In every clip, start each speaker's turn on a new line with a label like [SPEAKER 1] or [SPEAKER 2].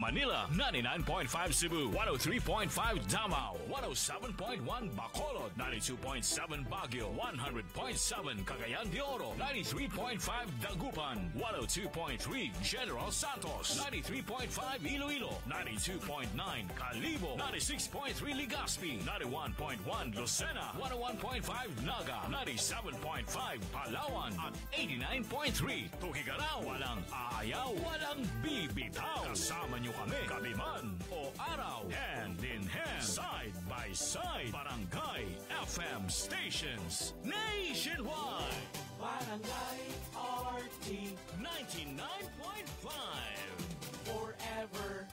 [SPEAKER 1] Manila, 99.5 Cebu, 103.5 Davao, 107.1 Bacolod, 92.7 Baguio, 100.7 Cagayan de Oro, 93.5 Dagupan, 102.3 General Santos, 93.5 Iloilo, 92.9 Calibo, 96.3 Legazpi, 91.1 Lucena, 101.5 Naga, 97.5 Palawan, at 89.3 Tugigarao. Walang aayaw, walang bibitaw. Kasama nyo kami man o araw, hand in hand, side by side. Barangay FM stations nationwide.
[SPEAKER 2] Barangay RT
[SPEAKER 1] 99.5
[SPEAKER 2] forever.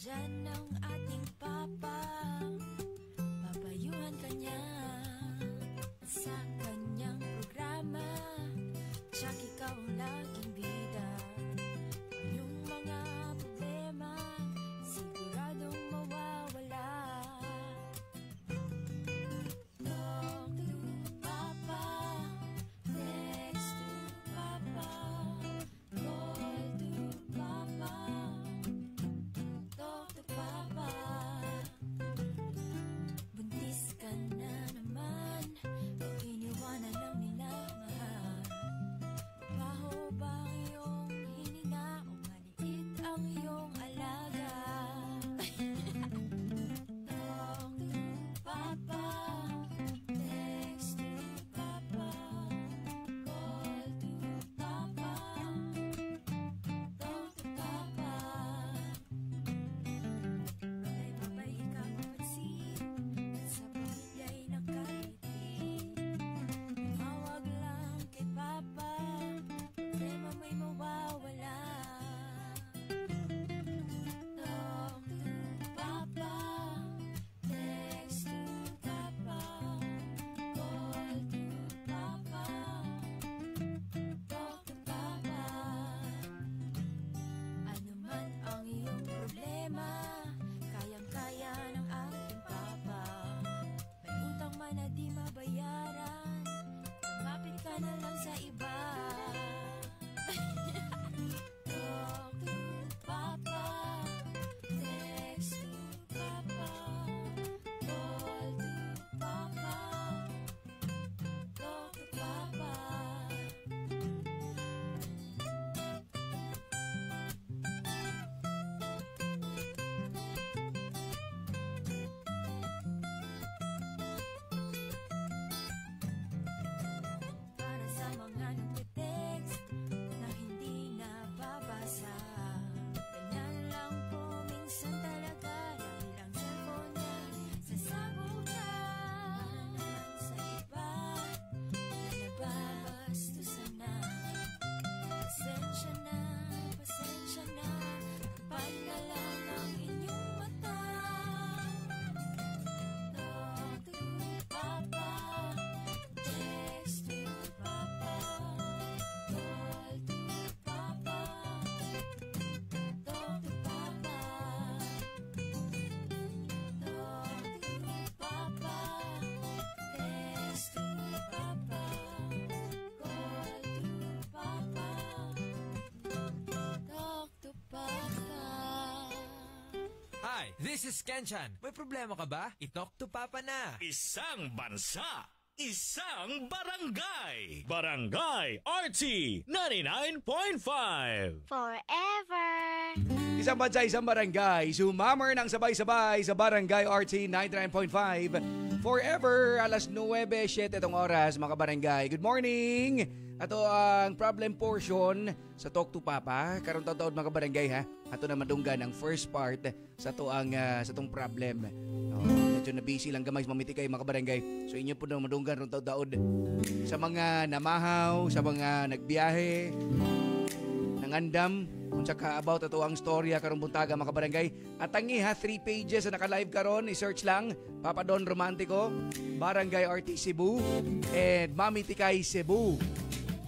[SPEAKER 3] Diyan ang ating papa, papayuhan ka niya sa kanyang programa. Tsak ikaw ang laging bida. Yung mga problema siguradong mawawala. Talk to Papa, text to Papa, call to Papa. Talk to Papa. Buntis ka na naman, o iniwanan lang nila mahal. Baho ba ang iyong hininga, o maliit ang iyong alaga? Talk to Papa, text to Papa, call to Papa. Talk to Papa. Babay ikaw mapansin, at sa pamilya'y nakaliti. Tumawag lang kay Papa, problema may mawawala. Talk to Papa, text to Papa, call to Papa. Talk to Papa. Ano man ang iyong problema, kayang-kaya ng ating Papa. May utang man na di mabayaran, lumapit ka na lang sa iba. Talk to Papa, text to Papa, call to Papa. Talk to Papa. Para sa mga nagte-text na hindi nababasa, ganyan lang po minsan talaga, dahil ang cellphone niya sasabog na naman sa iba na nababastusan na. Pasensya na, kapal na lang ang inyong mata. Talk to Papa, text to Papa, call to Papa. Talk to Papa. Talk to Papa, text to Papa, call to Papa. Talk to Papa.
[SPEAKER 4] Hi, this is Kenchan. May problema ka ba? I-talk to Papa na.
[SPEAKER 1] Isang bansa, isang barangay. Barangay RT 99.5
[SPEAKER 5] Forever.
[SPEAKER 6] Isang bansa, isang barangay. Sumammer ng sabay-sabay sa Barangay RT 99.5. Forever, alas 9:07 itong oras, mga barangay. Good morning! Ato ang problem portion sa Talk to Papa. Karon taon-taon mga barangay ha. Ato na madunggan ang first part sa tong problem. Medyo na busy lang gamay mamiti kayo mga barangay. So inyo po na madunggan ron taon-taon sa mga namahaw, sa mga nagbiyahe, nangandam, kung saka about ato ang storya karong buntaga mga barangay. At tangi ha, 3 pages na naka-live karon, i-search lang Papa Don Romantico, Barangay RT Cebu, and Mami Tikay Cebu.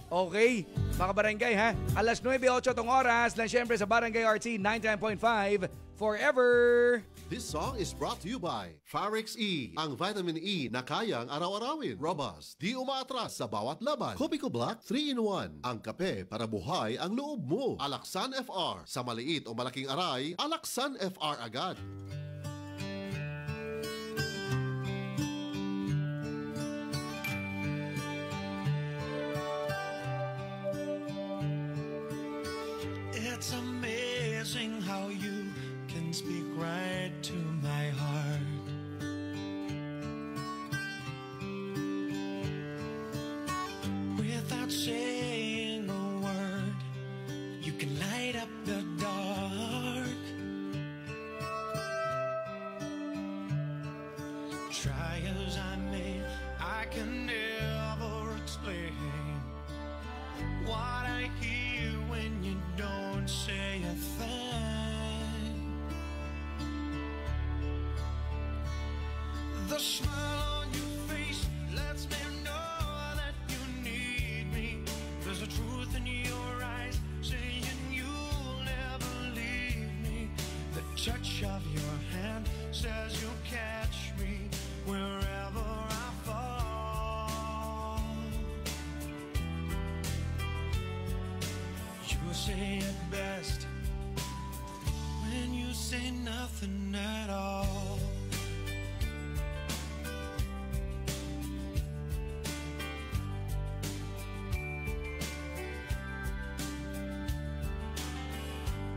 [SPEAKER 6] Okay, mga barangay ha. Alas 9:08 tong oras lang syempre sa Barangay RT 99.5 Forever.
[SPEAKER 5] This song is brought to you by Farex E, ang vitamin E na kayang araw-arawin. Robust, di umaatras sa bawat laban. Kopiko Black 3-in-1, ang kape para buhay ang loob mo. Alaksan FR, sa maliit o malaking aray, Alaksan FR agad.
[SPEAKER 7] It's amazing how you can speak right to my heart. Without saying a word, you can light up the dark. Try as I may, I can never explain what I hear when you don't say a thing. The smile on your face lets me know that you need me. There's a truth in your eyes saying you'll never leave me. The touch of your hand says you'll catch me wherever I fall. You say it best when you say nothing at all.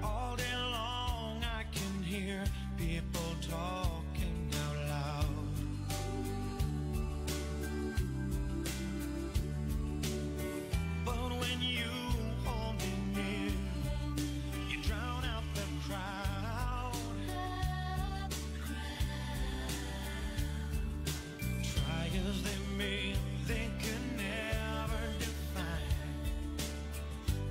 [SPEAKER 7] All day long I can hear people talking out loud. But when you hold me near, you drown out the crowd. Try as they may, they can never define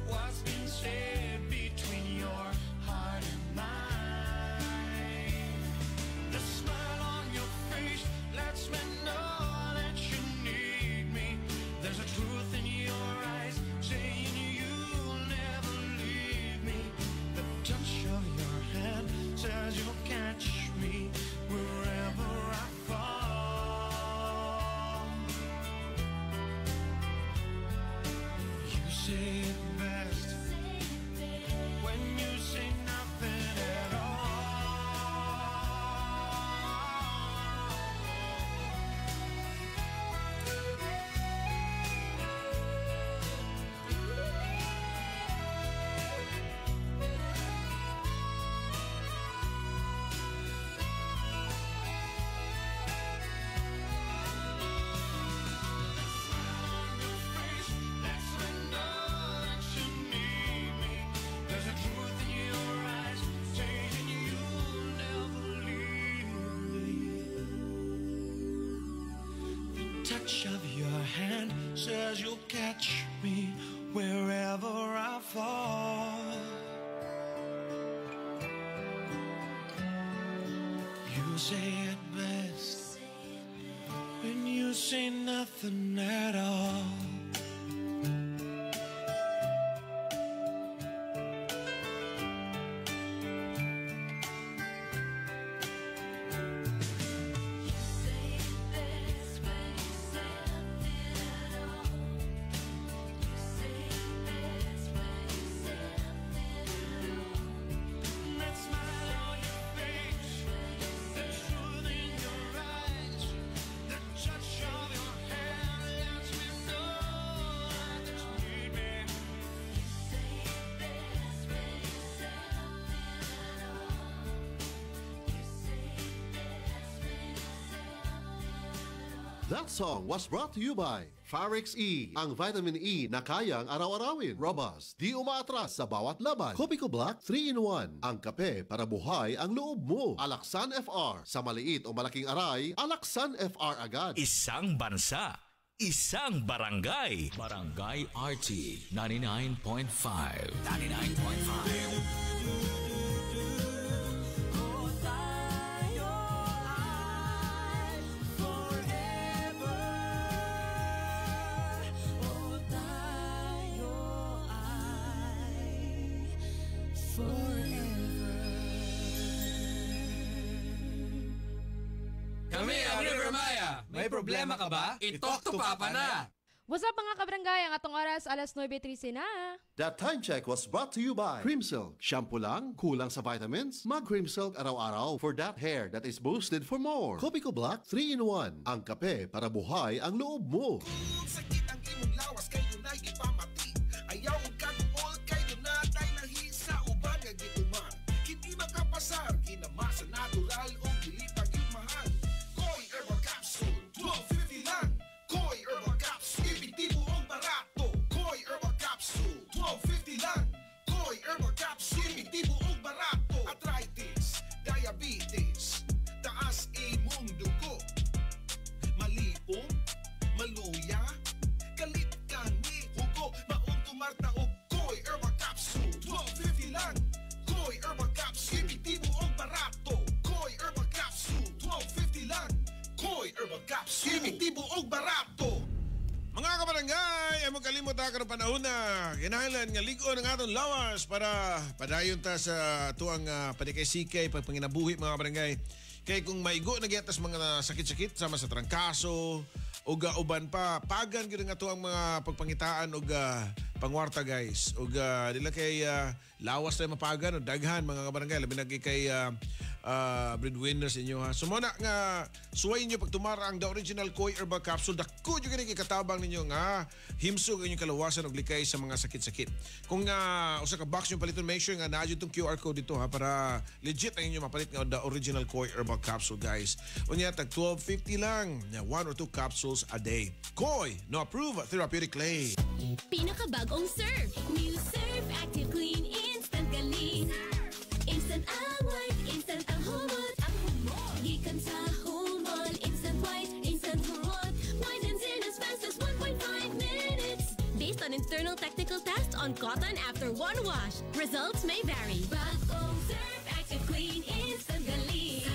[SPEAKER 7] what's been said between your heart and mine. The smile on your face lets me know that you need me. There's a truth in your eyes saying you'll never leave me. The touch of your hand says you'll catch me wherever I fall. You say it best when you say nothing at touch of your hand says you'll catch me wherever I fall. You say it best when you say nothing at all. That smile on your face, the truth in your eyes, the touch of your hand lets me know that you need me.
[SPEAKER 5] That song was brought to you by Farex E, ang vitamin E na kayang araw-arawin. Robust, di umaatras sa bawat laban. Kopiko Black 3-in-1, ang kape para buhay ang loob mo. Alaksan FR, sa maliit o malaking aray, Alaksan FR agad.
[SPEAKER 1] Isang bansa, isang barangay. Barangay RT 99.5. 99.5.
[SPEAKER 4] Kami ang River Maya. May problema ka ba? I-talk to Papa na.
[SPEAKER 8] What's up mga kabarangay? Ang atong oras, alas 9:13 na.
[SPEAKER 5] That time check was brought to you by Cream Silk. Shampoo lang, kulang sa vitamins? Mag Cream Silk araw-araw for that hair that is boosted for more. Copico Black 3-in-1. Ang kape para buhay ang loob mo.
[SPEAKER 7] Sakit ang imong lawas kayo na ipamati. Ayaw kagol kayo na tayo nahisa uban nga gituman. Hindi makapasar kinamasa natural o pilipag mahal. Koi Herbal Capsule 12.50 lang. Koi Herbal Capsule epektibo ang barato. Koi Herbal Capsule 12.50 lang. Koi Herbal Capsule epektibo ang barato. Arthritis, diabetes, taas imong dugo, malipong, maluya, kalit ka ni hugo, maong tumarta o Koi Herbal Capsule 12.50 lang. Koi Herbal Capsule epektibo ang barato. Koi Herbal Capsule 12.50 lang. Koi Herbal Capsule epektibo ang barato.
[SPEAKER 9] Mga kabarangay, ay magkalimot ka ng panahon na kinahanglan nga ligon ang atong lawas para padayon ta sa tuang panikay-sikay pagpanginabuhi mga kabarangay. Kaya kung maigo na giyatas mga sakit-sakit sama sa trangkaso o uban pa, pagan gyud nga tuang mga pagpangitaan o pangwarta guys. O dila kay lawas na mapagan o daghan mga kabarangay. Labi na kay breadwinners inyo ha. Sumuna nga suway nyo pag tumara ang the original Koi Herbal Capsule. Dako nyo ganyan katabang ninyo nga himsog inyong kalawasan o likay sa mga sakit-sakit. Kung usa ka box nyo paliton, make sure nga naadyo itong QR code dito ha para legit ang inyo mapalit nga the original Koi Herbal Capsule guys. Unya tag 12.50 lang. 1 or 2 capsules a day. Koi, no approved therapeutic claim.
[SPEAKER 10] Pinakabagong Surf. New Surf Active Clean Instant Galing. Instant ang white, instant ang humot. Ang humot. Gikan sa humol. Instant white, instant humot. Whitens in as fast as 1.5 minutes. Based on internal technical tests on cotton after one wash. Results may vary. Bagong Surf Active Clean Instant Galing.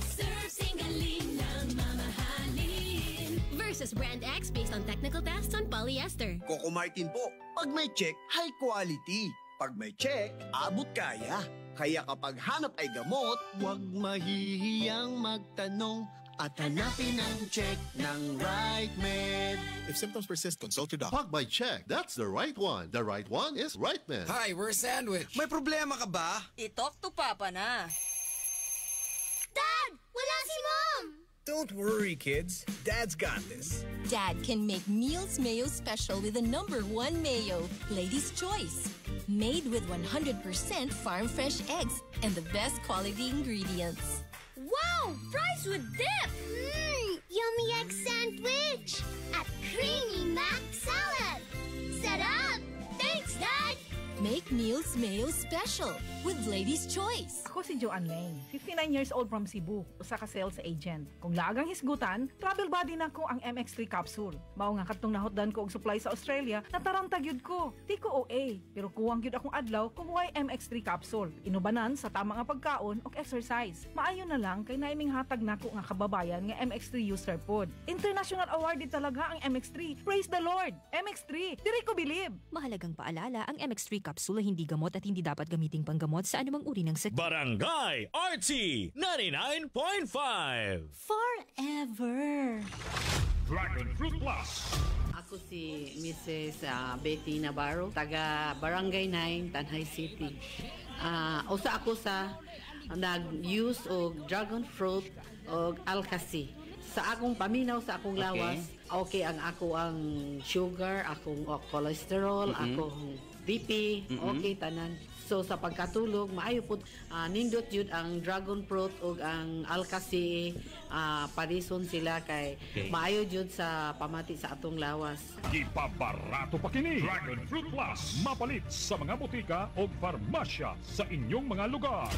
[SPEAKER 10] Surf sing galing ng mamahalin. Versus Brand X based on technical tests on polyester.
[SPEAKER 11] Coco Martin po. Pag may check, high quality. Pag may check, abot kaya. Kaya kapag hanap ay gamot, huwag mahihiyang magtanong at hanapin ang check ng right med.
[SPEAKER 5] If symptoms persist, consult your doctor. Pag may check, that's the right one. The right one is Right Med.
[SPEAKER 4] Hi, we're Sandwich.
[SPEAKER 11] May problema ka ba?
[SPEAKER 12] I-talk to Papa na.
[SPEAKER 10] Dad! Wala si Mom!
[SPEAKER 11] Don't worry, kids. Dad's got this.
[SPEAKER 12] Dad can make Meals Mayo Special with the #1 mayo, Lady's Choice. Made with 100% farm fresh eggs and the best quality ingredients.
[SPEAKER 10] Wow! Fries with dip! Yummy egg sandwich! At creamy mac salad! Sarap! Thanks, Dad!
[SPEAKER 12] Make Meals Mayo Special with Lady's Choice.
[SPEAKER 13] Ako si Joanne Lane, 59 years old from Cebu, usa ka sales agent. Kung laagang hisgutan, travel buddy na ko ang MX3 capsule. Mao nga katong nahotdan ko og supply sa Australia, natarantag yun ko. Di ko OA, pero kuwang yun akong adlaw kumuhay MX3 capsule. Inubanan sa tama nga pagkaon og exercise. Maayo na lang kay naiming hatag nako nga kababayan nga MX3 user pod. International awarded talaga ang MX3. Praise the Lord! MX3, diri ko believe.
[SPEAKER 14] Mahalagang paalala, ang MX3 capsule ay hindi gamot at hindi dapat gamiting panggamot sa anumang uri ng sakit.
[SPEAKER 1] Barangay RT 99.5
[SPEAKER 12] Forever.
[SPEAKER 1] Dragon Fruit Plus.
[SPEAKER 15] Ako si Mrs. Betty Navarro, taga Barangay 9, Tanhay City. Usa ako sa nag-use og dragon fruit og alkasi. Sa akong paminaw, sa akong lawas, okay ang ako ang sugar, akong cholesterol, akong BP, okay tanan. So sa pagkatulog, maayo po nindot yun ang dragon fruit ug ang alkasi, parison sila kay maayo yun sa pamati sa atong lawas.
[SPEAKER 16] Ipabarato pa kini Dragon Fruit Plus, mapalit sa mga botika o farmasya sa inyong mga lugar.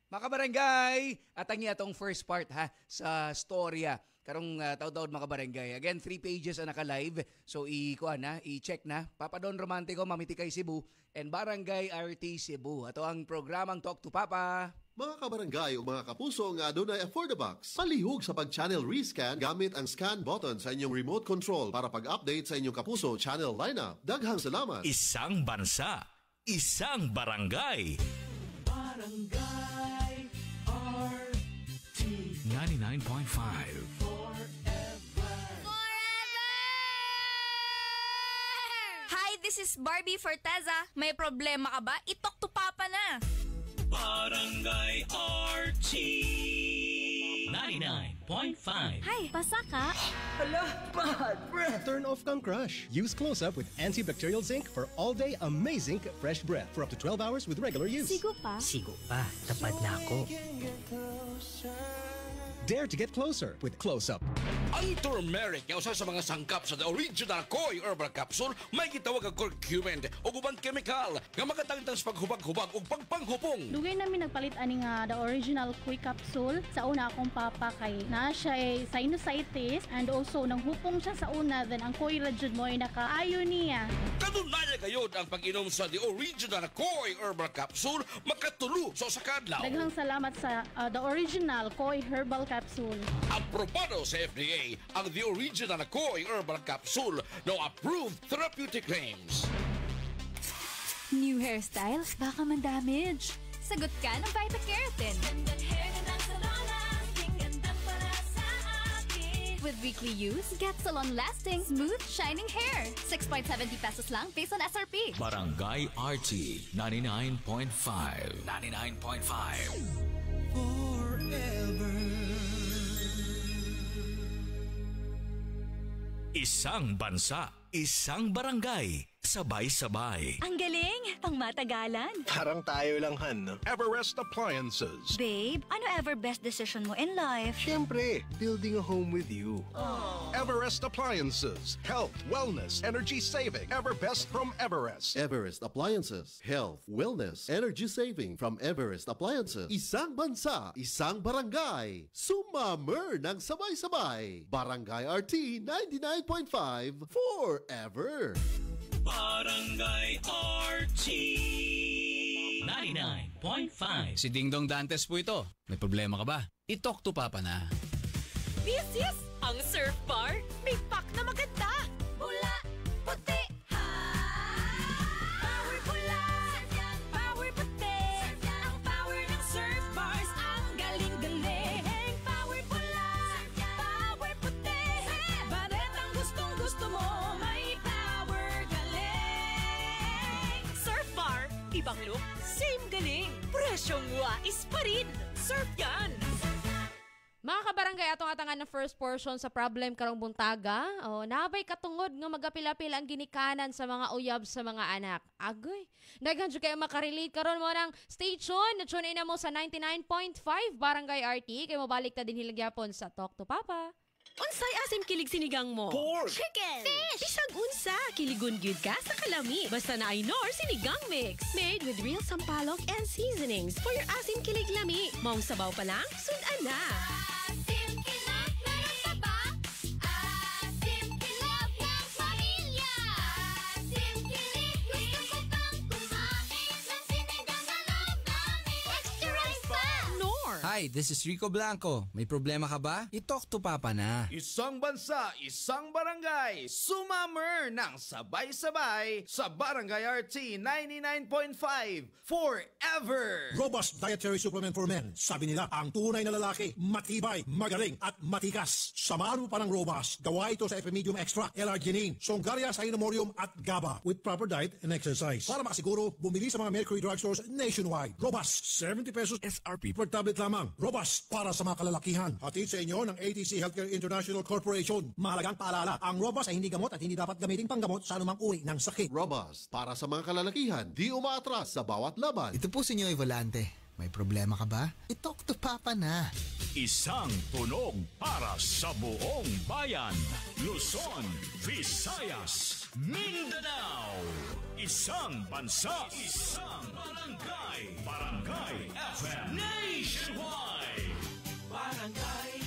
[SPEAKER 6] Mga kabarangay, at ang atong first part ha sa storya karong taud-taud mga kabarangay. Again, 3 pages ang naka-live. So i-check na. Papa Don Romantico, Mamiti kay Cebu and Barangay RT Cebu. Ato ang programang Talk to Papa.
[SPEAKER 5] Mga kabarangay o mga kapuso nga adunay Affordabox, palihog sa pag-channel rescan gamit ang scan button sa inyong remote control para pag-update sa inyong kapuso channel lineup. Daghang salamat.
[SPEAKER 1] Isang bansa, isang barangay.
[SPEAKER 2] Barangay RT
[SPEAKER 1] 99.5.
[SPEAKER 17] Hi, this is Barbie Forteza. May problema ka ba? I-talk to Papa na.
[SPEAKER 1] Barangay RT 99.5.
[SPEAKER 17] Hi, basa ka?
[SPEAKER 18] Hala, bad breath. Turn off kang crush. Use Close-Up with antibacterial zinc for all-day amazing fresh breath for up to 12 hours with regular use.
[SPEAKER 17] Sigo pa?
[SPEAKER 19] Sigo pa. Tapad na ako.
[SPEAKER 18] Dare to get closer with Close-Up.
[SPEAKER 4] Ang turmeric nga usa sa mga sangkap sa the original Koi Herbal Capsule may gitawag ang curcumin o ubang chemical nga makatangtang sa paghubag-hubag o pagpanghupong.
[SPEAKER 20] Dugay namin nagpalit ani nga the original Koi Capsule sa una akong papa kay na siya sinusitis and also nanghupong siya sa una then ang Koi Rajud mo ay nakaayo niya.
[SPEAKER 4] Kanunaya kayod ang pag-inom sa the original Koi Herbal Capsule makatulo sa usa ka adlaw.
[SPEAKER 20] Daghang salamat sa the original Koi Herbal Capsule.
[SPEAKER 4] Aprobado sa FDA ang the original Koi Herbal Capsule no approved therapeutic claims.
[SPEAKER 17] New hairstyles? Baka man-damage. Sagot ka ng Vita-Keratin. With weekly use, get salon-lasting, smooth, shining hair. 6.70 pesos lang based on SRP.
[SPEAKER 1] Barangay RT 99.5. 99.5. Isang bansa, isang barangay, sabay-sabay.
[SPEAKER 14] Ang galing! Pangmatagalan.
[SPEAKER 21] Parang tayo lang, Han, no? Everest Appliances.
[SPEAKER 14] Babe, ano ever best decision mo in life?
[SPEAKER 21] Siyempre, building a home with you. Everest Appliances. Health, wellness, energy saving. Everbest from Everest.
[SPEAKER 5] Everest Appliances. Health, wellness, energy saving from Everest Appliances. Isang bansa, isang barangay. Sumamer ng sabay-sabay. Barangay RT 99.5 forever.
[SPEAKER 1] Barangay RT 99.5.
[SPEAKER 22] Si Ding Dong Dantes po ito. May problema ka ba? I-talk to Papa na.
[SPEAKER 12] This is ang Surf Bar. May pack na maganda. Bula, puti, power pula, power puti. Ang power ng Surf Bars. Ang galing-galing. Power pula, power puti. Baret ang gustong-gusto mo. May power galing. Surf Bar. Ibang look, same galing. Presyong wais pa rin. Surf yan.
[SPEAKER 8] Mga kabarangay, atong atangan na first portion sa problem karong buntaga. Nabay katungod nga magapil-apil ang ginikanan sa mga uyab sa mga anak. Agoy, daghan jud kayo makarelate karon mo ng station. Na-tune in na mo sa 99.5 Barangay RT. Kay mo balik ta din hilagyapon sa Talk to Papa.
[SPEAKER 12] Unsay asim kilig sinigang mo?
[SPEAKER 8] Pork!
[SPEAKER 12] Chicken! Fish! Bisag unsa, kiligon gyud ka sa kalami. Basta na ay Nor Sinigang Mix. Made with real sampalok and seasonings for your asim kilig lami. Maong sabaw pa lang, sudan na.
[SPEAKER 10] Asim kilap na taba. Asim kilap ng pamilya. Asim kilig, gusto ko pang kumain ng sinigang na loob namin. Extra rice pa!
[SPEAKER 12] Nor!
[SPEAKER 22] Hi, this is Rico Blanco. May problema ka ba? I-talk to Papa na.
[SPEAKER 23] Isang bansa, isang barangay, sumamer ng sabay-sabay sa Barangay RT 99.5 forever!
[SPEAKER 24] Robust Dietary Supplement for Men. Sabi nila, ang tunay na lalaki, matibay, magaling, at matikas. Samahan mo pa ng Robust. Gawa ito sa Epimedium Extra, L-Arginine, Songaria Cynomorium at GABA with proper diet and exercise. Para makasiguro, bumili sa mga Mercury Drugstores nationwide. Robust, 70 pesos SRP per tablet lamang. Robust, para sa mga kalalakihan. Hatid sa inyo ng ATC Healthcare International Corporation. Mahalagang paalala, ang Robust ay hindi gamot at hindi dapat gamitin panggamot sa anumang uri ng sakit.
[SPEAKER 5] Robust, para sa mga kalalakihan, di umaatras sa bawat laban.
[SPEAKER 25] Ito po si Nyoy Volante. May problema ka ba? I-talk to Papa na.
[SPEAKER 1] Isang tunog para sa buong bayan. Luzon, Visayas, Mindanao. Isang bansa, isang barangay. Barangay FM Nationwide.
[SPEAKER 2] Barangay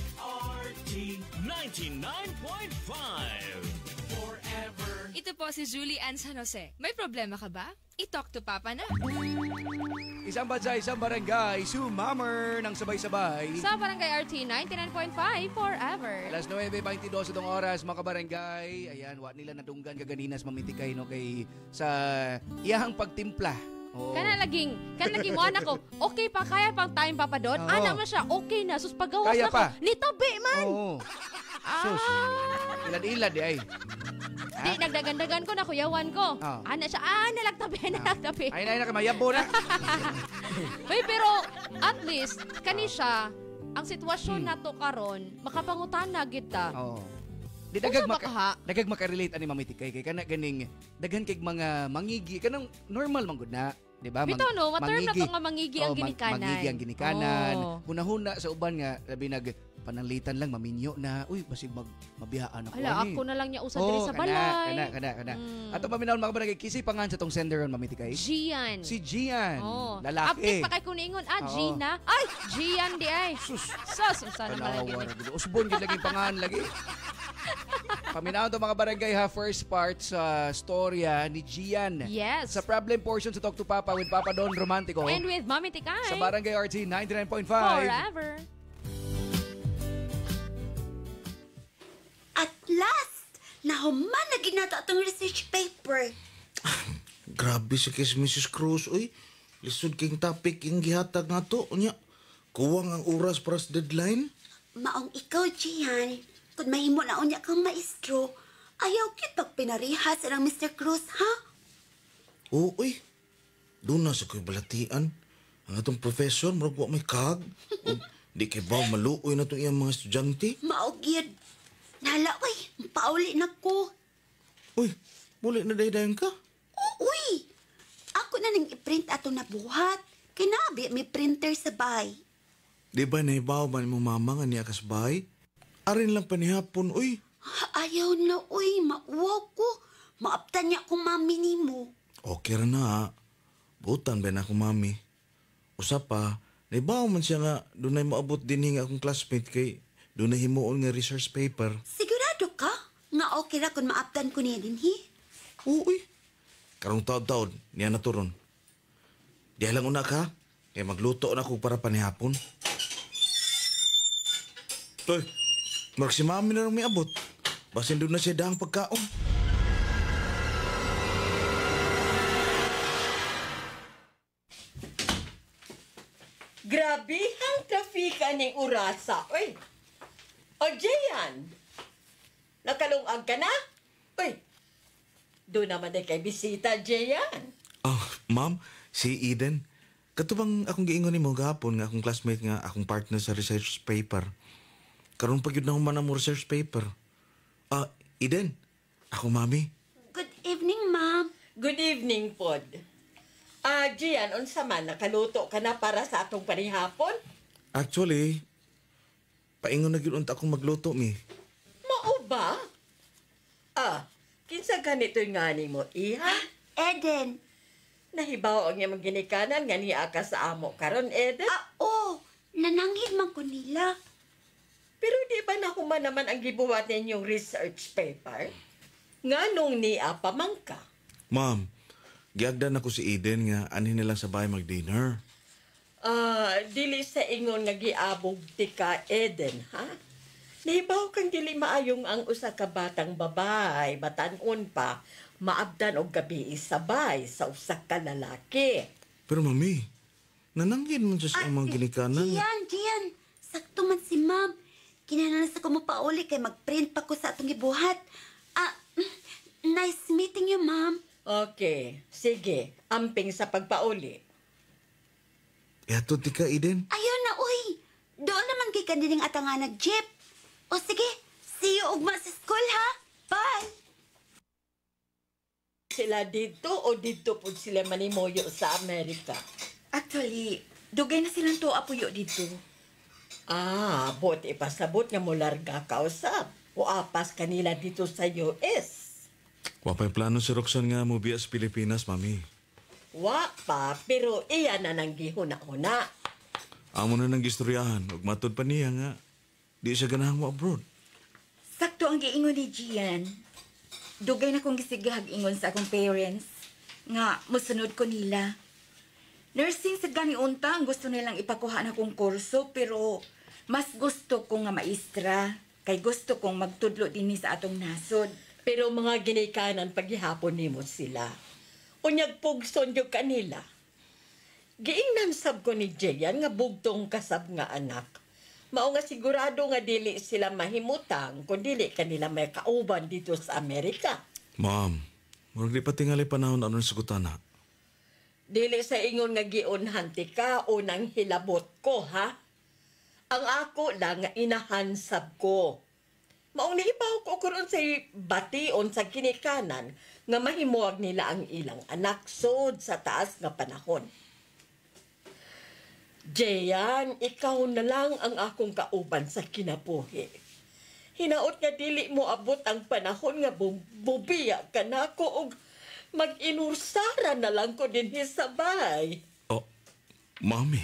[SPEAKER 2] RT
[SPEAKER 1] 99.5
[SPEAKER 2] forever.
[SPEAKER 3] Ito po si Julie Ann San Jose. May problema ka ba? I-talk to Papa na.
[SPEAKER 6] Isang bansa, isang barangay, sumammer ng sabay-sabay.
[SPEAKER 8] Sa Barangay RT 99.5 forever.
[SPEAKER 6] Alas 9:22 itong oras, mga kabarangay. Ayan, wa nila nadunggan kaganinas mamitikay no kay sa iyahang pagtimpla. Oh.
[SPEAKER 8] Kana laging mo anak ko, okay pa, kaya pang time papadon?
[SPEAKER 6] Oo.
[SPEAKER 8] Ana man siya, okay na, sus pagawas
[SPEAKER 6] Kaya
[SPEAKER 8] na ko.
[SPEAKER 6] pa.
[SPEAKER 8] Nitabi man.
[SPEAKER 6] Oo. Sus, ilad-ilad eh ay.
[SPEAKER 8] Di, nagdagandagan ko na kuyawan ko.
[SPEAKER 6] Oh.
[SPEAKER 8] Ana siya, nalagtabi.
[SPEAKER 6] Ay na, kamayabo na.
[SPEAKER 8] Uy, pero at least, kani siya, ang sitwasyon na to karon, makapangutan na kita.
[SPEAKER 6] Oo. Di dagag makarelate ani mamitikay kay kana ganing daghan kay mga mangigi kanang normal man gud na, di ba?
[SPEAKER 8] Bitaw no, ma-term na to nga mangigi ang ginikanan.
[SPEAKER 6] Mangigi ang ginikanan.
[SPEAKER 8] Oh.
[SPEAKER 6] Hunahuna sa uban nga labi nag pananglitan lang maminyo na uy basig mabiyaan ako
[SPEAKER 8] Ala,
[SPEAKER 6] ani.
[SPEAKER 8] ako na lang niya usa diri sa balay.
[SPEAKER 6] Kana. Ato paminawon mga barangay kisi pangan sa tong sender on mamitikay.
[SPEAKER 8] Gian.
[SPEAKER 6] Si Gian.
[SPEAKER 8] Oh.
[SPEAKER 6] Lalaki.
[SPEAKER 8] Update pa kay kuningon,
[SPEAKER 6] Oo.
[SPEAKER 8] Gina. Ay, Gian di ay. Sus, sana pala
[SPEAKER 6] Tanawa
[SPEAKER 8] gini.
[SPEAKER 6] na gid. Usbon gid lagi pangan lagi. Paminaw to mga barangay ha, first part sa storya ni Gian.
[SPEAKER 8] Yes.
[SPEAKER 6] Sa problem portion sa Talk to Papa with Papa Don Romantico.
[SPEAKER 8] And with Mami Tikay.
[SPEAKER 6] Sa Barangay RT 99.5.
[SPEAKER 8] Forever.
[SPEAKER 7] At last, nahuman na ginata itong research paper.
[SPEAKER 9] Grabe si kay Mrs. Cruz, oy. Lisod king topic yung gihatag nga to. Unya, kuwang ang oras para sa deadline.
[SPEAKER 7] Maong ikaw, Gian, kung mahimo na unya kang maestro, ayaw kitag pinarihas ng Mr. Cruz, ha?
[SPEAKER 9] Oo, oy. Doon na sa ko'y balatian. Ang atong professor, marag wa may kag. O, di kay ba maluoy na itong iyang mga estudyante?
[SPEAKER 7] Maogyad. Nala, uy, pauli na ko.
[SPEAKER 9] Uy, muli na daydayan ka?
[SPEAKER 7] Uy, ako na nang i-print ato na buhat. Kinabi, may printer sa bay.
[SPEAKER 9] Di ba naibaw ba ni mo mama nga niya kasbay? Arin lang panihapon, uy.
[SPEAKER 7] Ayaw na, uy, mauwaw ko. Maaptan niya kung mami ni mo.
[SPEAKER 9] Okay ra na, butan ba na akong mami? Usa pa, naibaw man siya nga, doon ay maabot din nga akong classmate kay doon na himuon nga research paper.
[SPEAKER 7] Sigurado ka? Nga okay ra kung maaptan ko niya din, hi?
[SPEAKER 9] Uy. Karong taon-taon, niya naturon. Di lang una ka, kaya magluto na ko para panihapon. Toy, marag si mami na lang may abot. Basin doon na siya dahang pagkaon.
[SPEAKER 11] Grabe ang trafika ning urasa, oy. O, Jayan, nakalungag ka na? Uy, doon naman ay kay bisita, Jayan.
[SPEAKER 9] Oh, ma'am, si Eden. Katubang akong giingon ni mo gahapon nga akong classmate nga akong partner sa research paper. Karon pag yun na human mo research paper. Eden, ako mami.
[SPEAKER 7] Good evening, ma'am.
[SPEAKER 11] Good evening, Pod. Gian, unsa man, nakaluto ka na para sa atong panihapon?
[SPEAKER 9] Actually, paingon na gyud akong magluto mi.
[SPEAKER 11] Mao ba? Kinsa ganito nga ni mo, iha?
[SPEAKER 7] Eden.
[SPEAKER 11] Nahibaw ang iyang ginikanan nga niya ka sa amo karon, Eden?
[SPEAKER 7] Oo, nananghid man ko nila.
[SPEAKER 11] Pero di ba nahuman naman ang gibuhat ninyong research paper? Nga nung niya pa man ka?
[SPEAKER 9] Ma'am, giagdan ako si Eden nga anhin na lang sa bahay mag-dinner.
[SPEAKER 11] Dili sa ingon nga giabog ti ka, Eden, ha? Nahibaw kang dili maayong ang usa ka batang babay, batanon pa, maabdan og gabi sabay sa usa ka lalaki.
[SPEAKER 9] Pero mami, nananggid mo siya sa mga ginikanan.
[SPEAKER 7] Gian, sakto man si ma'am. Kinahanglan sa ko mo pauli kay mag-print pa ko sa atong gibuhat. Nice meeting you, ma'am.
[SPEAKER 11] Okay, sige, amping sa pagpauli.
[SPEAKER 9] Yato ti ka, Eden.
[SPEAKER 7] Ayun na, uy. Doon naman kay kanining atanga nag-jeep. O sige, see you ugma sa school, ha? Bye!
[SPEAKER 11] Sila dito o dito po sila manimoyo sa Amerika?
[SPEAKER 7] Actually, dugay na silang tuwa puyo dito.
[SPEAKER 11] Buti pasabot nga mo larga ka usap. O apas kanila dito sa US.
[SPEAKER 9] Wapay plano si Roxanne nga mo biya sa Pilipinas, mami.
[SPEAKER 11] Wa pa, pero iya na nang gihuna-huna.
[SPEAKER 9] Amo na nang gistoryahan, ug matod pa niya nga. Di siya ganahang mo abroad.
[SPEAKER 7] Sakto ang giingon ni Gian.
[SPEAKER 13] dugay na kong gisigahag ingon sa akong parents nga musunod ko nila. Nursing sa gani unta ang gusto nilang ipakuha na kong kurso pero mas gusto ko nga maestra kay gusto kong magtudlo dinhi sa atong nasod.
[SPEAKER 11] Pero mga ginikanan paghihapon nimo sila. Unyag pugson yung kanila. Giingnan sab ko ni Jayan nga bugtong kasab nga anak. Mao nga sigurado nga dili sila mahimutang kung dili kanila may kauban dito sa Amerika.
[SPEAKER 9] Ma'am, murag di pa tingali panahon anon sugutan na.
[SPEAKER 11] Dili sa ingon nga giunhan ti ka o nang hilabot ko, ha? Ang ako lang nga inahansab ko. Maong nahibaw ko karon sa bation sa kinikanan nga mahimuag nila ang ilang anak sod sa taas nga panahon. Jayan, ikaw na lang ang akong kauban sa kinabuhi. Hinaot nga dili mo abot ang panahon nga bubiya ka na ko og mag-inursara na lang ko din sabay.
[SPEAKER 9] Oh, Mami.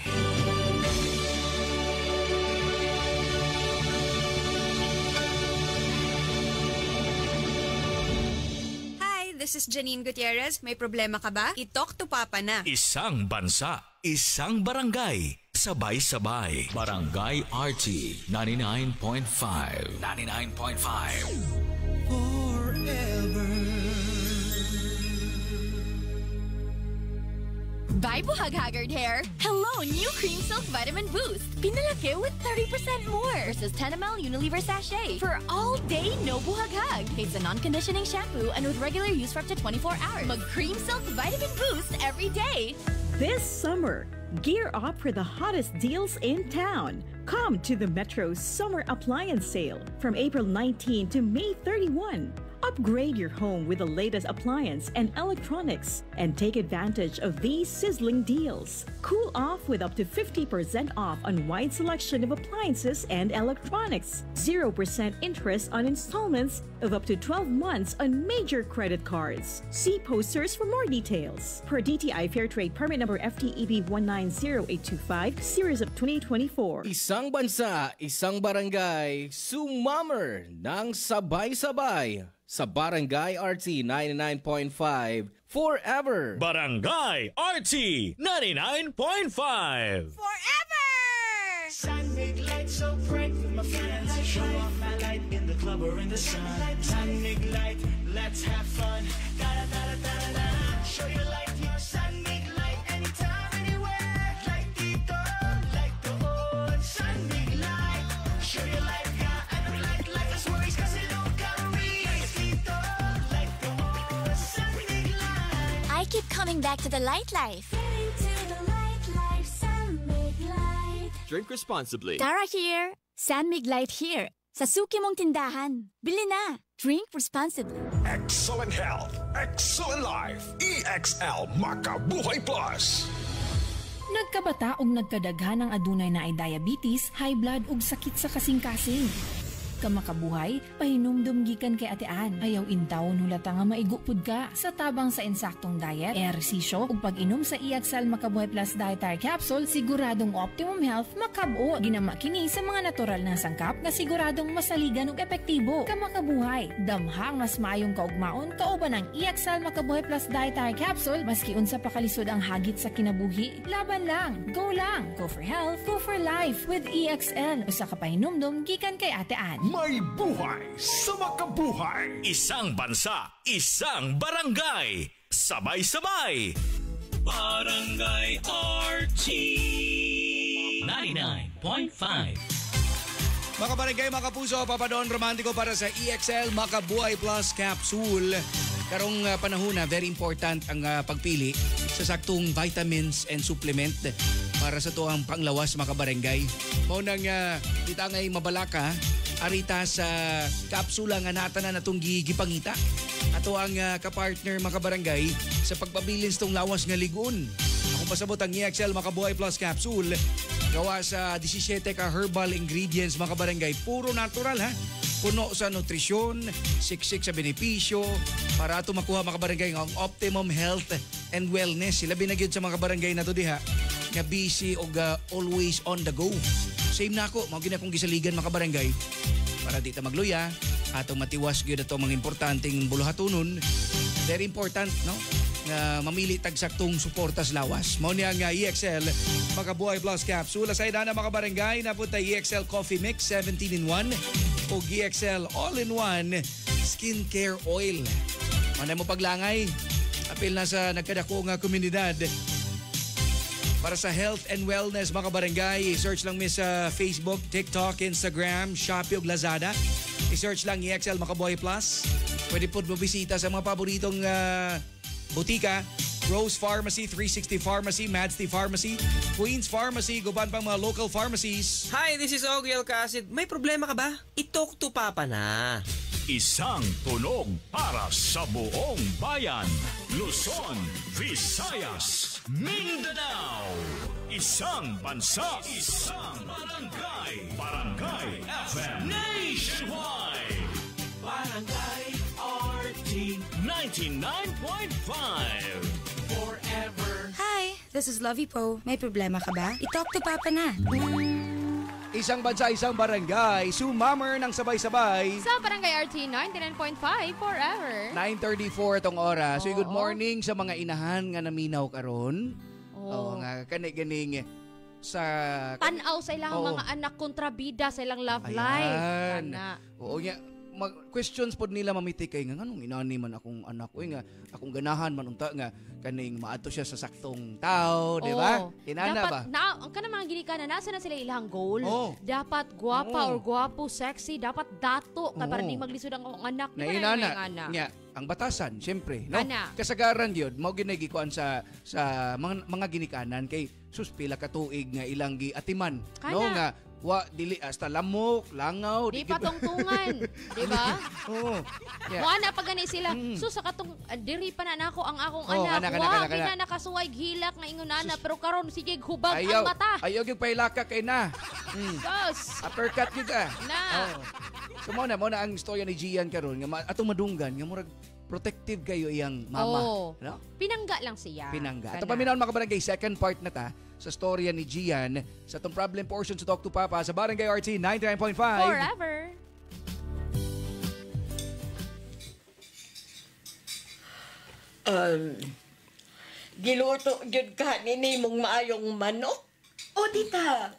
[SPEAKER 3] This is Janine Gutierrez. May problema ka ba? I-talk to Papa na.
[SPEAKER 1] Isang bansa, isang barangay, sabay-sabay. Barangay RT 99.5. 99.5.
[SPEAKER 17] Bye, Buhag-Haggard hair! Hello, new Cream Silk Vitamin Boost. Pinalaki with 30% more versus 10 ml Unilever sachet for all day no buhag-hag. It's a non-conditioning shampoo and with regular use for up to 24 hours. Mag Cream Silk Vitamin Boost every day.
[SPEAKER 15] This summer, gear up for the hottest deals in town. Come to the Metro Summer Appliance Sale from April 19 to May 31. Upgrade your home with the latest appliance and electronics and take advantage of these sizzling deals. Cool off with up to 50% off on wide selection of appliances and electronics. 0% interest on installments of up to 12 months on major credit cards. See posters for more details. Per DTI Fair Trade Permit Number FTEB 190825, Series of 2024.
[SPEAKER 23] Isang bansa, isang barangay, sumammer ng sabay-sabay sa Barangay RT 99.5 forever.
[SPEAKER 1] Barangay RT 99.5.
[SPEAKER 12] Forever!
[SPEAKER 2] Sun make light so bright with my friends. Show off my light in the club or in the sun. Sun make light, let's have fun. Da da da da da da. Show your light, your sun make light anytime, anywhere. Like dito, like doon. Sun make light, show your light, yeah. And we like us worries 'cause it don't carry. Like dito, like doon. Sun make light.
[SPEAKER 17] I keep coming back to the light life.
[SPEAKER 16] Drink responsibly.
[SPEAKER 17] Tara here. San Mig Light here. Sa suki mong tindahan. Bili na. Drink responsibly.
[SPEAKER 18] Excellent health, excellent life. EXL Makabuhay Plus.
[SPEAKER 14] Nagkabata og nagkadaghan ng adunay na ay diabetes, high blood ug sakit sa kasing-kasing. Kamakabuhay, pahinumdum gikan kay atean. Ayaw intaw hulata nga maigupod ka sa tabang sa insaktong diet, ehersisyo ug pag-inom sa EXL Makabuhay Plus Dietary Capsule, siguradong optimum health makab-o. Ginama kini sa mga natural na sangkap nga siguradong masaligan ug epektibo. Kamakabuhay, damhang mas maayong kaugmaon kauban ang EXL Makabuhay Plus Dietary Capsule maski unsa pa kalisod ang hagit sa kinabuhi. Laban lang, go lang. Go for health, go for life with EXL. Usa ka pahinumdum gikan kay atean.
[SPEAKER 1] May buhay sa makabuhay. Isang bansa, isang barangay. Sabay-sabay. Barangay RT 99.5.
[SPEAKER 6] Mga barangay, mga kapuso, Papadon Romantiko para sa EXL Makabuhay Plus Capsule. Karong panahon na, very important ang pagpili sa saktong vitamins and supplement para sa tuang panglawas mga barangay. Mao nang ditangay mabalaka arita sa kapsula nga nata na natong gipangita. Ato ang kapartner mga barangay sa pagpabilin sa tong lawas nga ligon. Akong pasabot ang EXL Makabuhay Plus Capsule. Gawa sa 17 ka herbal ingredients mga barangay. Puro natural ha. Puno sa nutrisyon, siksik sa benepisyo, para ato makuha mga barangay ang optimum health and wellness. Sila binagyod sa mga barangay na to diha. Nga busy o always on the go. Same na ako, mga ginakong gisaligan mga barangay. Para di ta magluya, atong matiwas gyud ato mga importanteng buluhatonon. Very important, no? Nga mamili tag saktong suportas lawas. Mao niya nga EXL Makabuhay Plus Capsule. Sa ina na mga barangay, napunta EXL Coffee Mix 17-in-1 o EXL All-in-1 Skincare Oil. Manay mo paglangay. Apil na sa nagkadako nga komunidad. Para sa health and wellness mga barangay, i-search lang mi sa Facebook, TikTok, Instagram, Shopee ug Lazada. I-search lang EXL Makabuhay Plus. Pwede po bumibisita sa mga paboritong butika. Rose Pharmacy, 360 Pharmacy, Madsty Pharmacy, Queen's Pharmacy, guban pang mga local pharmacies.
[SPEAKER 4] Hi, this is Ogie Alcacid. May problema ka ba? I-talk to Papa na.
[SPEAKER 1] Isang tunog para sa buong bayan. Luzon, Visayas, Mindanao. Isang bansa, isang barangay. Barangay FM Nationwide. Barangay RT 99.5. Forever.
[SPEAKER 3] Hi, this is Lovey Po. May problema ka ba? I-talk to Papa na.
[SPEAKER 6] Isang bansa, isang barangay. Sumammer ng sabay-sabay.
[SPEAKER 8] Sa Barangay RT 99.5 forever.
[SPEAKER 6] 9:34 itong oras. So good morning sa mga inahan nga naminaw karon. Oo nga kani-ganing sa
[SPEAKER 8] tanaw sa ilang mga anak kontrabida sa ilang love life. Kana.
[SPEAKER 6] Oo nga questions pod nila mamiti kay nga nganong inani man akong anak o nga akong ganahan man unta nga kaning maadto siya sa saktong tao, di ba? Inana ba?
[SPEAKER 8] Ang kanang mga ginikanan nasa na sila ilang goal. Dapat gwapa or gwapo, sexy, dapat dato ka para di maglisod ang akong anak.
[SPEAKER 6] Na inana. Nga, ang batasan, syempre, no? Kasagaran yun, mao ginagikuan sa mga ginikanan kay suspila ka tuig nga ilang giatiman, no nga wa dili hasta lamok, langaw,
[SPEAKER 8] di patungtungan, di ba?
[SPEAKER 6] Oo.
[SPEAKER 8] Wa na pag gani sila. So sa katong diri pa na nako ang akong anak. Wa gina nakasuway hilak nga ingon ana pero karon sige hubag ang mata.
[SPEAKER 6] Ayaw gyud pailaka kay na.
[SPEAKER 8] Sus.
[SPEAKER 6] Uppercut gyud ka.
[SPEAKER 8] Na.
[SPEAKER 6] So mo na ang istorya ni Gian karon nga atong madunggan nga murag protective kayo iyang mama. No?
[SPEAKER 8] Pinangga lang siya.
[SPEAKER 6] Pinangga. Ito paminaw mga barangay, second part na ta sa storya ni Gian sa itong problem portion sa Talk to Papa sa Barangay RT 99.5.
[SPEAKER 8] Forever.
[SPEAKER 11] Giluto jud ka nini mong maayong manok?
[SPEAKER 13] O tita,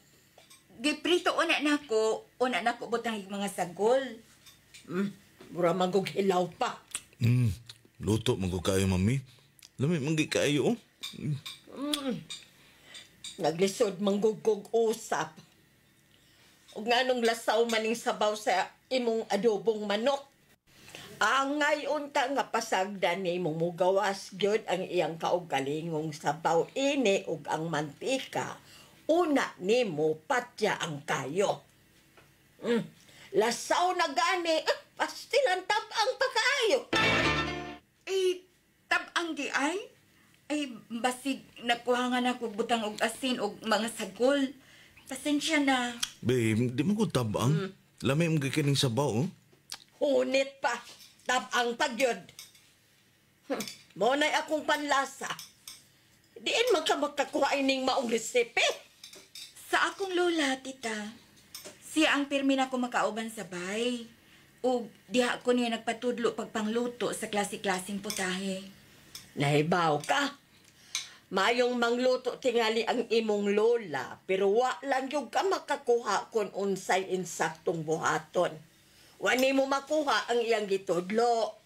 [SPEAKER 13] giprito una nako butang mga sagol.
[SPEAKER 11] Mura manggug hilaw pa.
[SPEAKER 9] Luto man ko kayo, mami. Lami manggi kayo, oh.
[SPEAKER 11] Naglisod manggugog usap. O nganong lasaw maning sabaw sa imong adobong manok. Ang ngayon ta nga pasagdan ni mong mugawas gyud ang iyang kaugalingong sabaw ini ug ang mantika. Una nimo patya ang kayo. Lasaw na gani, pastilan tabang pagkaayo.
[SPEAKER 13] Tabang di ay? Ay, basig nakuhangan ako butang og asin og mga sagol. Pasensya na.
[SPEAKER 9] Babe, di mo ko tabang. Lamay mong kikining sabaw, oh.
[SPEAKER 11] Hunit pa. Tabang pagyod. Monay akong panlasa. Diin man ka magkakuha ining maong resipe.
[SPEAKER 13] Sa akong lola, tita. Siya ang pirmi na ko makauban sa bay. O diha ko niya nagpatudlo pagpangluto sa klase-klaseng putahe.
[SPEAKER 11] Nahibaw ka. Mayong mangluto tingali ang imong lola, pero wa lang yung ka makakuha kung unsay insaktong buhaton. Wa nimo makuha ang iyang gitudlo.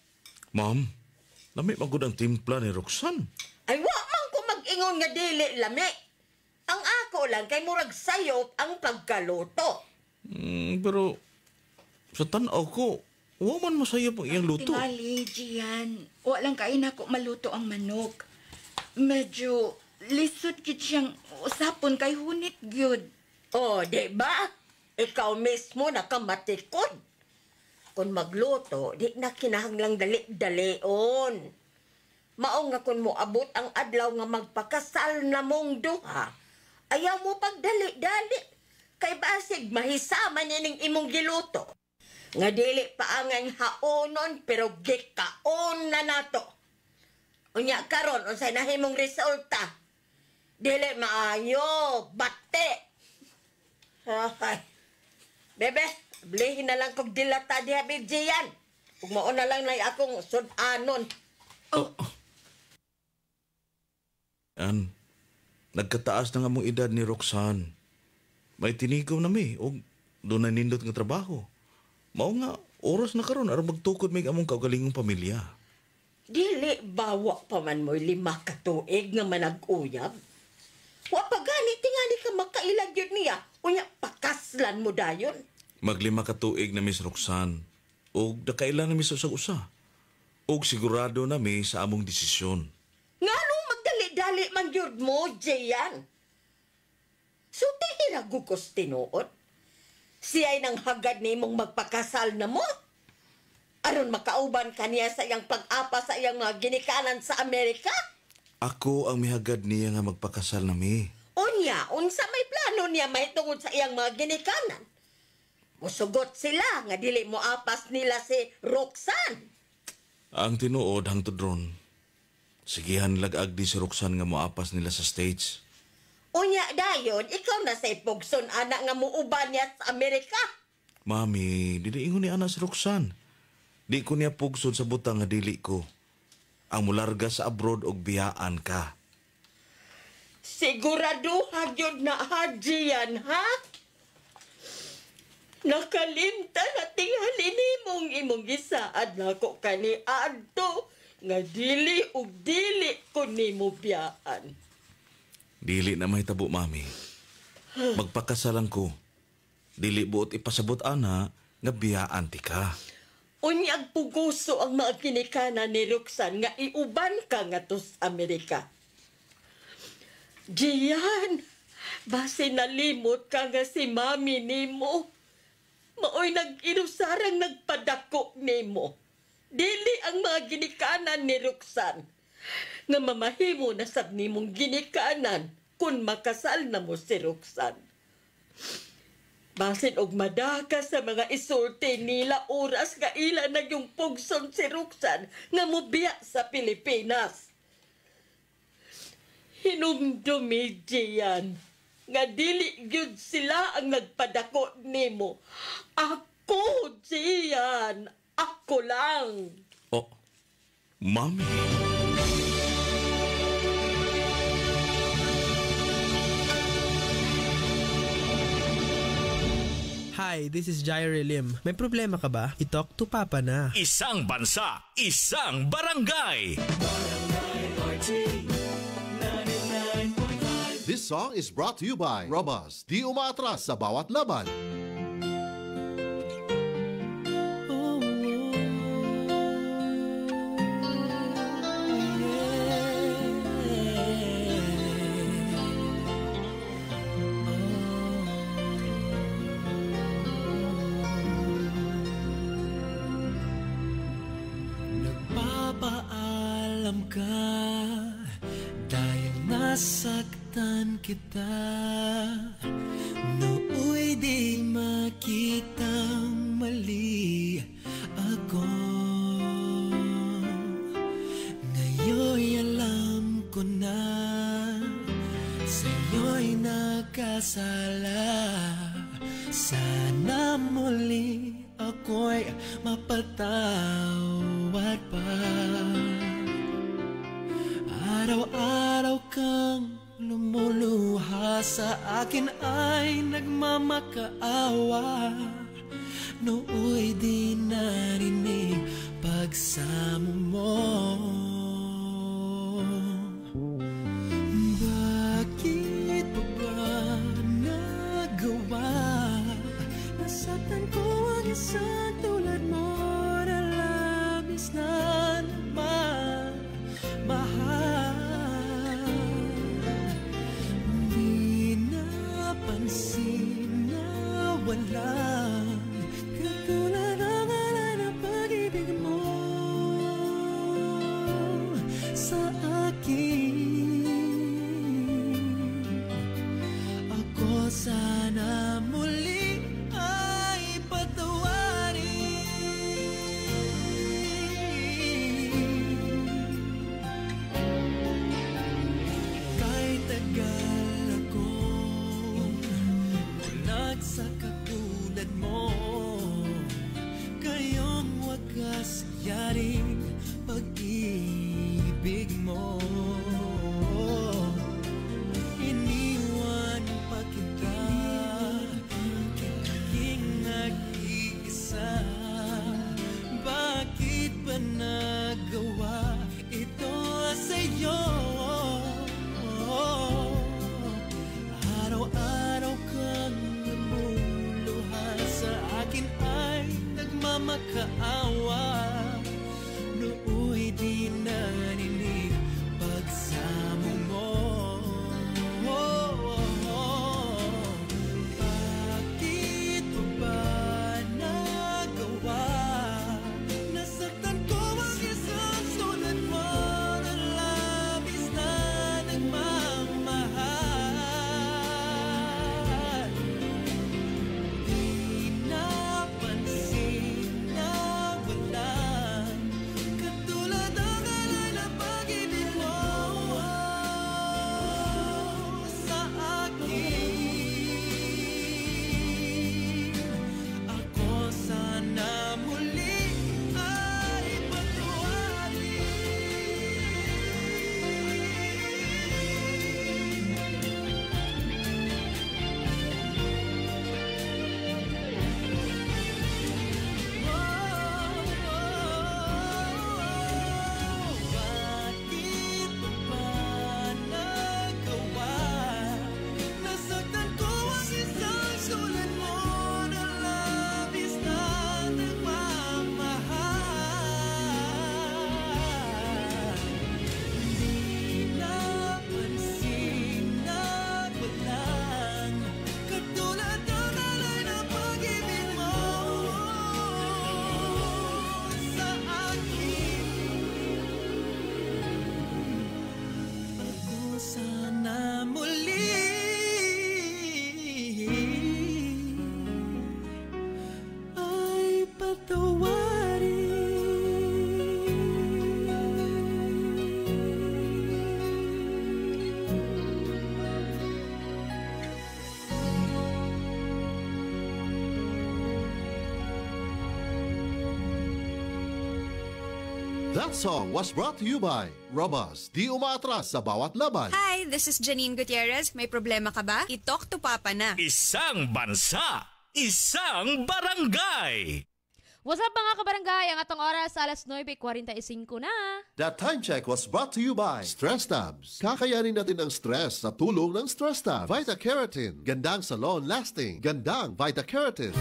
[SPEAKER 9] Ma'am, lami magud ang timpla ni Roxanne.
[SPEAKER 11] Ay wa man ko mag-ingon nga dili lami. Ang ako lang kay murag sayop ang pagkaluto.
[SPEAKER 9] Pero sa tanaw ko, wa man masayop ang iyang luto.
[SPEAKER 13] Tingali, Gian. Wa lang kain ako maluto ang manok. Medyo lisod gid siyang usapon kay hunit gyud.
[SPEAKER 11] Oh, di ba? Ikaw mismo nakamatikod. Kung magluto, di na kinahanglang dali-dalion. Mao nga kung mo abot ang adlaw nga magpakasal na mong duha, ayaw mo pagdali-dali. Kay basig mahisama nining imong giluto. Nga dili pa ang haonon pero gikaon na nato. Unya karon unsay nahimong resulta? Dili maayo, bate. Ay. Bebe, Blihin na lang kog dilata diha, Bigyan. Kung mauna lang na akong sudanon.
[SPEAKER 9] Yan. Nagkataas na nga mong edad ni Roxanne. May tinigaw na mi o doon na nindot nga trabaho. Mao nga, oras na karon aron magtukod may among kaugalingong pamilya.
[SPEAKER 11] Dili bawa pa man mo'y 5 ka tuig nga manag-uyab. Wa pa gani tingani ka makailag yun niya. Unya, pakaslan mo dayon.
[SPEAKER 9] Mag-5 ka tuig na Miss Roxanne. O nakailan na mi sa usa. O sigurado na mi sa among desisyon.
[SPEAKER 11] Nga nung magdali-dali man yun mo, Jayan. So, tiniragugos tinuot. Siya'y nang hagad ni mong magpakasal na mo. Aron makauban ka niya sa iyang pag-apa sa iyang mga ginikanan sa Amerika?
[SPEAKER 9] Ako ang mihagad niya nga magpakasal na mi.
[SPEAKER 11] Unya, unsa may plano niya mahitungod sa iyang mga ginikanan? Musugot sila nga dili mo apas nila si Roxanne.
[SPEAKER 9] Ang tinuod hangtod ron. Sigihan lag-ag di si Roxanne nga moapas nila sa States.
[SPEAKER 11] Unya dayon, ikaw na sa ipugson anak nga muuban niya sa Amerika.
[SPEAKER 9] Mami, dili ingon ni ana si Roxanne. Di ko niya pugsod sa butang nga dili ko. Ang mularga sa abroad og biyaan ka.
[SPEAKER 11] Siguraduha yun na hajiyan, ha? Nakalimta na tingali ni mong imong gisaad na ko kani adto nga dili ug dili ko nimo biyaan.
[SPEAKER 9] Dili na mahitabo, mami. Magpakasalan ko. Dili buot ipasabot ana nga biyaan ti ka.
[SPEAKER 11] Unyag puguso ang mga ginikanan ni Roxanne nga iuban ka nga to sa Amerika. Gian, base nalimot ka nga si mami nimo. Maoy nag-inusarang nagpadako nimo. Dili ang mga ginikanan ni Roxanne nga mamahimo na sab nimong ginikanan kung makasal na mo si Roxanne. Basin og madaka sa mga isulti nila oras nga ila na yung pugson si Roxanne nga mubiya sa Pilipinas. Hinumdumi diyan nga dili gyud sila ang nagpadako nimo. Ako diyan, ako lang.
[SPEAKER 9] Oh, mami.
[SPEAKER 10] Hi, this is Jairi Lim. May problema ka ba? I-talk to Papa na.
[SPEAKER 1] Isang bansa, isang barangay.
[SPEAKER 5] This song is brought to you by Robust. Di umaatras sa bawat laban.
[SPEAKER 2] Nagpapaalam ka dahil nasaktan kita. Nooy di makitang mali ako. Ngayon'y alam ko na sa'yo'y nakasala. Sana muli ako'y mapatawad pa. Araw-araw kang lumuluha sa akin ay nagmamakaawa. Nooy di narinig pagsamo mo. Bakit pa ba nagawa? Nasaktan ko ang isang tulad mo na labis na mahal. Di napansin na walang katulad ang alay ng pag-ibig mo.
[SPEAKER 5] That song was brought to you by Robust. Di umaatras sa bawat laban.
[SPEAKER 3] Hi, this is Janine Gutierrez. May problema ka ba? I-talk to Papa na.
[SPEAKER 1] Isang bansa, isang barangay.
[SPEAKER 8] What's up mga kabarangay? Ang atong oras alas 9:45 na.
[SPEAKER 5] That time check was brought to you by Stress Tabs. Kakayanin natin ang stress sa tulong ng Stress Tabs. Vita Keratin. Gandang salon lasting. Gandang Vita Keratin.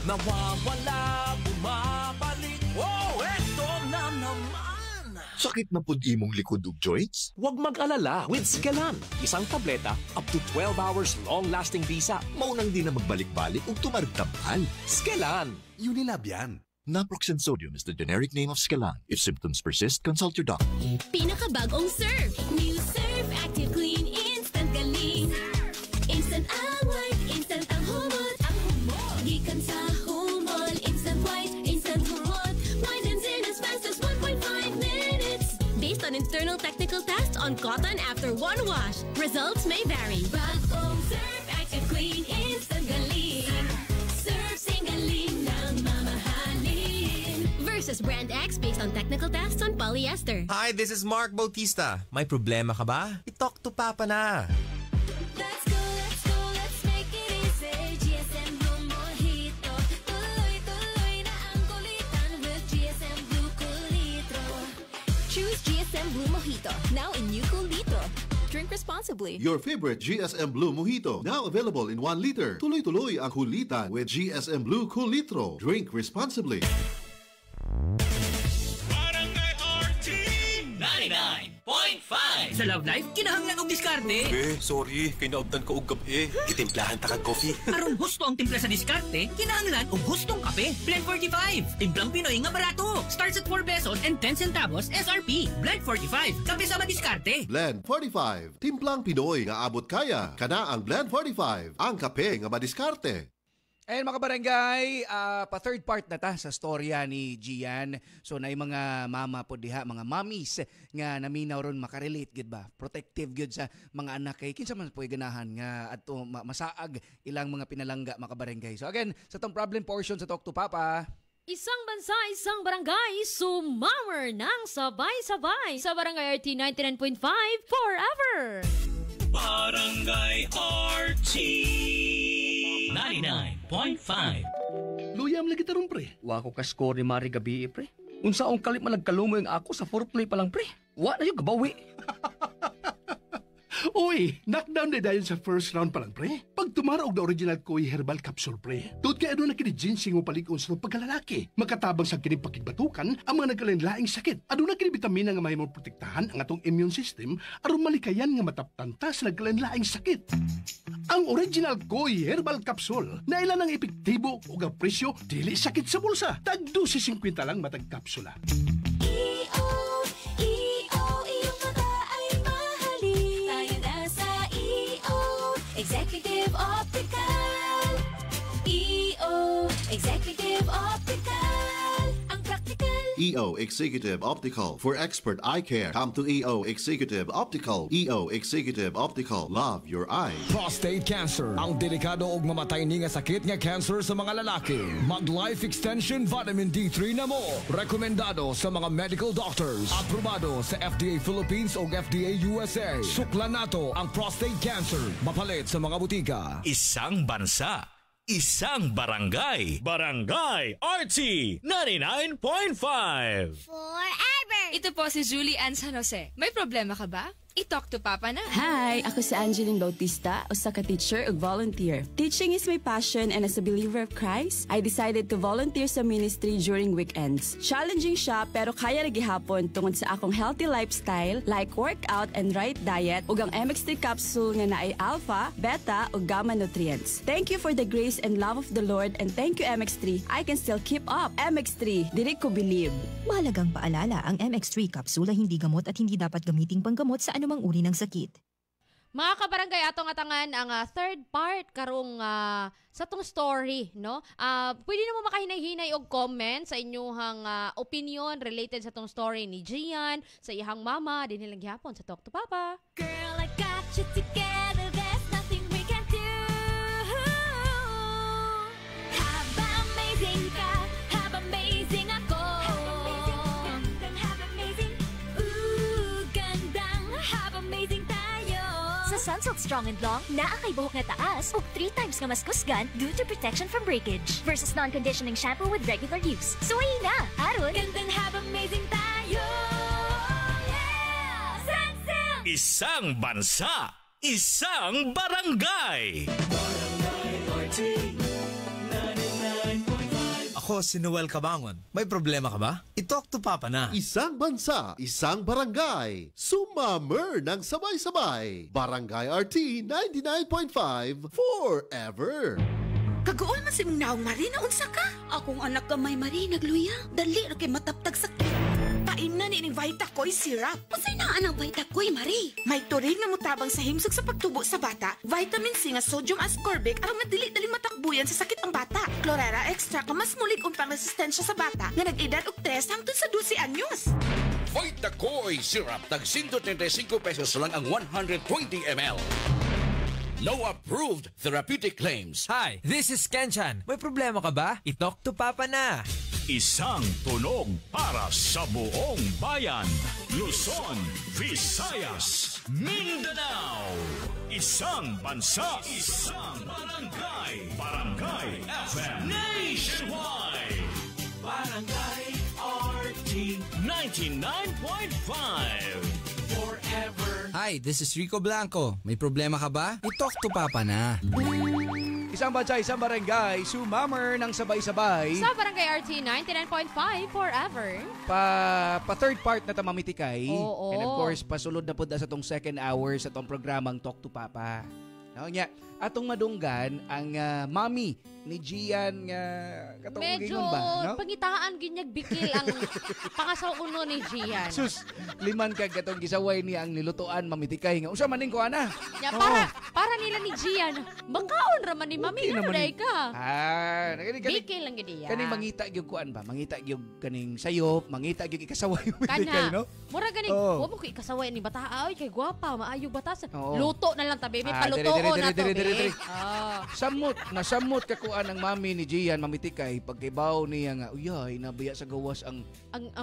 [SPEAKER 18] Nawawala, bumabalik, oh, eto na naman!
[SPEAKER 19] Sakit na pud imong likod ug joints?
[SPEAKER 16] Huwag mag-alala with Skelan. Isang tableta, up to 12 hours long-lasting visa.
[SPEAKER 19] Maunang di na magbalik-balik ug tumarigtampal.
[SPEAKER 16] Skelan!
[SPEAKER 19] Unilab yan. Naproxen sodium is the generic name of Skelan. If symptoms persist, consult your doctor.
[SPEAKER 12] Pinakabagong Surf. New Surf Active Clean Instant Galing. Instant ang white, instant ang humot. Ang humot. Gikan sa humol, instant white, instant humot. Whitens in as fast as 1.5 minutes. Based on internal technical tests on cotton after one wash. Results may vary. Bagong Surf Active Clean Instant Galing. Surf sing galing ng mamahalin. Versus Brand X based on technical tests on polyester.
[SPEAKER 4] Hi, this is Mark Bautista. May problema ka ba? I-talk to Papa na.
[SPEAKER 12] Let's go, let's make it easy. GSM Blue Mojito. Tuloy-tuloy na ang kulitan with GSM Blue Kulitro. Choose GSM Blue Mojito, now in new Kulitro. Drink responsibly.
[SPEAKER 5] Your favorite GSM Blue Mojito. Now available in 1 liter. Tuloy-tuloy ang kulitan with GSM Blue Cool Litro. Drink responsibly.
[SPEAKER 1] Barangay RT 99.5.
[SPEAKER 20] Sa Love Life, kinahanglan og diskarte.
[SPEAKER 18] Sorry, kinaubdan ko og gabi. Gitimplahan ta kag coffee.
[SPEAKER 20] Aron husto ang timpla sa diskarte, kinahanglan og hustong kape. Blend 45, timplang Pinoy nga barato. Starts at 4 pesos and 10 centavos SRP. Blend 45, kape sa madiskarte.
[SPEAKER 5] Blend 45. Timplang Pinoy nga abot kaya. Kana ang Blend 45. Ang kape nga madiskarte.
[SPEAKER 6] Ayan mga barangay, pa third part na ta sa storya ni Gian. So na mga mama po diha, mga mommies nga naminaw ron makarelate gid ba? Protective gid sa mga anak kay kinsa man po'y ganahan nga adto masaag ilang mga pinalangga mga barangay. So again, sa tong problem portion sa Talk to Papa.
[SPEAKER 8] Isang bansa, isang barangay, sumammer ng sabay-sabay sa Barangay RT 99.5 forever!
[SPEAKER 1] Barangay RT 99.5.
[SPEAKER 21] Luyam lagi tarong pre. Wa ko ka-score ni Mari gabi pre. Unsaong kalit malagkalumoy ang ako sa foreplay pa lang pre. Wa na yung gabawi.
[SPEAKER 22] Uy, knockdown na dahil sa first round pa lang, pre. Pag tumarog na original Koi Herbal Capsule, pre. Tuod kaya doon na kini-ginseng o palikon sa pagkalalaki. Makatabang sa kinipakigbatukan ang mga nagkalain-laing sakit. Ado na kini-vitamina nga may mo protektahan ang atong immune system aron malikayan nga mataptanta sa nagkalain-laing sakit. Ang original Koi Herbal Capsule na ilan ang epektibo o ang presyo dili sakit sa bulsa. Tag 12.50 lang matag kapsula.
[SPEAKER 12] Executive Optical. EO Executive Optical. Ang practical.
[SPEAKER 5] EO Executive Optical. For expert eye care, come to EO Executive Optical. EO Executive Optical. Love your eyes.
[SPEAKER 18] Prostate cancer. Ang delikado ug mamatay ni nga sakit nga cancer sa mga lalaki. Mag Life Extension Vitamin D3 na mo. Rekomendado sa mga medical doctors. Aprobado sa FDA Philippines ug FDA USA. Suklan nato ang prostate cancer. Mapalit sa mga butika.
[SPEAKER 1] Isang bansa, isang barangay. Barangay RT 99.5.
[SPEAKER 3] Forever! Ito po si Julie Ann San Jose. May problema ka ba? I-talk to Papa na.
[SPEAKER 24] Hi! Ako si Angeline Bautista, usa ka teacher ug volunteer. Teaching is my passion and as a believer of Christ, I decided to volunteer sa ministry during weekends. Challenging siya pero kaya ra gihapon tungod sa akong healthy lifestyle like workout and right diet ug ang MX3 capsule nga naay alpha, beta ug gamma nutrients. Thank you for the grace and love of the Lord and thank you MX3. I can still keep up. MX3, dili ko believe.
[SPEAKER 26] Mahalagang paalala, ang MX3 kapsula hindi gamot at hindi dapat gamiting panggamot sa anumang uri ng sakit.
[SPEAKER 8] Mga kabarangay, atong atangan ang third part karong sa tong story, no? Pwede na mo makahinay-hinay og comment sa inyong opinion related sa tong story ni Gian, sa iyang mama, din nilang gihapon sa Talk to Papa.
[SPEAKER 12] Girl, I got you together, there's nothing we can do. Haba amazing ka, haba amazing ako. Haba amazing, ooh, gandang, haba amazing tayo.
[SPEAKER 7] Sa Sunsilk Strong and Long, naa kay buhok nga taas ug 3 times nga mas kusgan due to protection from breakage versus non-conditioning shampoo with regular use. Suwayi na! Aron!
[SPEAKER 12] Gandang haba amazing tayo. Yeah! Sunsilk!
[SPEAKER 1] Isang bansa, isang barangay.
[SPEAKER 15] Ako si Noel Cabangon. May problema ka ba? I-talk to Papa na.
[SPEAKER 5] Isang bansa, isang barangay. Sumammer ng sabay-sabay. Barangay RT 99.5 forever.
[SPEAKER 17] Kagool man si mong naong Marina, unsa ka? Akong anak ka may Marina, nagluya. Dali na kay mataptag sakit. Painan ni Vitakoy syrup. Masay na anang Vitakoy, Mari. May turin nga mutabang sa himsog sa pagtubo sa bata, vitamin C nga sodium ascorbic aron madili-dali matakbuyan sa sakit ang bata. Chlorella extra ka mas mulig umpang resistensya sa bata nga nag-edad og 3 hangtod sa 12 anyos.
[SPEAKER 23] Vitakoy syrup tag 135 pesos lang ang 120 ml. No approved therapeutic claims.
[SPEAKER 15] Hi, this is Kenchan. May problema ka ba? I-talk to Papa na.
[SPEAKER 1] Isang tunog para sa buong bayan. Luzon, Visayas, Mindanao. Isang bansa, isang barangay. Barangay FM Nationwide. Barangay RT 99.5 forever.
[SPEAKER 15] Hi, this is Rico Blanco. May problema ka ba? I-talk to Papa na.
[SPEAKER 6] Isang bansa, isang barangay, sumammer ng sabay-sabay.
[SPEAKER 8] Sa Barangay RT 99.5 forever.
[SPEAKER 6] Pa third part na tamamitikay.
[SPEAKER 8] Oo.
[SPEAKER 6] And of course, pasulod na po sa tong second hour sa tong programang Talk to Papa. Atong madunggan ang mami ni Gian nga katong
[SPEAKER 8] medyo
[SPEAKER 6] gingon ba, no?
[SPEAKER 8] pangitaan ginyag bikil ang pangasauno ni Gian.
[SPEAKER 6] Sus, liman kag katong gisaway niya ang nilutuan mamitikay nga usa maning ko ana.
[SPEAKER 8] Ya, para nila ni Gian, makaon raman ni mami
[SPEAKER 6] Okay
[SPEAKER 8] ano
[SPEAKER 6] naman
[SPEAKER 8] day ka.
[SPEAKER 6] Bikil
[SPEAKER 8] lang gid iya.
[SPEAKER 6] Kaning mangita gyud kuan ba? Mangita gyud kaning sayop, mangita gyud ikasaway mamitikay, no?
[SPEAKER 8] Mura ganing, wa mo ko ikasaway ni bata ay kay gwapa, maayog batasan.
[SPEAKER 6] Oo.
[SPEAKER 8] Luto na lang tabi, may palutoon na to.
[SPEAKER 6] Dire. Samot ka kuan ang mami ni Gian mamitikay pagkaibaw niya nga uyay nabaya sa gawas ang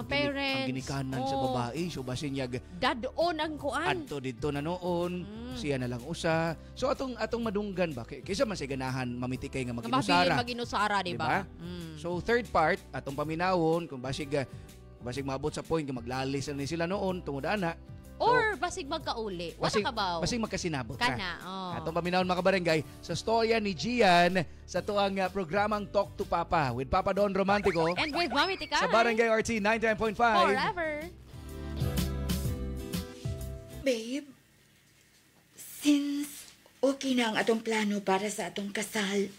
[SPEAKER 8] parents.
[SPEAKER 6] ang ginikanan sa babae so basin niya
[SPEAKER 8] dadoon ang kuan.
[SPEAKER 6] Adto didto na noon, siya na lang usa. So atong madunggan ba kaysa man sa ganahan mamitikay nga maginusara.
[SPEAKER 8] Maginusara, di ba?
[SPEAKER 6] So third part atong paminawon kung basig maabot sa point nga maglalis na sila noon tungod ana.
[SPEAKER 8] Or basig magkauli. Wala ka ba?
[SPEAKER 6] Basig magkasinabot ka.
[SPEAKER 8] Kana,
[SPEAKER 6] Atong paminawon mga kabarangay sa storya ni Gian sa tuang programang Talk to Papa with Papa Don Romantico.
[SPEAKER 8] And with Mami Tikay.
[SPEAKER 6] Sa Barangay RT 99.5.
[SPEAKER 8] Forever.
[SPEAKER 13] Babe, since okay na ang atong plano para sa atong kasal,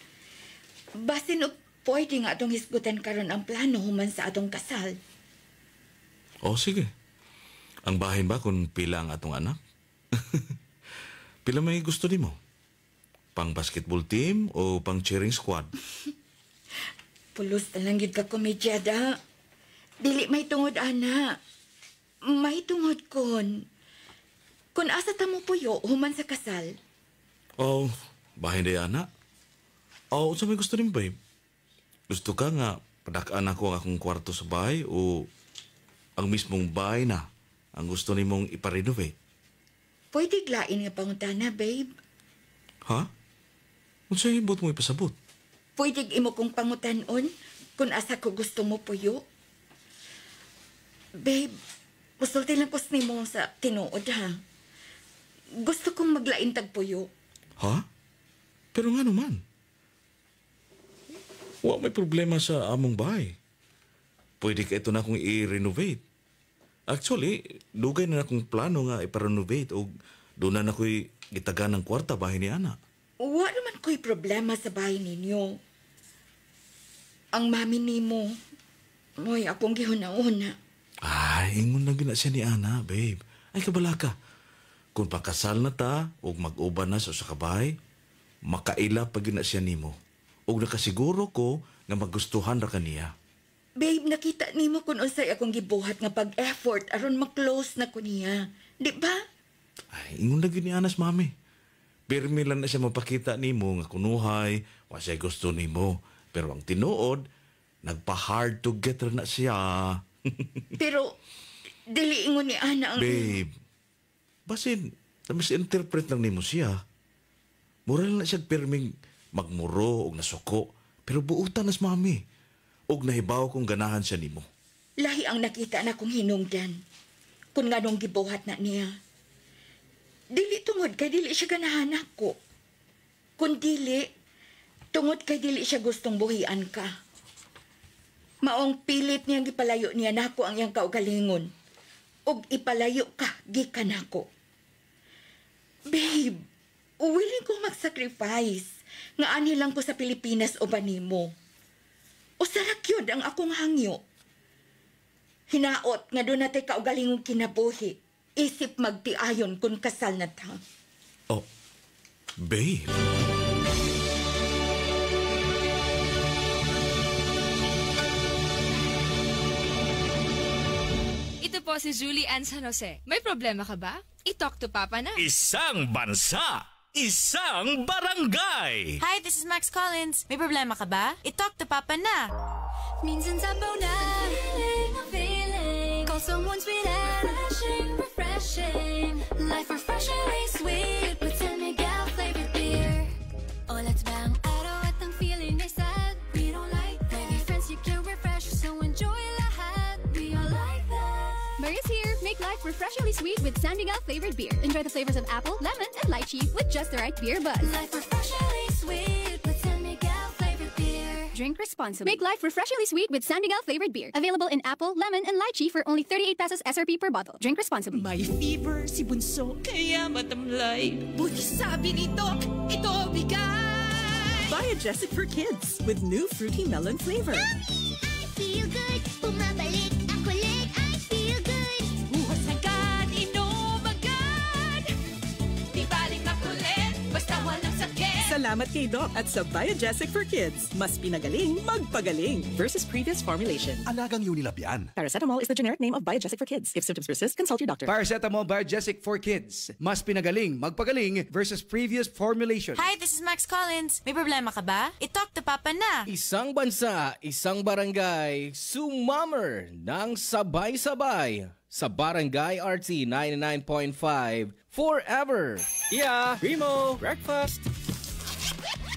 [SPEAKER 13] basin og pwede nga atong hisgutan karon ang plano human sa atong kasal.
[SPEAKER 9] Oh, sige. Ang bahin ba kung pila ang atong anak? Pila may gusto nimo? Pang basketball team o pang cheering squad?
[SPEAKER 13] Pulos na lang yun ka komedyada. Dili may tungod, ana. May tungod kon. Kung asa ta mo puyo, human sa kasal.
[SPEAKER 9] Oh, bahin day anak. Oh, sa may gusto nimo, babe? Gusto ka nga padakaan ako ang akong kwarto sa bahay o ang mismong bahay na ang gusto nimong iparenovate?
[SPEAKER 13] Pwede glain nga pangutana, babe.
[SPEAKER 9] Ha? Kung sa'yo ibot mo ipasabot?
[SPEAKER 13] Pwede imo kong pangutanon kung asa ko gusto mo puyo. Babe, musulti lang kus nimo sa tinuod, ha? Gusto kong maglain tag puyo.
[SPEAKER 9] Ha? Pero nga naman. May problema sa among bahay. Pwede ka ito na akong i-renovate. Actually, dugay na akong plano nga iparenovate o doon na ako'y gitaga ng kwarta bahay ni Ana.
[SPEAKER 13] Wa naman ko'y problema sa bahay ninyo. Ang mami nimo, mo'y akong gihuna-una.
[SPEAKER 9] Ay, ingon lang gina siya ni Ana, babe. Ay, kabala ka. Kung pakasal na ta, o mag-uban na sa kabahay, makaila pag yun na siya nimo. O nakasiguro ko nga magustuhan ra kaniya.
[SPEAKER 13] Babe, nakita nimo kung unsay akong gibuhat nga pag-effort aron ma-close na ko niya. Di ba?
[SPEAKER 9] Ay, ingon na yun ni Anas, mami. Pirmi lang na siya mapakita nimo nga kunuhay, wa siya gusto nimo. Pero ang tinuod, nagpa-hard to get na siya.
[SPEAKER 13] Pero, dili ingon ni Ana ang...
[SPEAKER 9] Babe, basin, interpret lang nimo siya. Mural na siya pirming magmuro o nasuko. Pero buutan nas mami. Og nahibaw kong ganahan siya nimo.
[SPEAKER 13] Lahi ang nakita na kong hinungdan. Kung nga nung gibuhat na niya. Dili tungod kay dili siya ganahan ako. Kung dili, tungod kay dili siya gustong buhian ka. Maong pilit niyang ipalayo niya nako ang iyang kaugalingon. Og ipalayo ka, gikan ako. Babe, willing ko mag-sacrifice. Nga ani lang ko sa Pilipinas o banimo. O sarak yun ang akong hangyo. Hinaot nga doon natin kaugalingong kinabuhi. Isip magtiayon kung kasal na ta.
[SPEAKER 9] Oh, babe.
[SPEAKER 3] Ito po si Julie Ann San Jose. May problema ka ba? I-talk to Papa na.
[SPEAKER 1] Isang bansa, isang barangay.
[SPEAKER 2] Hi, this is Max Collins. May problema ka ba? I-talk to Papa na.
[SPEAKER 12] Minsan sabaw na feeling. Call someone sweet and refreshing. Life refreshingly sweet with San Miguel flavored beer. Oh, let's bang araw at ang feeling ay sad. We don't like that. Maybe friends you can refresh, so enjoy lahat. We all like that.
[SPEAKER 10] Maria's here. Make life refreshingly sweet with San Miguel flavored beer. Enjoy the flavors of apple, lemon, and lychee with just the right beer buzz.
[SPEAKER 12] Life refreshingly sweet with San Miguel flavored beer.
[SPEAKER 10] Drink responsibly. Make life refreshingly sweet with San Miguel flavored beer. Available in apple, lemon, and lychee for only 38 pesos SRP per bottle. Drink responsibly.
[SPEAKER 11] May fever si Bunso, kaya matamlay. Buti sabi ni Doc, ito bigay!
[SPEAKER 14] Biogesic for kids with new fruity melon flavor.
[SPEAKER 12] Mommy, I feel good. Bumabalik ako ulit. I feel good.
[SPEAKER 11] Buhos agad, inom agad. Di baling makulit, basta walang sakit.
[SPEAKER 14] Salamat kay Doc at sa Biogesic for kids. Mas pinagaling, magpagaling versus previous formulation.
[SPEAKER 25] Alagang Unilab yan.
[SPEAKER 14] Paracetamol is the generic name of Biogesic for kids. If symptoms persist, consult your doctor.
[SPEAKER 6] Paracetamol Biogesic for Kids. Mas pinagaling, magpagaling versus previous formulation.
[SPEAKER 2] Hi, this is Max Collins. May problema ka ba? I-talk to Papa na.
[SPEAKER 26] Isang bansa, isang barangay, sumammer ng sabay-sabay sa Barangay RT 99.5 forever.
[SPEAKER 21] Yeah, Primo, breakfast.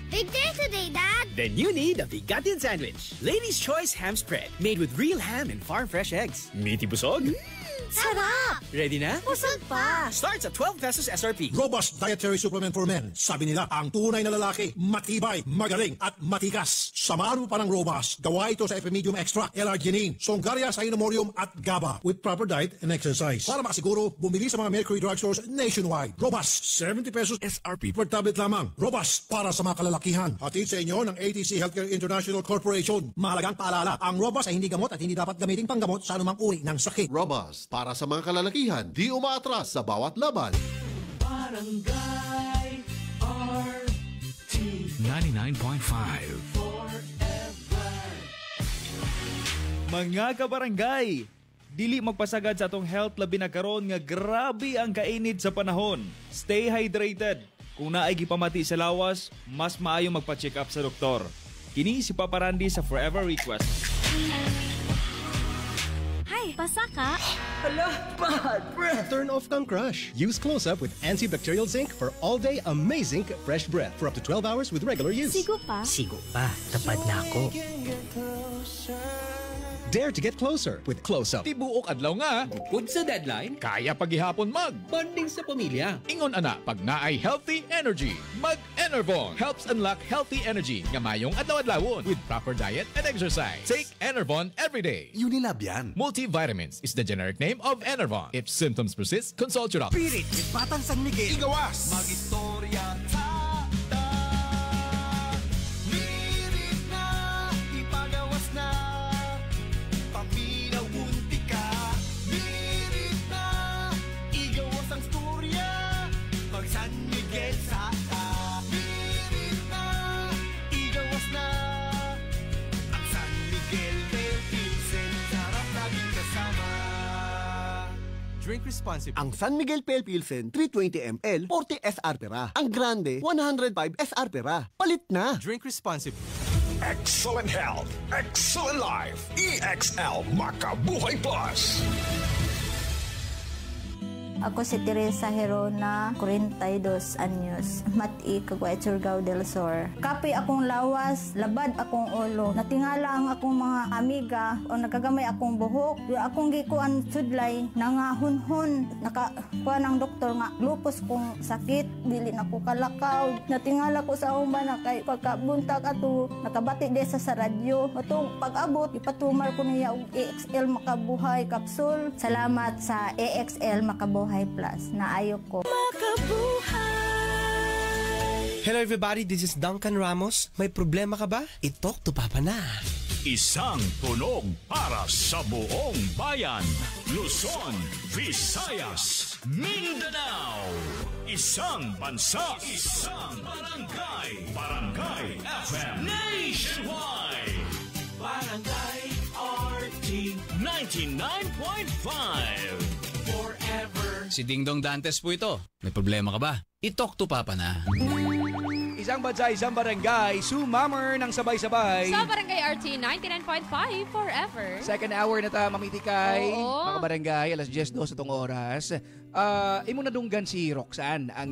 [SPEAKER 12] Big day today, Dad.
[SPEAKER 16] Then you need a Bigatin sandwich. Ladies' Choice ham spread, made with real ham and farm fresh eggs. Meaty busog?
[SPEAKER 12] Sarap!
[SPEAKER 16] Ready na?
[SPEAKER 12] Busog pa!
[SPEAKER 16] Starts at 12 pesos SRP.
[SPEAKER 25] Robust dietary supplement for men. Sabi nila, ang tunay na lalaki, matibay, magaling, at matikas. Samahan mo pa ng Robust. Gawa ito sa Epimedium Extra, L-arginine, Songaria Cyanomorium, at GABA with proper diet and exercise. Para makasiguro, bumili sa mga Mercury drugstores nationwide. Robust, 70 pesos SRP per tablet lamang. Robust, para sa mga kalalakihan. Hatid sa inyo ng ATC Healthcare International Corporation. Mahalagang paalala, ang Robust ay hindi gamot at hindi dapat gamitin panggamot sa anumang uri ng sakit.
[SPEAKER 5] Robust, para sa mga kalalakihan, di umaatras sa bawat laban.
[SPEAKER 1] Barangay RT 99.5.
[SPEAKER 27] Mga kabarangay, dili magpasagad sa atong health labi na karon nga grabe ang kainit sa panahon. Stay hydrated. Kung naay gipamati sa lawas, mas maayo magpa-check up sa doktor. Kini si Papa Randy sa Forever Request.
[SPEAKER 7] Hi, basa ka?
[SPEAKER 28] Hala, bad breath! Turn off kang crush. Use Close-Up with antibacterial zinc for all-day amazing fresh breath for up to 12 hours with regular use.
[SPEAKER 7] Sigo pa?
[SPEAKER 16] Sigo pa. Tapad na ako.
[SPEAKER 28] Dare to get closer with Close-Up.
[SPEAKER 29] Tibuok adlaw nga.
[SPEAKER 21] Bukod sa deadline,
[SPEAKER 29] Kaya paghihapon mag.
[SPEAKER 21] bonding sa pamilya.
[SPEAKER 29] Ingon ana, pag naay healthy energy, mag-Enervon helps unlock healthy energy nga mayong adlaw-adlawon with proper diet and exercise. Take Enervon every day.
[SPEAKER 25] Unilab yan.
[SPEAKER 29] Multivitamins is the generic name of Enervon. If symptoms persist, consult your doctor.
[SPEAKER 25] Pirit, Batang San Miguel. Igawas.
[SPEAKER 11] Mag-istorya
[SPEAKER 28] Drink responsibly.
[SPEAKER 4] Ang San Miguel Pale Pilsen 320 ml 40 SR pera. Ang Grande 105 SR pera. Palit na.
[SPEAKER 28] Drink responsibly.
[SPEAKER 15] Excellent health, excellent life. EXL Makabuhay Plus.
[SPEAKER 17] Ako si Teresa Herona, 42 anyos, mati kagway Surigao del Sur. Kapi akong lawas, labad akong ulo. Natingala ang akong mga amiga o nakagamay akong buhok. Yung akong gikuan sudlay, nangahunhon. Nakakuha ng doktor nga, lupus kong sakit, dili na ko kalakaw. Natingala ko sa umba na kay pagkabuntag ato, nakabati desa sa radyo. Matong pag-abot, ipatumar ko niya og EXL Makabuhay Capsule. Salamat sa EXL Makabuhay Plus na ayok ko.
[SPEAKER 28] Hello everybody, this is Duncan Ramos. May problema ka ba? I-talk to Papa na.
[SPEAKER 1] Isang tunog para sa buong bayan. Luzon, Visayas, Mindanao. Isang bansa, isang barangay. Barangay FM Nationwide. Barangay RT 99.5. Forever.
[SPEAKER 18] Si Dingdong Dantes po ito. May problema ka ba? I-talk to Papa na.
[SPEAKER 6] Isang bansa, isang barangay, sumammer ng sabay-sabay.
[SPEAKER 8] Sa Barangay RT 99.5 forever.
[SPEAKER 6] Second hour na ta, mamitikay.
[SPEAKER 8] Oo.
[SPEAKER 6] Mga barangay, alas 10:02 itong oras. Imo na dunggan si Roxanne, ang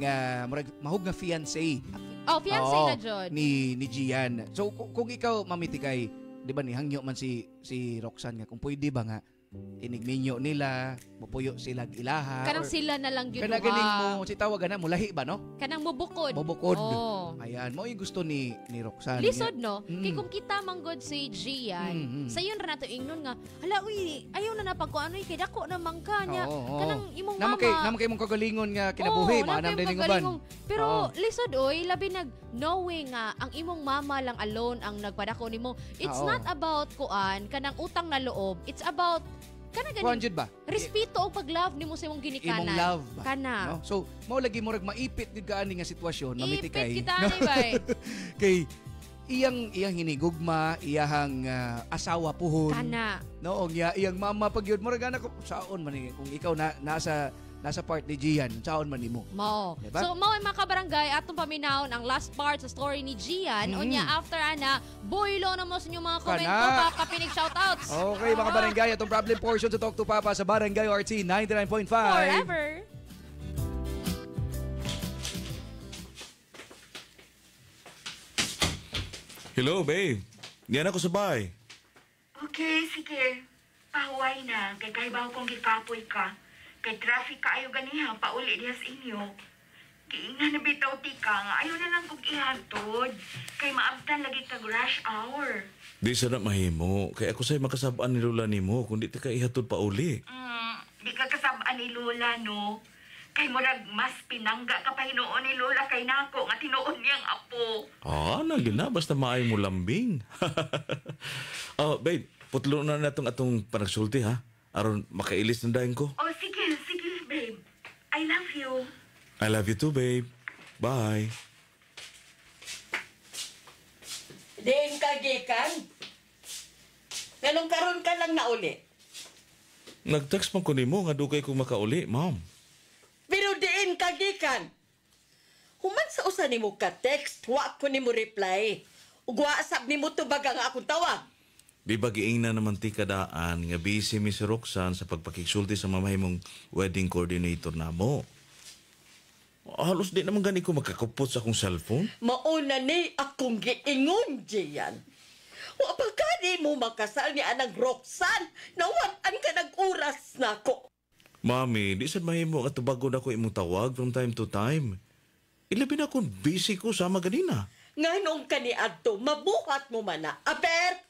[SPEAKER 6] mahug nga fiancé.
[SPEAKER 8] Oh, fiancé na Jod.
[SPEAKER 6] Ni Gian. So, kung ikaw mamitikay, di ba ni hangyo man si Roxanne nga, kung pwede ba nga, inigminyo nila, mupuyo sila ilaha.
[SPEAKER 8] Kanang sila na lang yun.
[SPEAKER 6] Kanang galing mo, si tawagan na, mulahi ba, no?
[SPEAKER 8] Kanang mubukod.
[SPEAKER 6] Mubukod.
[SPEAKER 8] Oh.
[SPEAKER 6] Ayan, mo yung gusto ni Roxanne.
[SPEAKER 8] Lisod, no? Kaya kung kita manggod si Gian, sa yun rin nato ingnon nga, hala, uy, ayaw na napagkuanoy, kay dako na mangka niya. Kanang imong mama.
[SPEAKER 6] Naman kay mong kagalingon nga kinabuhi, maanam din uban.
[SPEAKER 8] Pero lisod, oy, labi knowing nga, ang imong mama lang alone ang nagpadako nimo. It's not about kuan, kanang utang na loob. It's about kana ganin
[SPEAKER 6] ba?
[SPEAKER 8] Respeto o pag-love nimo sa imong ginikanan.
[SPEAKER 6] Imong love ba?
[SPEAKER 8] Kana.
[SPEAKER 6] No? So, mao lagi mo rag maipit gid kaani nga sitwasyon, mamitikay.
[SPEAKER 8] Ipit kita ni bay.
[SPEAKER 6] Kay iyang hinigugma, iyang asawa puhon.
[SPEAKER 8] Kana.
[SPEAKER 6] No, iyang mama pagyud mo rag ko saon man ni kung ikaw nasa part ni Gian, saon man nimo.
[SPEAKER 8] Mao.
[SPEAKER 6] Diba?
[SPEAKER 8] So mao mga kabarangay atong paminawon ang last part sa story ni Gian. Unya after ana, boylo na mo sa inyong mga komento pa kapinig shoutouts.
[SPEAKER 6] Okay mga barangay, atong problem portion sa Talk to Papa sa Barangay RT 99.5.
[SPEAKER 8] Forever.
[SPEAKER 9] Hello, babe. Diyan ako sa bahay.
[SPEAKER 13] Okay, sige. Pahuway na. Kay kahibaw kong gikapoy ka. Kay traffic ka ayaw ganiha, pauli diha sa inyo. Kiinga na bitaw tika nga, ayaw na lang kong ihantod. Kay maabtan lagi kag rush hour.
[SPEAKER 9] Di sana mahimo. Kaya ako sa'yo makasabaan ni Lola ni mo kung di ka ihatod pa uli.
[SPEAKER 13] Di ka kasabaan ni Lola, no? Kay murag mas pinangga ka pa hinuon ni Lola kay nako nga tinuon niyang apo.
[SPEAKER 9] Nagin na. Basta maay mo lambing. Babe, putlo na atong panagsulti, ha? Aron makailis ng dahin ko.
[SPEAKER 13] Oh, sige, babe. I love you.
[SPEAKER 9] I love you too, babe. Bye.
[SPEAKER 19] Diin ka, gikan. Ganong karon ka lang na uli.
[SPEAKER 9] Nag-text man ko ni mo nga dugay ko makauli, ma'am.
[SPEAKER 19] Pero diin ka, gikan. Human sa usa ni mo ka-text, wa ko ni mo reply. Ug wa sab ni mo tubag ang akong tawag.
[SPEAKER 9] Di ba giing na naman ti kadaan nga busy mi si Roxanne sa pagpakiksulti sa mamahimong wedding coordinator na mo. Halos di naman gani ko magkakupot sa akong cellphone.
[SPEAKER 19] Mauna ni akong giingon, Jian. Wa pa gani mo makasal ni anang Roxanne na watan ka nag-uras na ko.
[SPEAKER 9] Mami, di sad mahimo nga tubagon ako imong tawag from time to time. Ilabi na akong busy ko sama ganina.
[SPEAKER 19] Nganong kaniadto, mabuhat mo man na. Aber,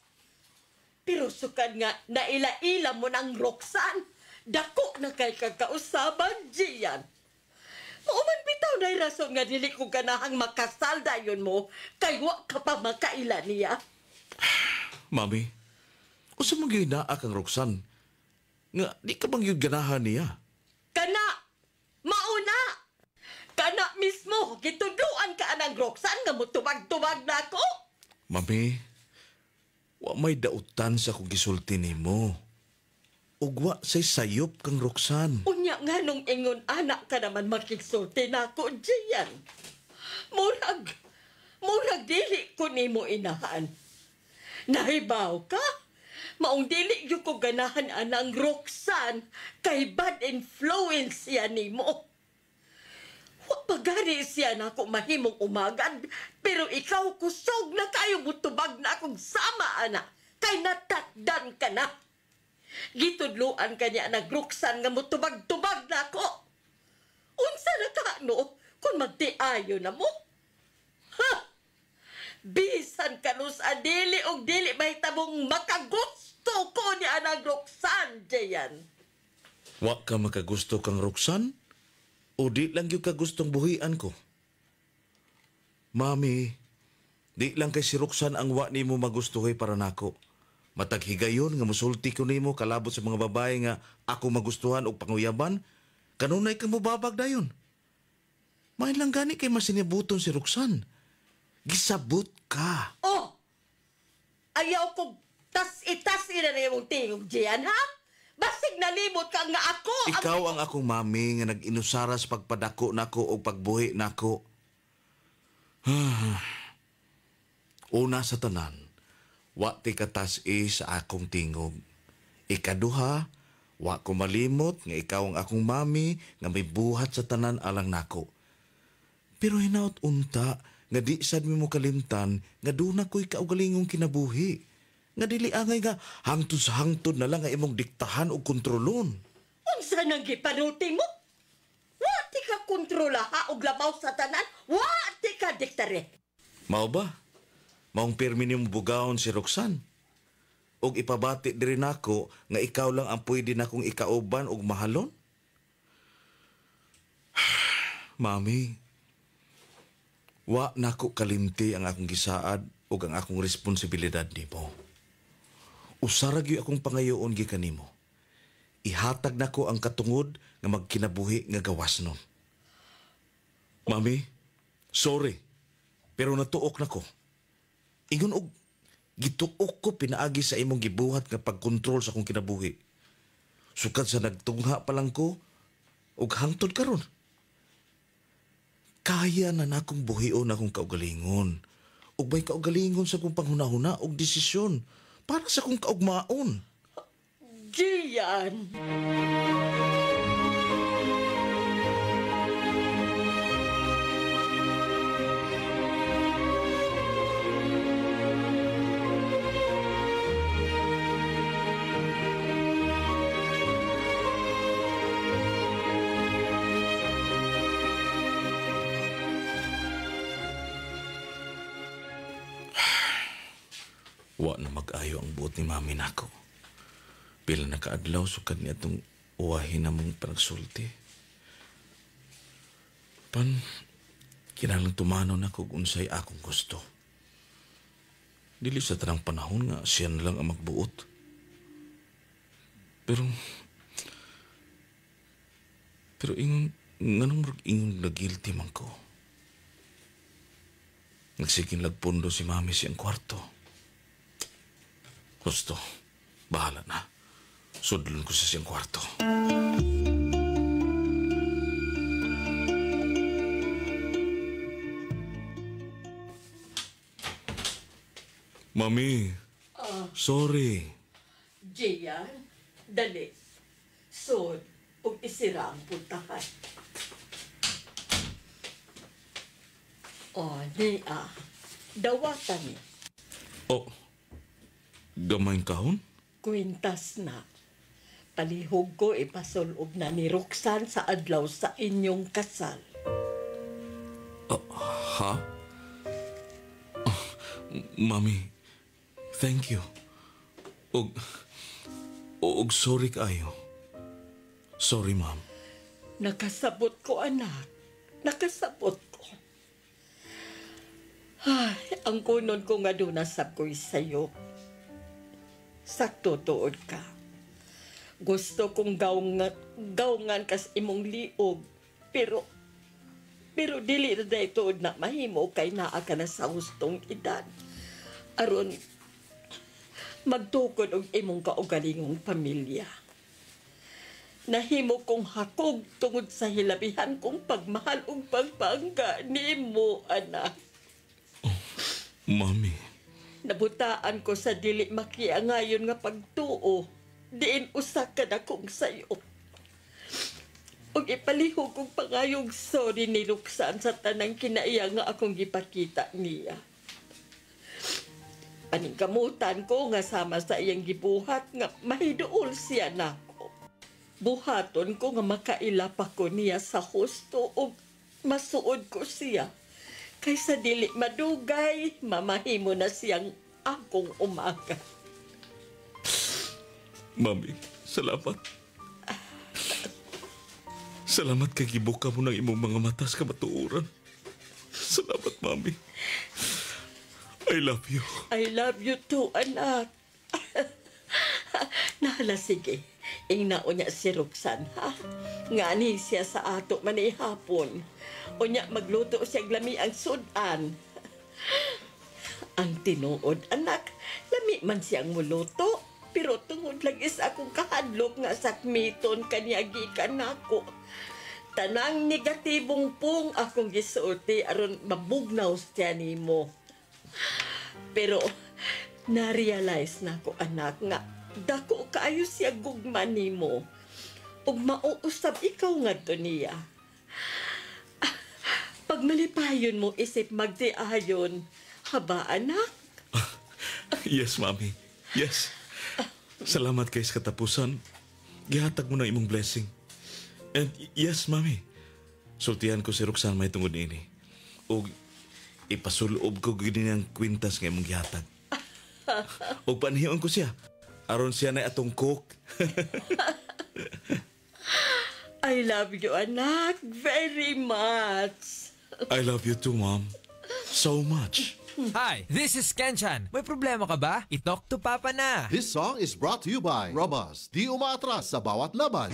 [SPEAKER 19] pero sukad nga naila-ila mo ng Roxanne. Dako na kay kagkausaban, Gian. Mauman bitaw na rason nga dili ko ganahang makasal dayon mo kay wa ka pa makaila niya.
[SPEAKER 9] Mami, usa mo gyud naa kang Roxanne. Nga di ka bang yun ganahan niya?
[SPEAKER 19] Kana! Mauna! Kana mismo, gitudluan ka anang Roxanne nga mo tubag-tubag na ako.
[SPEAKER 9] Mami, wa may dautan sa kong gisulti nimo. ugwa say sayop kang Roxanne.
[SPEAKER 19] Unya nga nung ingon anak ka naman makigsulti na ako, Gian. Murag dili ko nimo inahan. Nahibaw ka? Maong dili yung ko ganahan anang Roxanne kay bad influence siya nimo. Wa pagari siya na ako mahimong umagad, pero ikaw kusog na kayo mutubag na akong sama, anak. Kay natakdan ka na. Gitudluan ka niya na Roxanne nga mutubag-tubag na ako. Unsa na ka, no? Kung magtiayo na mo? Ha? Bisan ka no sa dili o dili mahitabong makagusto ko ni anang Roxanne, Jayan.
[SPEAKER 9] Wa ka makagusto kang Roxanne? O di lang yung kagustong buhian ko? Mami, di lang kay si Roxanne ang wa ni mo magustuhay para nako. Matag higayon nga musulti ko nimo kalabot sa mga babae nga ako magustuhan og panguyaban, kanunay kang mubabag dayon. May lang gani kay masinibuton si Roxanne. Gisabot ka.
[SPEAKER 19] Oh! Ayaw kong tas-itas ina na yung tingog, Gian, ha? Basig nalimot ka nga ako.
[SPEAKER 9] Ikaw ang akong mami nga nag-inusara sa pagpadako nako o pagbuhi nako. Una sa tanan, wa ti katas-i sa akong tingog. Ikaduha, wa ko malimot nga ikaw ang akong mami nga may buhat sa tanan alang nako. Pero hinaut unta nga di sad mi mo kalimtan nga duna ko'y kaugalingong kinabuhi. Nga dili angay nga hangtod sa hangtod na lang nga imong diktahan o kontrolon.
[SPEAKER 19] Unsa nang gipanuti mo? Wa ti ka kontrola ha og labaw sa tanan? Wa ti ka diktare.
[SPEAKER 9] Mao ba? Maong pirmi niyong bugawon si Roxanne. Og ipabati diri nako nga ikaw lang ang pwede na kong ikauban og mahalon? Mami, wa nako kalimti ang akong gisaad og ang akong responsibilidad nimo. Usarag yu akong pangayoon gikan nimo. Ihatag nako ang katungod nga magkinabuhi nga gawas nun. Mami, sorry, pero natuok nako. Ingon og gituok ko pinaagi sa imong gibuhat nga pagkontrol sa akong kinabuhi. Sukad sa nagtungha pa lang ko og hangtod karon. Kaya na nakong buhion akong kaugalingon. Ug may kaugalingon sa akong panghunahuna og desisyon para sa akong kaugmaon.
[SPEAKER 19] Gian!
[SPEAKER 9] Wa na mag-ayo ang buot ni mami nako. Pila nakaadlaw sukad niya itong uwahin na mong panagsulti. Kinalang tumanaw na kung unsay akong gusto. Dili sa tanang panahon nga siya na lang ang magbuot. Pero ingon nagilty man ko. Nagsiging lagpundo si mami siyang kwarto. Gusto, bahala na. Sudlon ko sa siyang kwarto. Mami, sorry.
[SPEAKER 19] Gian, dali. Sod, ug isira ang puntahan. Niya. Dawatan niya.
[SPEAKER 9] Oh, gamay kahon?
[SPEAKER 19] Kwintas na. Palihog ko ipasulob na ni Roxanne sa adlaw sa inyong kasal.
[SPEAKER 9] Ha? Mami, thank you. Og sorry kayo. Sorry, ma'am.
[SPEAKER 19] Nakasabot ko, anak. Nakasabot ko. Ay, ang kunon ko nga doon nasab ko'y sa'yo. Sakto tuod ka. Gusto kong gawngan kas imong liog. Pero dili na dahi tuod na mahimo kay naa ka na sa hustong edad. Aron, magtukod og imong kaugalingong pamilya. Nahimo kong hakog tungod sa hilabihan kong pagmahal ug pagbangga nimo, anak.
[SPEAKER 9] Mami.
[SPEAKER 19] Nabutaan ko sa dili makiangayon nga pagtuo. Diin usa ka na kong sayo. Ug ipalihog kong pangayong sorry ni Roxanne sa tanang kinaiya nga akong gipakita niya. Paningkamutan ko nga sama sa iyang gibuhat nga mahiduol siya nako. Buhaton ko nga makaila pa ko niya sa husto ug masuod ko siya. Kaysa dili madugay, mamahimo na siyang akong umaga.
[SPEAKER 9] Mami, salamat. Salamat kay gibuka mo ng imong mga mata sa kamatuoran. Salamat, Mami. I love you.
[SPEAKER 19] I love you too, anak. Nahala, sige. Ingna unya si Roxanne, ha? Ngani siya sa ato manihapon. Unya magluto siya lami ang sudan. Ang tinuod, anak, lami man siyang muluto. Pero tungod lang is akong kahadlok nga sakmiton kaniya gikan nako. Tanang negatibong pong akong gisuoti aron mabugnaw siya nimo. Pero na-realize na ko, anak, nga dako kaayo siya gugma nimo. Ug mauusab ikaw ngadto niya. Pag malipayon mo isip magtiayon, haba, anak?
[SPEAKER 9] Yes, Mami. Yes. Salamat kay sa katapusan. Gihatag mo na imong blessing. And yes, Mami. Sultihan ko si Roxanne may tungod ini. O ipasulob ko gini ang kwintas nga imong gihatag. O panhiyon ko siya. Aron siya na atong cook.
[SPEAKER 19] I love you, anak, very much.
[SPEAKER 9] I love you too, Mom. So much.
[SPEAKER 2] Hi, this is Kenchan. May problema ka ba? I-talk to Papa na.
[SPEAKER 5] This song is brought to you by Robas. Di umaatras sa bawat laban.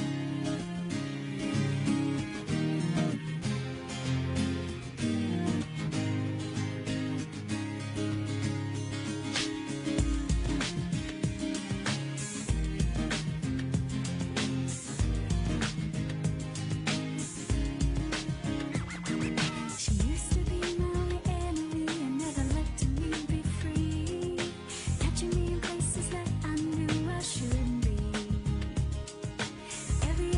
[SPEAKER 12] She used to be my enemy and never letting me be free, catching me in places that I knew I shouldn't be. Every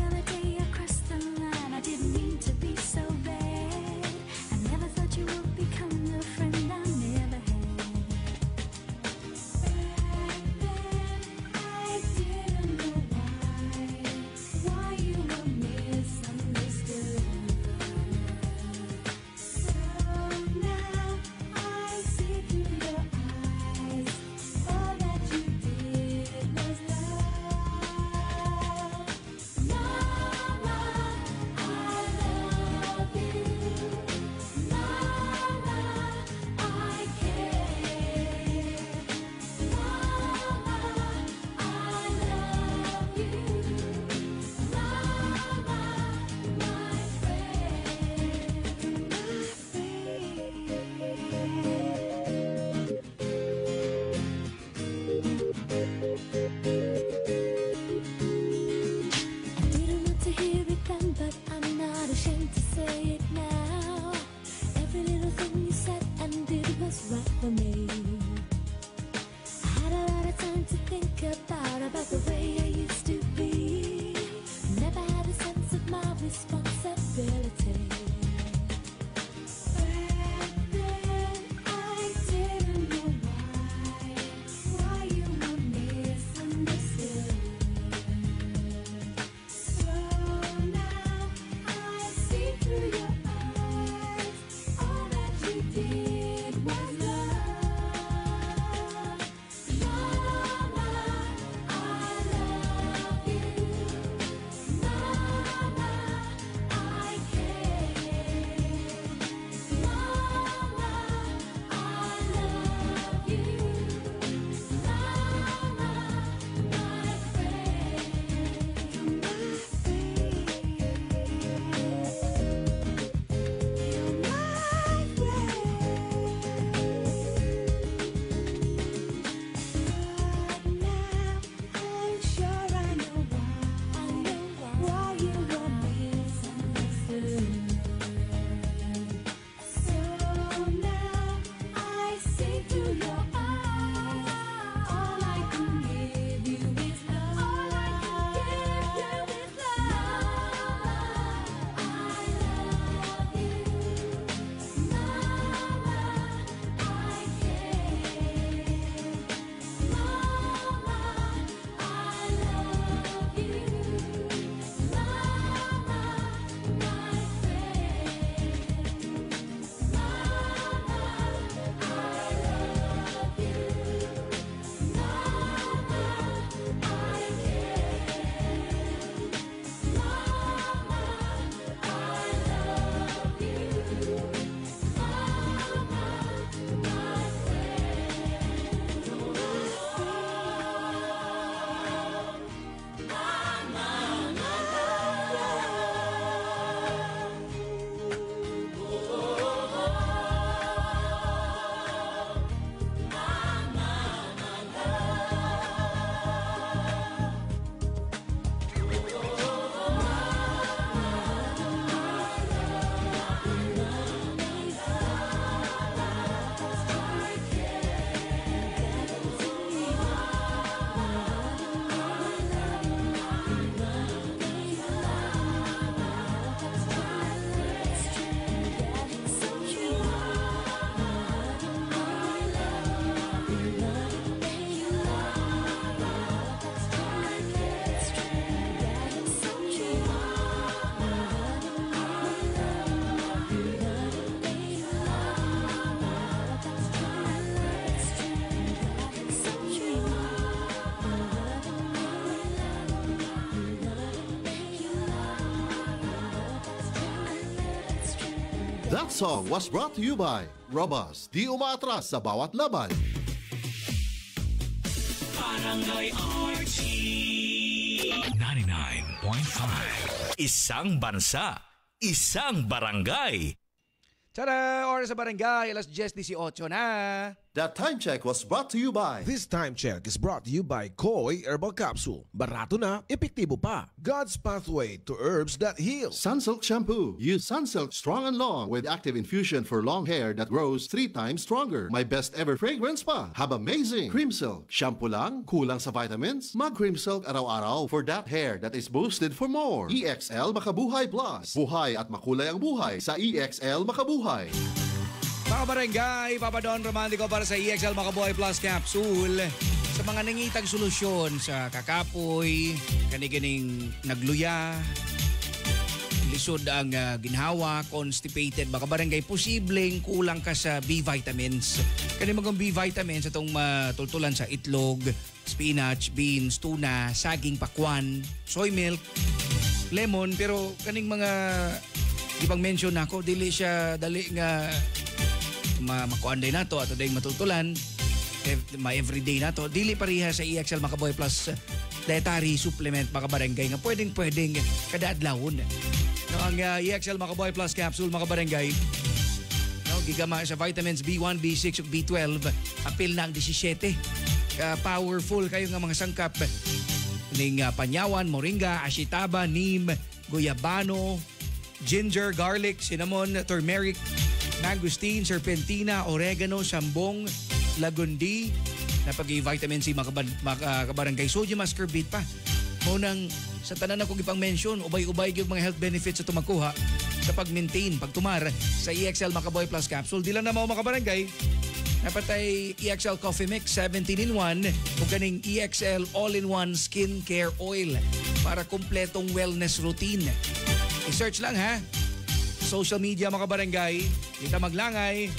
[SPEAKER 5] That song was brought to you by Robust. Di umaatras sa bawat laban.
[SPEAKER 1] Barangay RT 99.5. Isang bansa, isang barangay.
[SPEAKER 6] Tara, oras sa barangay, alas 10:18 na.
[SPEAKER 5] That time check was brought to you by...
[SPEAKER 3] This time check is brought to you by Koi Herbal Capsule. Barato na, epektibo pa. God's pathway to herbs that heal.
[SPEAKER 5] Sunsilk Shampoo. Use Sunsilk Strong and Long with active infusion for long hair that grows 3 times stronger. My best ever fragrance pa. Have amazing. Cream Silk. Shampoo lang? Kulang sa vitamins? Mag Cream Silk araw-araw for that hair that is boosted for more. EXL Makabuhay Plus. Buhay at makulay ang buhay sa EXL Makabuhay.
[SPEAKER 6] Mga barangay, Papa Don Romantico para sa EXL Makabuhay Plus Capsule. Sa mga nangitang solusyon sa kakapoy, kaniganing nagluya, lisod ang ginhawa, constipated, baka barangay, posibleng kulang ka sa B vitamins. Kani magong B vitamins itong matultulan sa itlog, spinach, beans, tuna, saging, pakwan, soy milk, lemon, pero kaning mga ipang mention nako, dili siya dali nga makuanday na to at dahil matultulan ma-everyday na to, dili pariha sa EXL Makabuhay Plus dietary supplement mga barangay nga pwedeng kada adlawon. No, ang EXL Makabuhay Plus capsule mga barangay, no, gigama sa vitamins B1, B6 ug B12, apil na ang 17. Powerful kayo nga mga sangkap ning panyawan, moringa, ashitaba, neem, guyabano, ginger, garlic, cinnamon, turmeric, mangosteen, serpentina, oregano, sambong, lagundi, napag-vitamin C, makabarangay, sodium ascorbate pa. Munang sa tanan akong ipang mention, ubay-ubay yung mga health benefits sa tumakuha sa pag-maintain, pagtumar sa EXL Makabuhay Plus Capsule. Di lang na mga barangay, napatay EXL Coffee Mix 17-in-1 o ganing EXL All-in-1 Skincare Oil para kumpletong wellness routine. I-search lang ha. Social media mga barangay, kita maglangay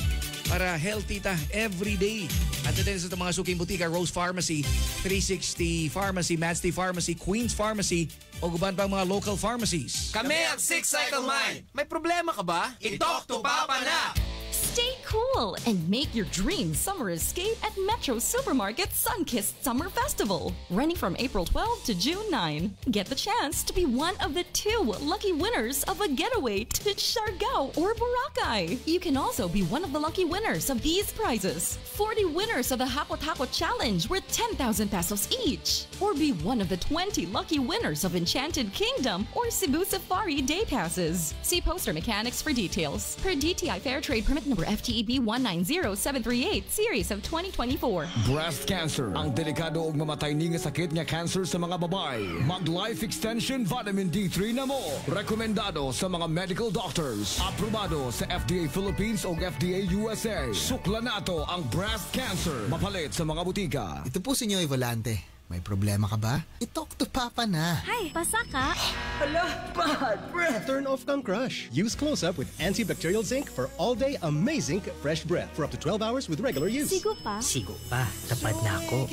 [SPEAKER 6] para healthy ta everyday. At din sa mga suking butika, Rose Pharmacy, 360 Pharmacy, Madsty Pharmacy, Queens Pharmacy, o guban pang mga local pharmacies.
[SPEAKER 2] Kami ang Six Cycle Mind. May problema ka ba? I-talk to Papa na!
[SPEAKER 10] Stay cool and make your dream summer escape at Metro Supermarket Sunkissed Summer Festival, running from April 12 to June 9. Get the chance to be one of the 2 lucky winners of a getaway to Siargao or Boracay. You can also be one of the lucky winners of these prizes. 40 winners of the Hakot Hakot Challenge worth 10,000 pesos each. Or be one of the 20 lucky winners of Enchanted Kingdom or Cebu Safari Day Passes. See poster mechanics for details. Per DTI Fair Trade Permit Number FTEB 190738 Series of 2024.
[SPEAKER 14] Breast cancer, ang delikado ug mamatay ni nga sakit nga cancer sa mga babae. Mag Life Extension Vitamin D3 na mo. Rekomendado sa mga medical doctors. Aprobado sa FDA Philippines ug FDA USA. Sukla nato ang breast cancer. Mapalit sa mga butika.
[SPEAKER 20] Ito po si Nyoy Volante. May problema ka ba? I-talk to Papa na.
[SPEAKER 12] Hi, basa ka?
[SPEAKER 28] Hala, bad breath! Turn off kang crush. Use Close-Up with antibacterial zinc for all-day amazing fresh breath for up to 12 hours with regular use.
[SPEAKER 12] Sigo pa?
[SPEAKER 22] Sigo pa. Tapad na ako.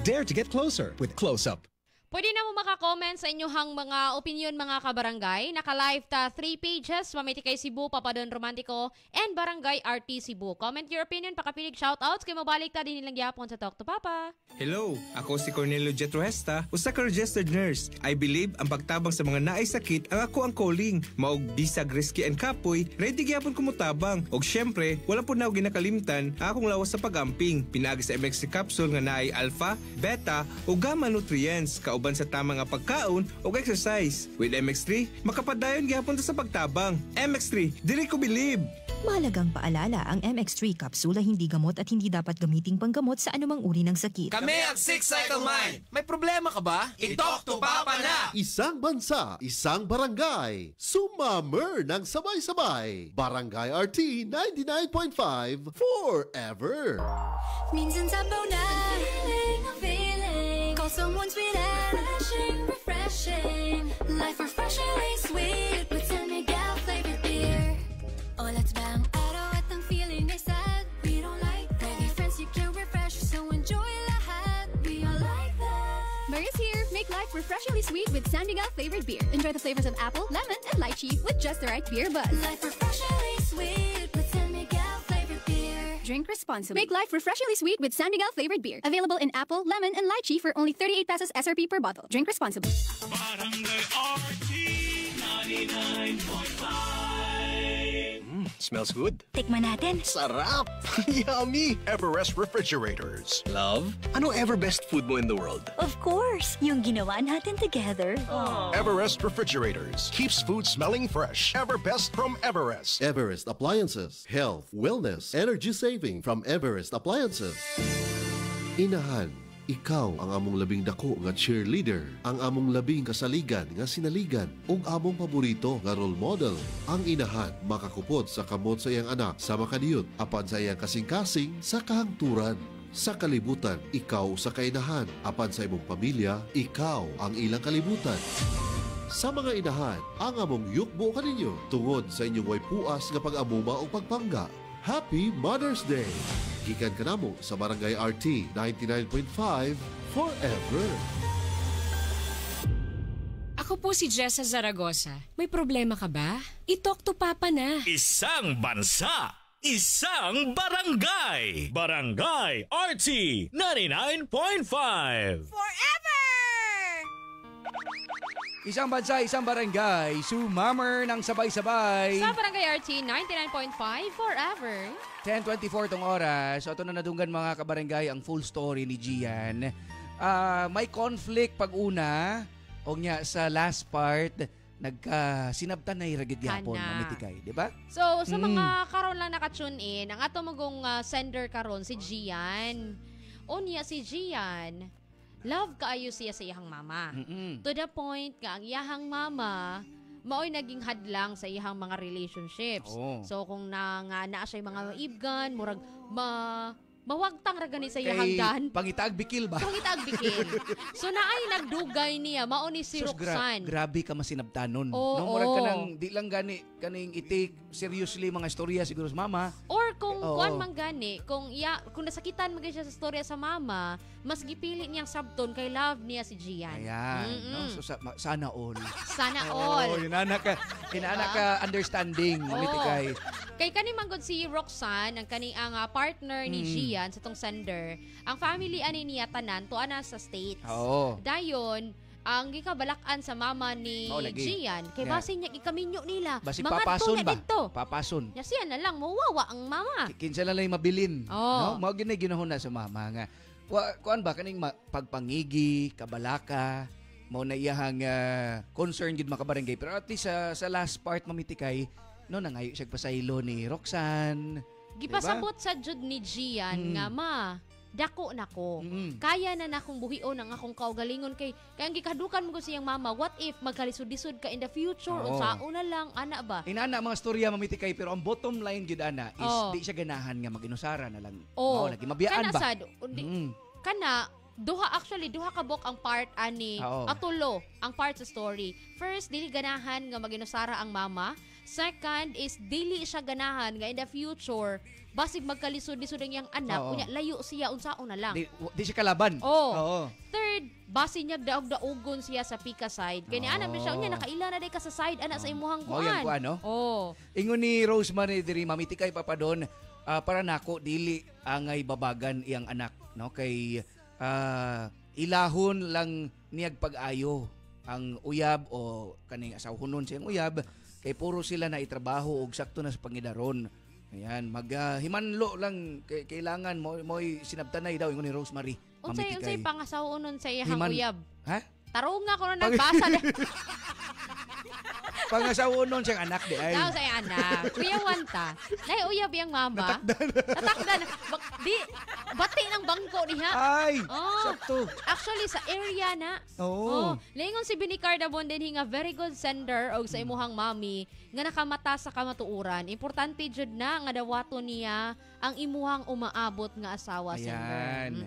[SPEAKER 28] Dare to get closer with Close-Up.
[SPEAKER 8] Pwede na mo makakomment sa inyong mga opinion mga kabarangay. Naka-live ta 3 pages, Mamiti kay Cebu, Papa Don Romantico, and Barangay RT Cebu. Comment your opinion, pakapilig shoutouts, kay mabalik ta din nilang gyapon sa Talk to Papa.
[SPEAKER 23] Hello, ako si Cornelio Jetruesta, usa ka registered nurse. I believe ang pagtabang sa mga naay sakit ang ako ang calling. Maog bisag risky and kapoy, ready gyapon ko mutabang. Og syempre, wala po na ako ginakalimtan ang akong lawas sa pag-amping. Pinaagi sa MXT capsule nga naay alpha, beta, o gamma nutrients. Kauban sa tama nga pagkaon o exercise. With MX3, makapadayon gyapon ta sa pagtabang. MX3, dili ko believe.
[SPEAKER 24] Mahalagang paalala, ang MX3 kapsula hindi gamot at hindi dapat gamiting panggamot sa anumang uri ng sakit.
[SPEAKER 2] Kami ang Six Cycle Mind. May problema ka ba? I-talk to Papa na!
[SPEAKER 5] Isang bansa, isang barangay. Sumammer ng sabay-sabay. Barangay RT 99.5 forever.
[SPEAKER 12] Minsan sabaw na feeling. Call someone sweet and refreshing. Life refreshingly sweet with San Miguel flavored beer. Oh, let's bang araw at ang feeling ay sad. We don't like that. Ready friends, you can refresh, so enjoy lahat. We all like that.
[SPEAKER 10] Mary's here. Make life
[SPEAKER 4] life refreshingly sweet with San Miguel flavored beer. Enjoy the flavors of apple, lemon, and lychee with just the right beer buzz.
[SPEAKER 12] Life refreshingly sweet with San Miguel flavored beer.
[SPEAKER 4] Drink responsibly. Make life refreshingly sweet with San Miguel flavored beer. Available in apple, lemon, and lychee for only 38 pesos SRP per bottle. Drink responsibly.
[SPEAKER 1] Barangay RT 99.5.
[SPEAKER 28] Smells good.
[SPEAKER 4] Tikman natin.
[SPEAKER 28] Sarap! Yummy! Everest Refrigerators. Love, ano ever best food mo in the world?
[SPEAKER 4] Of course, yung ginawa natin together.
[SPEAKER 28] Everest Refrigerators keeps food smelling fresh. Everbest from Everest.
[SPEAKER 5] Everest Appliances. Health, wellness, energy saving from Everest Appliances. Inahan, ikaw ang among labing dako nga cheerleader, ang among labing kasaligan nga sinaligan, ug among paborito nga role model. Ang inahan makakupod sa kamot sa iyang anak sa makadiyot, apan sa iyang kasing-kasing sa kahangturan. Sa kalibutan, ikaw sa kainahan, apan sa imong pamilya, ikaw ang ilang kalibutan. Sa mga inahan, ang among yukbo kaninyo tungod sa inyong way puas nga pag-amuma o pagpangga. Happy Mother's Day! Gikan ka namo sa Barangay RT 99.5 Forever!
[SPEAKER 7] Ako po si Jessa Zaragoza. May problema ka ba? I-talk to Papa na.
[SPEAKER 1] Isang bansa, isang barangay. Barangay RT 99.5.
[SPEAKER 7] Forever!
[SPEAKER 6] Isang bansa, isang barangay, sumammer ng sabay-sabay.
[SPEAKER 8] Sa Barangay RT 99.5 Forever.
[SPEAKER 6] 10:24 tong oras. So ito na nadunggan mga kabarangay ang full story ni Gian. May conflict pag una o nga sa last part sinabtan na iragid yapon mamitikay, di ba?
[SPEAKER 8] So sa mga karon lang naka-tune in, ang ato magong sender karon si Gian. Unya si Gian, love kaayo siya sa iyang mama. To the point nga ang iyang mama mao'y naging hadlang sa iyang mga relationships. So kung naa siya mga ibgan, murag mawagtang ra gani sa iyang dan.
[SPEAKER 6] Pangitaag bikil ba?
[SPEAKER 8] Pangitaag bikil. So naay nagdugay niya mao ni si Roxanne.
[SPEAKER 6] Grabe ka masinabtanon.
[SPEAKER 8] Murag
[SPEAKER 6] ka nang di lang gani kaning i-take seriously mga istorya siguro sa mama.
[SPEAKER 8] Or kung kuan man gani, kung nasakitan man siya sa istorya sa mama, mas gipili niyang sabton kay love niya si Gian.
[SPEAKER 6] Ayan. No? So sana all.
[SPEAKER 8] Sana all.
[SPEAKER 6] Inana ka understanding mitikay.
[SPEAKER 8] Kay kani manggod si Roxanne, ang kani ang partner ni Gian sa tong sender, ang family ani niya tanan tuwa na sa States. Dayon, ang gikabalakan sa mama ni Gian, kay base niya ikaminyo nila.
[SPEAKER 6] Basi
[SPEAKER 8] mga
[SPEAKER 6] papason ba?
[SPEAKER 8] Dito.
[SPEAKER 6] Papason.
[SPEAKER 8] Ya siya na lang, mawawa ang mama.
[SPEAKER 6] Kinsa na lang mabilin. No? Mao gini ginahon na sa mama nga. Kuan ba kaning pagpangigi, kabalaka, mao na iyahang concern gid makabarangay. Pero at least sa last part mamitikay, no nangayo siya pasaylo ni Roxanne.
[SPEAKER 8] Gipasabot sa jud ni Gian nga ma, dako nako. Kaya na nakong buhion ang akong kaugalingon kay ang gikadukan mo ko siyang mama, what if magkalisod-lisod ka in the future unsaon na lang ana ba?
[SPEAKER 6] Inana mga storya mamitikay pero ang bottom line gid ana is di siya ganahan nga maginusara na lang. Lagi mabiyaan ba?
[SPEAKER 8] Kana duha kabok ang part ani atulo ang part sa story. First, dili ganahan nga maginusara ang mama. Second is dili siya ganahan nga in the future basig magkalisod-lisod ang iyang anak unya layo siya unsaon na lang.
[SPEAKER 6] Di siya kalaban.
[SPEAKER 8] Third, base niya daog-daogon siya sa pika side. Kaya niya siya unya nakaila na day ka sa side ana sa imuhang kuan.
[SPEAKER 6] Ingon ni Rosemary diri mamitikay papadon para nako dili angay babagan iyang anak no kay ilahon lang niyag pag-ayo ang uyab o kaning asahunon siyang uyab kay puro sila na itrabaho og sakto na sa pangidaron. Ayan, maghimanlo lang kailangan mo'y sinabtanay daw ingon ni Rosemary.
[SPEAKER 8] Unsay pangasahunon sa iyang uyab?
[SPEAKER 6] Ha?
[SPEAKER 8] Tarunga ko na nagbasa.
[SPEAKER 6] Pangasahunon siyang anak di ay.
[SPEAKER 8] Sa iyang anak. Kuya Wanta. Nay uyab yang mama. Natakdan. Bati ng bangko niya.
[SPEAKER 6] Ay, sakto.
[SPEAKER 8] Actually, sa area na. Lingon si Binicarda Bonden nga very good sender og sa imuhang mami nga nakamata sa kamatuuran. Importante jud na nga dawato niya ang imuhang umaabot nga asawa sender.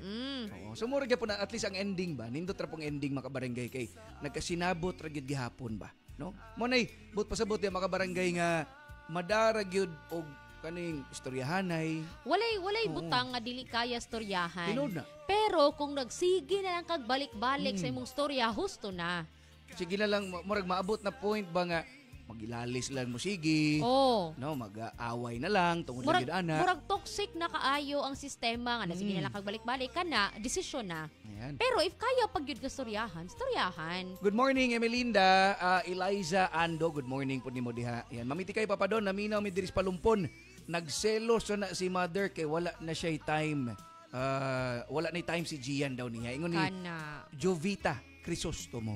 [SPEAKER 6] So mura gyapon at least ang ending ba? Nindot ra pong ending makabarangay kay nagkasinabot ra gyud gihapon ba? No? Mo nay but pasabot ya makabarangay nga madara gyud og kaning istoryahanay.
[SPEAKER 8] Walay butang nga dili kaya storyahan.
[SPEAKER 6] Tinod na.
[SPEAKER 8] Pero kung nagsige na lang kag balik-balik sa imong storya, husto na.
[SPEAKER 6] Sige na lang, murag maabot na point ba nga, magilalis lang mo sige.
[SPEAKER 8] Oh.
[SPEAKER 6] No, mag-aaway na lang, tungod
[SPEAKER 8] Murag,
[SPEAKER 6] lang ana.
[SPEAKER 8] murag toxic na kaayo ang sistema nga sige na lang kag balik-balik ka na, desisyon na.
[SPEAKER 6] Ayan.
[SPEAKER 8] Pero if kaya pag yun ka storyahan.
[SPEAKER 6] Good morning, Emelinda. Eliza Ando, good morning po ni mo diha. Yan, mamiti kay Papa Don, naminaw mi diris palumpon. Nagselos na si mother kay wala na siya time. Wala na time si Gian daw niya. Ingon ni
[SPEAKER 8] Kana.
[SPEAKER 6] Jovita Crisostomo.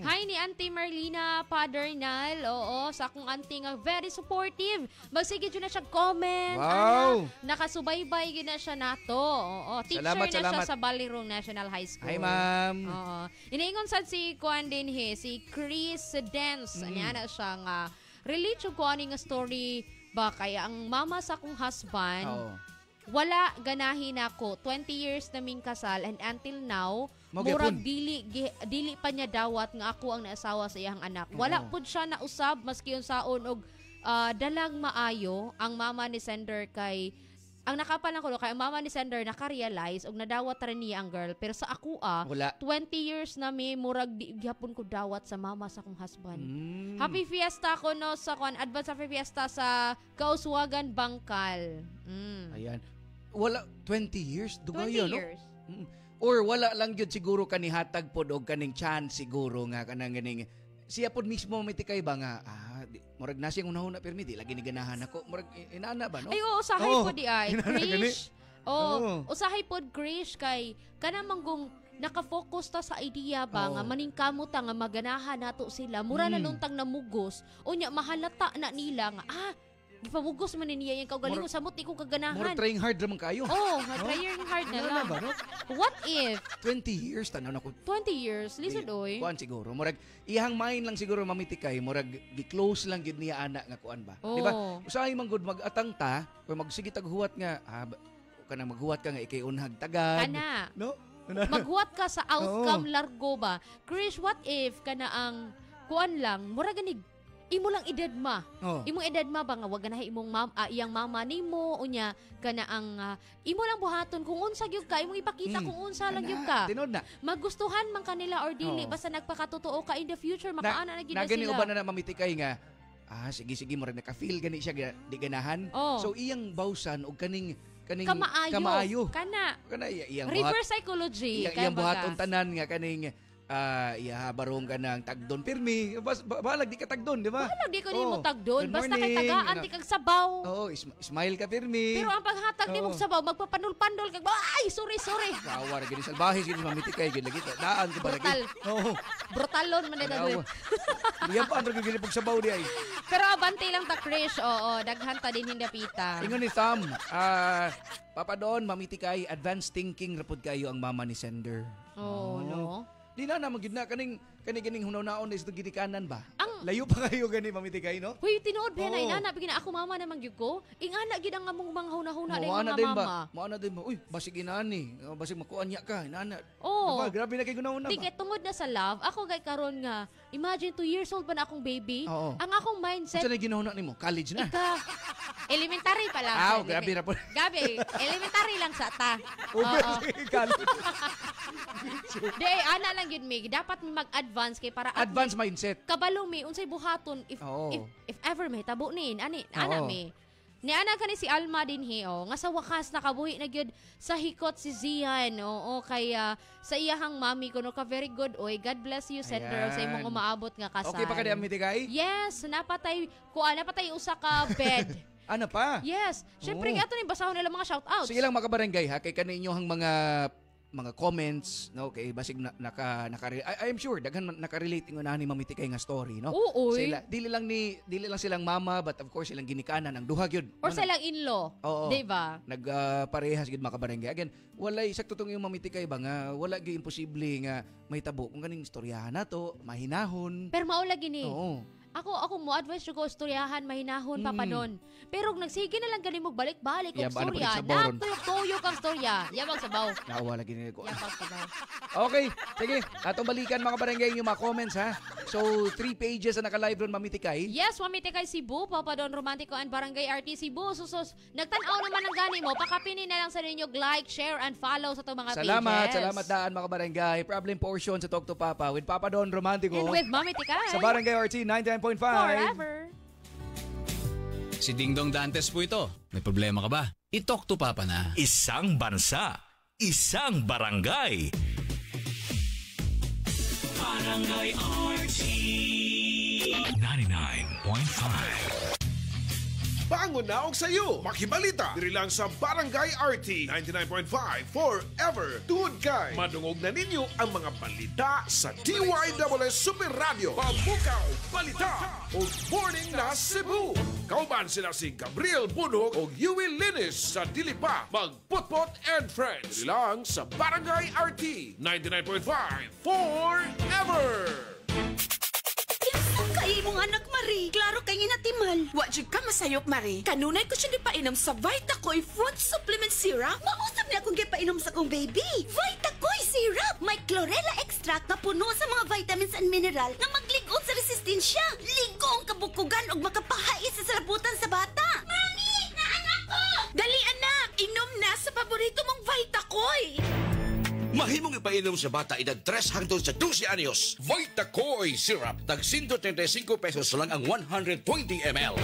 [SPEAKER 8] Hi ni Auntie Marlina Padernal. Oo, sa akong auntie nga very supportive. Magsige dyan na siya comment.
[SPEAKER 6] Wow.
[SPEAKER 8] Nakasubaybay yun na siya nato. Oo, teacher
[SPEAKER 6] Salamat,
[SPEAKER 8] na
[SPEAKER 6] salamat.
[SPEAKER 8] siya sa Balirong National High School.
[SPEAKER 6] Hi, ma'am.
[SPEAKER 8] Oo. Inaingon sad si Kuan din si Chris Dance. Niya na siya nga relate ko ani nga story ba kaya ang mama sa akong husband. Wala ganahin ako. 20 years naming kasal and until now, murag dili pa niya dawat nga ako ang naasawa sa iyang anak. Wala pud siya na usab maski unsaon og dalang maayo ang mama ni sender kay ang nakapalang ko kay ang mama ni sender naka-realize og nadawat rin niya ang girl pero sa ako
[SPEAKER 6] wala.
[SPEAKER 8] 20 years na mi murag di gyapon ko dawat sa mama sa akong husband. Happy fiesta ko no sa advance happy fiesta sa Kauswagan Bangkal.
[SPEAKER 6] Ayan. Wala 20 years
[SPEAKER 8] 20
[SPEAKER 6] dugayo no?
[SPEAKER 8] years.
[SPEAKER 6] Or wala lang gyud siguro kani hatag pod og kaning chance siguro nga kanang ganing siya pod mismo mitikay ba nga murag na siyang unahuna permi di lagi ni ganahan ako murag inana ba no?
[SPEAKER 8] Ay oo usahay pod di ay Krish.
[SPEAKER 6] Oo.
[SPEAKER 8] Usahay pod Krish kay kana manggong naka-focus ta sa idea ba nga maningkamot ta nga maganahan nato sila mura na luntang namugos unya mahalata na nila nga gipamugos man niya yung kaugalingon samot di ko kaganahan.
[SPEAKER 6] Murag trying hard naman kayo.
[SPEAKER 8] Trying hard na lang.
[SPEAKER 6] Ba, no?
[SPEAKER 8] What if
[SPEAKER 6] 20 years tanaw na ko
[SPEAKER 8] 20 years lisod oy.
[SPEAKER 6] Kuan siguro murag ihang mind lang siguro mamitikay murag gi-close lang gyud niya ana nga kuan ba. Di ba? Usahay man gud mag-atang ta o magsige taghuwat nga kanang maghuwat ka nga ikay unhag tagad.
[SPEAKER 8] Ana.
[SPEAKER 6] No?
[SPEAKER 8] Maghuwat ka sa outcome largo ba. Krish, what if kana ang kuan lang murag ganig imo lang idedma. Imong idedma ba nga wag ganahay imong iyang mama nimo unya kana ang imo lang buhaton kung unsa gyud ka imong ipakita kung unsa lang gyud ka.
[SPEAKER 6] Tinod na.
[SPEAKER 8] Magustuhan man kanila or dili basta nagpakatotoo ka in the future makaana na gyud sila.
[SPEAKER 6] Nagani uban na mamitikay nga sige murag naka-feel gani siya di ganahan. So iyang bawsan og kaning kamaayo. Kana iyang
[SPEAKER 8] reverse psychology.
[SPEAKER 6] Iyang buhaton tanan nga kaning barong ka ng tagdon pirmi balag di ka tagdon di ba
[SPEAKER 8] balag di ko nimo tagdon basta kay tagaan di kag sabaw
[SPEAKER 6] smile ka pirmi
[SPEAKER 8] pero ang paghatag nimo sabaw magpapanul-pandol kag ay sorry
[SPEAKER 6] bawar gini salbahe gini mamitikay gini lagi daan ko ba lagi
[SPEAKER 8] brutalon man dito
[SPEAKER 6] diyan pa andro gini pag sabaw di ay
[SPEAKER 8] pero abante lang ta Krish daghan ta din hindapita
[SPEAKER 6] ingon ni Sam Papa Don mamitikay advanced thinking rapod kayo ang mama ni sender
[SPEAKER 8] no
[SPEAKER 6] di na naman gid na kaning hunaw-naon is ginikanan ba? Layo pa kayo gani mamitikay no?
[SPEAKER 8] Huy tinuod ba na inana bigina ako mama naman gyud ko. Ingana gid ang among mga hunahuna na mga mama.
[SPEAKER 6] Moana din ba? Uy, basig inani. Basig makuan niya ka inana.
[SPEAKER 8] Diba,
[SPEAKER 6] grabe na kay gunahuna ba?
[SPEAKER 8] Di kay tungod na sa love, ako gay karon nga imagine 2 years old ba na akong baby? Ang akong mindset.
[SPEAKER 6] Unsa na ginahuna nimo? College na.
[SPEAKER 8] Elementary pa lang.
[SPEAKER 6] Grabe na po.
[SPEAKER 8] Gabi, elementary lang sa ta. Di, ana lang yun, Mig. Dapat mag-advance kay para
[SPEAKER 6] advance mindset.
[SPEAKER 8] Kabalo mi, unsay buhaton if ever may tabo ni, ana mi. Ni ana kani si Alma din nga sa wakas nakabuhi na gyud sa hikot si Zian. Kaya sa iyahang mami ko no ka very good oy. God bless you sender sa imong umaabot nga kasal.
[SPEAKER 6] Okay pa ka di mitigay?
[SPEAKER 8] Yes, napatay usa ka bed.
[SPEAKER 6] Ano pa?
[SPEAKER 8] Yes. Syempre ato ni basahon nila mga shoutouts.
[SPEAKER 6] Sige lang makabarangay ha kay kaninyo hang mga comments no kay basig naka I am sure daghan naka-relate ingon ni mamitikay nga story no. Sila dili lang silang mama but of course silang ginikanan ang duha gyud.
[SPEAKER 8] Or silang in-law, di ba?
[SPEAKER 6] Nagparehas gyud makabarangay. Again, walay sakto tong yung mamitikay ba nga wala gyud imposible nga may tabo kung kaning istoryahan nato, mahinahon.
[SPEAKER 8] Pero mao lagi ni. Ako mo advice ko istoryahan mahinahon Papa Don. Pero nagsige na lang gani mo balik-balik og istorya. Natuyok kang istorya. Yabang sabaw.
[SPEAKER 6] Nawa lagi ni ko.
[SPEAKER 8] Yabang sabaw.
[SPEAKER 6] Okay, sige. Atong balikan mga barangay yung mga comments ha. So, 3 pages na naka-live ron, Mami Tikay.
[SPEAKER 8] Yes, mamiti kay Cebu, Papa Don Romantico and Barangay RT Cebu. Susos, nagtanaw naman ng gani mo. Pakapinin na lang sa ninyo like, share, and follow sa itong mga pages.
[SPEAKER 6] Salamat daan mga barangay. Problem portion sa Talk to Papa with Papa Don Romantico.
[SPEAKER 8] And with Mami Tikay.
[SPEAKER 6] Sa Barangay RT 99.5.
[SPEAKER 8] Forever.
[SPEAKER 18] Si Dingdong Dantes po ito. May problema ka ba? I-Talk to Papa na.
[SPEAKER 1] Isang bansa, isang barangay. Barangay RT 99.5.
[SPEAKER 3] Bangon na og sayo. Makibalita diri lang sa Barangay RT 99.5 forever. Tungod kay madungog na ninyo ang mga balita sa DYWS Super Radio. Pabukaw, balita o Morning na Cebu. Kauban sila si Gabriel Bunhog o Yui Linis sa Dilipa. Magputpot and Friends. Diri lang sa Barangay RT 99.5 forever.
[SPEAKER 11] Kay mong anak, Marie. Klaro kay natimal. Wa jud ka masayop, Marie. Kanunay ko siya gipainom sa Vitacoy Fruit Supplement Syrup. Mausap niya akong gipainom sa kong baby. Vitacoy Syrup! May chlorella extract na puno sa mga vitamins and mineral na magligon sa resistensya. Ligo ang kabukugan o makapahais sa salabutan sa bata. Mami! Na anak ko! Dali, anak! Inom na sa paborito mong Vitacoy!
[SPEAKER 15] Mahimong ipainom sa bata edad 3 hangtod sa 12 anyos. Vitacoy Syrup. Tag 135 pesos lang ang 120 ml.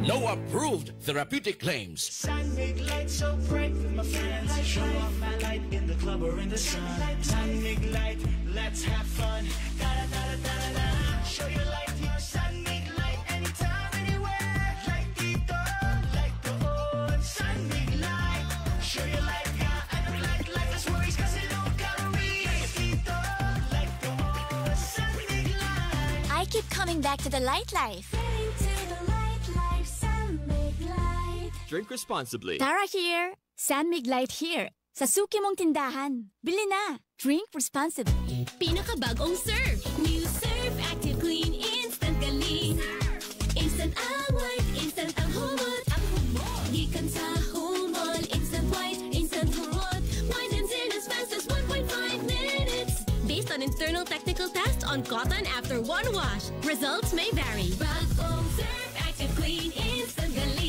[SPEAKER 15] No approved therapeutic claims.
[SPEAKER 12] Sun make light so bright with my friends. Show off my light in the club or in the sun. Sun make light, let's have fun. Da da da da da da. Show your light, your sun make light anytime, anywhere. Like dito, like doon. Sun make light, show your light, yeah. I don't like life's worries 'cause it don't calories. Dito, like doon. Sun make light.
[SPEAKER 16] I keep coming back to the light life.
[SPEAKER 17] Drink responsibly.
[SPEAKER 16] Tara here. San Mig Light here. Sa suki mong tindahan. Bili na. Drink responsibly.
[SPEAKER 12] Pinakabagong Surf. New Surf Active Clean Instant Galing. Instant ang white, instant ang humot. Ang humot. Gikan sa humot. Instant white, instant humot. Whitens in as fast as 1.5 minutes. Based on internal technical tests on cotton after one wash. Results may vary. Bagong Surf Active Clean Instant Galing.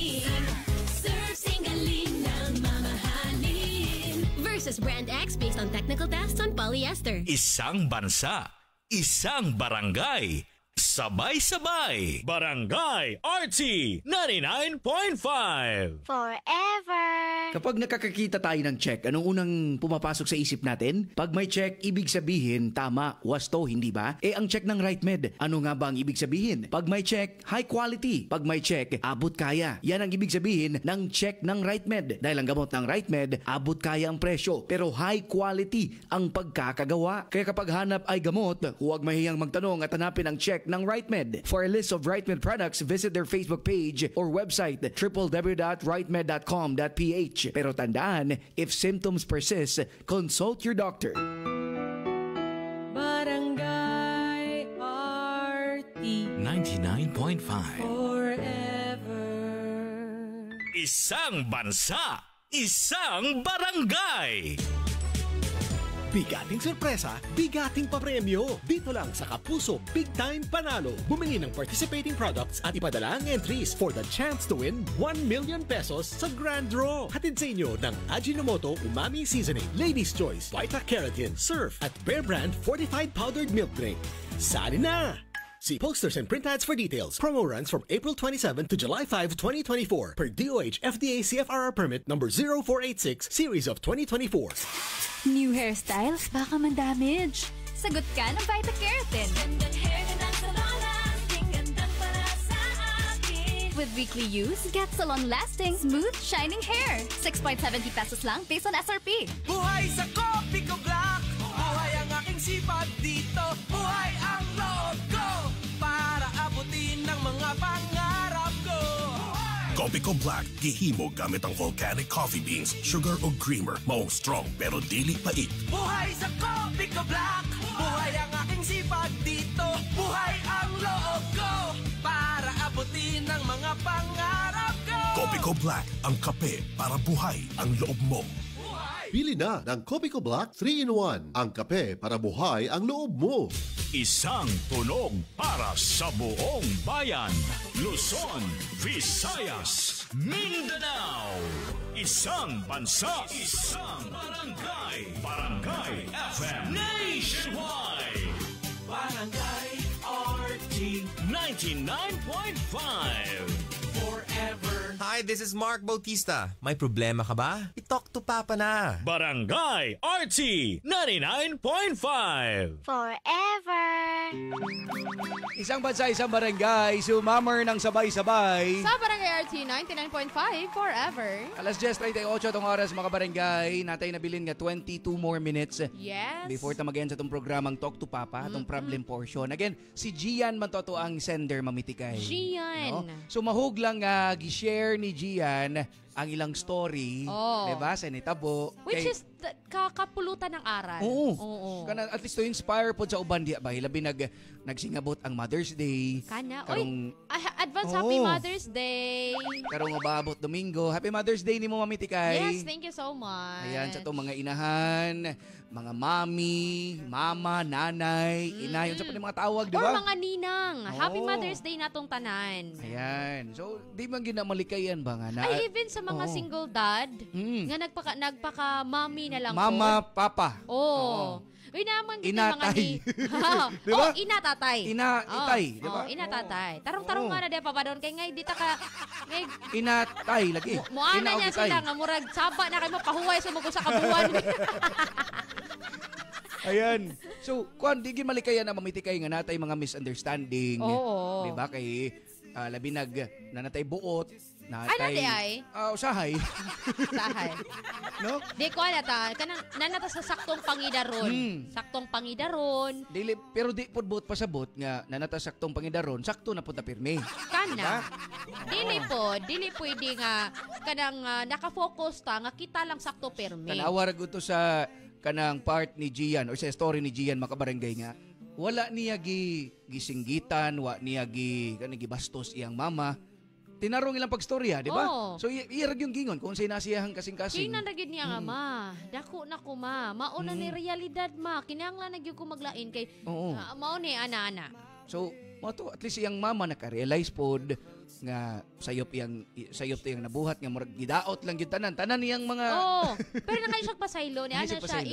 [SPEAKER 12] Versus Brand X based on technical tests on polyester.
[SPEAKER 1] Isang bansa, isang barangay, sabay-sabay. Barangay RT 99.5.
[SPEAKER 16] Forever.
[SPEAKER 6] Kapag nakakakita tayo ng check, anong unang pumapasok sa isip natin? Pag may check, ibig sabihin, tama, wasto, hindi ba? Ang check ng RightMed, ano nga ba ang ibig sabihin? Pag may check, high quality. Pag may check, abot kaya. Yan ang ibig sabihin ng check ng RightMed. Dahil ang gamot ng RightMed, abot kaya ang presyo, pero high quality ang pagkakagawa. Kaya kapag hanap ay gamot, huwag mahiyang magtanong at hanapin ang check ng RightMed. For a list of RightMed products, visit their Facebook page or website www.rightmed.com.ph. Pero tandaan, if symptoms persist, consult your doctor.
[SPEAKER 12] Barangay RT
[SPEAKER 1] 99.5.
[SPEAKER 12] Forever.
[SPEAKER 1] Isang bansa, isang barangay.
[SPEAKER 28] Bigating sorpresa, bigating papremyo. Dito lang sa Kapuso Big Time Panalo. Bumili ng participating products at ipadala ang entries for the chance to win 1 million pesos sa Grand Draw. Hatid sa inyo ng Ajinomoto Umami Seasoning, Ladies' Choice, Vita Keratin, Surf at Bear Brand Fortified Powdered Milk Drink. Sali na! See posters and print ads for details. Promo runs from April 27 to July 5, 2024 per DOH FDA CFRR permit number 0486 series of 2024.
[SPEAKER 4] New hairstyles, baka man-damage. Sagot ka ng Vita Keratin. With weekly use, get salon-lasting, smooth, shining hair. 6.70 pesos lang based on SRP.
[SPEAKER 12] Buhay sa Kopi Ko Black. Buhay ang aking sipag dito. Buhay ang loob ko para abutin ng mga pangarap ko.
[SPEAKER 21] Kopi Ko Black, gihimo gamit ang volcanic coffee beans, sugar o creamer. Maong strong pero dili pait.
[SPEAKER 12] Buhay sa Kopi Ko Black. Buhay ang aking sipag dito. Buhay ang loob ko para abutin ng mga pangarap ko.
[SPEAKER 21] Kopi Ko Black, ang kape para buhay ang loob mo.
[SPEAKER 5] Bili na ng Copico Black 3-in-1. Ang kape para buhay ang loob mo.
[SPEAKER 1] Isang tunog para sa buong bayan. Luzon, Visayas, Mindanao. Isang bansa, isang barangay. Barangay FM Nationwide. Barangay RT 99.5. Forever.
[SPEAKER 2] Hi, this is Mark Bautista. May problema ka ba? I-talk to Papa na.
[SPEAKER 1] Barangay RT 99.5.
[SPEAKER 16] Forever.
[SPEAKER 6] Isang bansa, isang barangay, sumammer ng sabay-sabay.
[SPEAKER 8] Sa Barangay RT 99.5 forever.
[SPEAKER 6] Alas 10:38 itong oras mga barangay. Natay nabilin nga 22 more minutes.
[SPEAKER 8] Yes.
[SPEAKER 6] Before tamagan sa itong programang Talk to Papa, itong problem portion. Again, si Gian man to ang sender mamitikay.
[SPEAKER 8] Gian.
[SPEAKER 6] No? So mahug lang gi-share ni Gian ang ilang story,
[SPEAKER 8] Oh.
[SPEAKER 6] diba? Sa nitabo.
[SPEAKER 8] Which is kakapulutan ng aral.
[SPEAKER 6] Oo. Kana at least to inspire po sa uban diya ba labi nagsingabot ang Mother's Day.
[SPEAKER 8] Kana.
[SPEAKER 6] Karong,
[SPEAKER 8] Advance Happy Mother's Day.
[SPEAKER 6] karong mababot Domingo. Happy Mother's Day ni mo mamitikay.
[SPEAKER 8] Yes, thank you so much.
[SPEAKER 6] Ayan, sa itong mga inahan, mga mami, mama, nanay, inay, yun sa pa mga tawag, di
[SPEAKER 8] Or
[SPEAKER 6] ba?
[SPEAKER 8] mga ninang. Happy
[SPEAKER 6] Oo.
[SPEAKER 8] Mother's Day natong tanan.
[SPEAKER 6] Ayan. So, di man ginamalikayan ba nga na?
[SPEAKER 8] Ay, even sa mga
[SPEAKER 6] Oo.
[SPEAKER 8] single dad, nga nagpaka-mami na lang
[SPEAKER 6] Mama, papa.
[SPEAKER 8] Oo. Uy naman gid mga
[SPEAKER 6] Inatay.
[SPEAKER 8] ni.
[SPEAKER 6] Di ba?
[SPEAKER 8] Inatatay.
[SPEAKER 6] Itay, di ba?
[SPEAKER 8] Inatatay. Tarong-tarong nga na de pa ba doon kay ngay di ta ka ngay
[SPEAKER 6] Inatay lagi.
[SPEAKER 8] muana niya
[SPEAKER 6] Inaugitay.
[SPEAKER 8] sila nga murag saba na kay mo pahuway sa mugo sa kabuwan.
[SPEAKER 6] Ayan. So, kung di gimalikayan na mamitikay nga natay mga misunderstanding.
[SPEAKER 8] Oo.
[SPEAKER 6] Di ba? Kay labi nanatay buot.
[SPEAKER 8] Ay, nandi ay?
[SPEAKER 6] Usahay.
[SPEAKER 8] Sahay.
[SPEAKER 6] No?
[SPEAKER 8] Di ko alata, kanang nanata sa saktong pangidaron. Saktong pangidaron.
[SPEAKER 6] Dili, pero di pud buot pasabot nga nanata saktong pangidaron, sakto na pud na pirmi.
[SPEAKER 8] Kana. Dili pwede nga kanang naka-focus ta nga kita lang sakto permi.
[SPEAKER 6] Tanawar gud to sa kanang part ni Gian or sa story ni Gian makabarangay nga. Wala niya gisinggitan, wa niya gibastos iyang mama. Tinarong ilang pagstorya, di ba?
[SPEAKER 8] Oo.
[SPEAKER 6] So, iirag yung gingon kung sa'y nasiyahang kasing-kasing.
[SPEAKER 8] Tingnan na gid niya nga, ma. Dako na ko, ma. Mauna ni realidad, ma. Kinahanglan na gyud ko maglain kay
[SPEAKER 6] Oo.
[SPEAKER 8] mao ni ana-ana.
[SPEAKER 6] So, mo to, at least iyang mama naka-realize pod nga sayop to yung nabuhat nga murag gidaot lang gyud tanan niyang mga
[SPEAKER 8] Oo. Pero nakay siya pasaylo ni ana
[SPEAKER 6] Hindi siya
[SPEAKER 8] siya
[SPEAKER 6] pasaylo.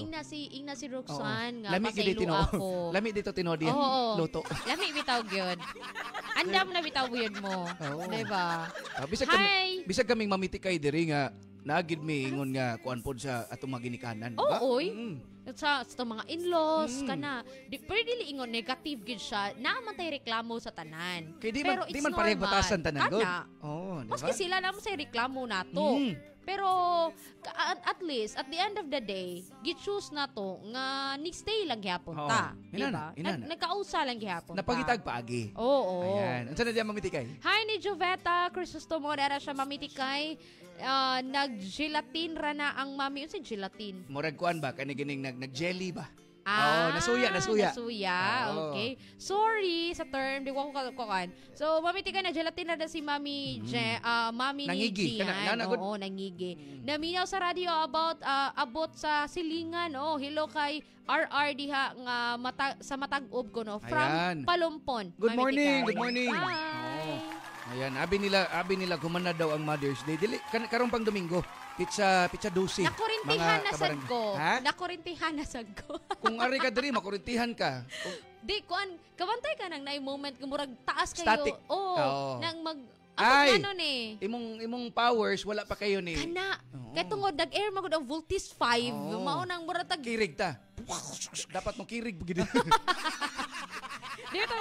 [SPEAKER 8] ingna si Roxanne nga
[SPEAKER 6] Lami gid
[SPEAKER 8] pasaylo ako.
[SPEAKER 6] Lami dito tinodi ang
[SPEAKER 8] Oo.
[SPEAKER 6] luto.
[SPEAKER 8] Lami bitaw gyud. Andam na bitaw gyud mo.
[SPEAKER 6] Oo.
[SPEAKER 8] Diba?
[SPEAKER 6] Bisag bisag kaming mamitikay diri nga nagid mi ingon nga kuan pod sa atong mga ginikanan, di ba?
[SPEAKER 8] Oo, sa mga in-laws kana pero dili ingon negative gid siya naman tay reklamo sa tanan
[SPEAKER 6] Kay
[SPEAKER 8] pero
[SPEAKER 6] di man parehong batasan tanan god. Oh, di ba?
[SPEAKER 8] maski sila lang sa reklamo nato pero at least at the end of the day gi-choose na to nga ni-stay lang gyapon ta, di ba? Nagkausa lang gyapon ta.
[SPEAKER 6] Napagitag paagi.
[SPEAKER 8] Oo.
[SPEAKER 6] Ayan. Unsa na diyan mamitikay?
[SPEAKER 8] Hi ni Joveta Crisostomo dara siya mamitikay. Nag-gelatin ra na ang mami. Unsa gelatin?
[SPEAKER 6] Murag kuan ba kani gining nag-jelly ba?
[SPEAKER 8] Nasuya.
[SPEAKER 6] Oo.
[SPEAKER 8] Okay. Sorry sa term, di ko kukuan. So, mamitikay na gelatin na si Mami Mami
[SPEAKER 6] Nangigi.
[SPEAKER 8] ni Gian. Oo, nangigi. Naminaw sa radio about abot sa silingan. Oh, hello kay RR diha nga sa matag-ob ko no from
[SPEAKER 6] Ayan.
[SPEAKER 8] Palumpon.
[SPEAKER 6] Good morning.
[SPEAKER 8] Mamitikay.
[SPEAKER 6] Good morning.
[SPEAKER 8] Hi.
[SPEAKER 6] Ayan, abi nila gumana daw ang Mother's Day. Dili karong pang Domingo. Pizza 12.
[SPEAKER 8] Nakurintihan na sad
[SPEAKER 6] kabarang-
[SPEAKER 8] ko.
[SPEAKER 6] Ha?
[SPEAKER 8] Nakurintihan na sad ko.
[SPEAKER 6] Kung ari ka diri makurintihan ka.
[SPEAKER 8] Di, kuan, kabantay ka nang na moment, kumurag taas kayo.
[SPEAKER 6] Static.
[SPEAKER 8] Oo.
[SPEAKER 6] Oo.
[SPEAKER 8] Nang
[SPEAKER 6] Ay,
[SPEAKER 8] ano ni?
[SPEAKER 6] imong powers wala pa kayo ni.
[SPEAKER 8] Kana. Kaya tungod, nag-air magod ang voltage 5.
[SPEAKER 6] Oo.
[SPEAKER 8] Maunang mura tag...
[SPEAKER 6] Kirig ta. Dapat mo kirig gid.
[SPEAKER 8] Dito,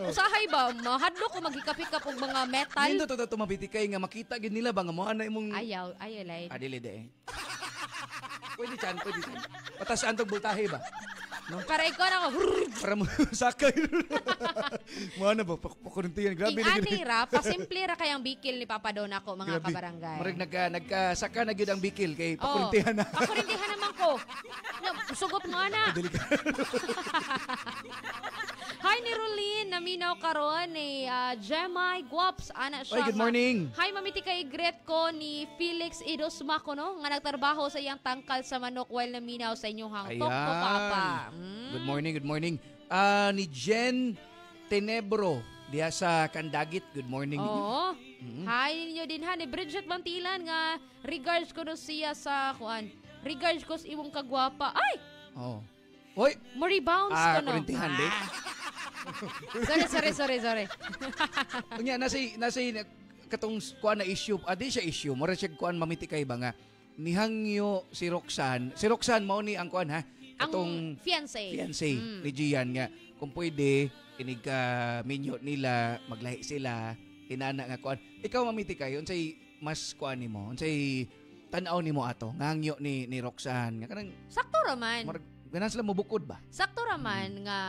[SPEAKER 8] usahay ba? Mahadlo ko maghikap-hikap og mga metal.
[SPEAKER 6] Nindo to mabitikay nga makita gid nila ba nga mo ana imong
[SPEAKER 8] Ayaw lay.
[SPEAKER 6] dili de. Pwede chan. Patasan tong voltahe ba? No?
[SPEAKER 8] Para ikaw na ako.
[SPEAKER 6] Para mo sakay. Mo ana ba pakurintihan grabe na gid.
[SPEAKER 8] Ani ra, pasimple ra kayang bikil ni Papa Don ako mga
[SPEAKER 6] Grabe.
[SPEAKER 8] kabarangay.
[SPEAKER 6] Murag nagkasaka na gyud ang bikil kay pakurintihan na.
[SPEAKER 8] Pakurintihan naman ko. ko. Sugot mo ana. Hi ni Rolene, naminaw karon ni Gemay Guaps, ana siya.
[SPEAKER 6] Oy, good morning.
[SPEAKER 8] Hi, mamiti kay greet ko ni Felix Idosma ko, no? Nga nagtrabaho sa iyang tangkal sa manok while naminaw sa inyong hangtok ko, Papa.
[SPEAKER 6] Good morning. Ni Jen Tenebro, diya sa Kandagit. Good morning.
[SPEAKER 8] Oo. Hi ninyo din ha, ni Bridget Mantilan nga regards ko no siya sa kuan. Regards ko sa imong kagwapa. Ay!
[SPEAKER 6] Oh. Hoy!
[SPEAKER 8] Mo rebounds ko no.
[SPEAKER 6] Kurintihan din.
[SPEAKER 8] Sorry.
[SPEAKER 6] Unya nasa katong kuan na issue. Di siya issue. Mura siya kuan mamiti kay ba nga nihangyo si Roxanne. Si Roxanne mao ni ang kuan ha.
[SPEAKER 8] Ang fiancé
[SPEAKER 6] ni Gian nga kung pwede inig minyo nila maglahi sila inana nga kuan. Ikaw mamiti kay unsay mas kuan nimo? Unsay tan-aw nimo ato ngangyo ni Roxanne nga kanang
[SPEAKER 8] sakto raman.
[SPEAKER 6] Ganan sila mo bukod ba?
[SPEAKER 8] Sakto raman nga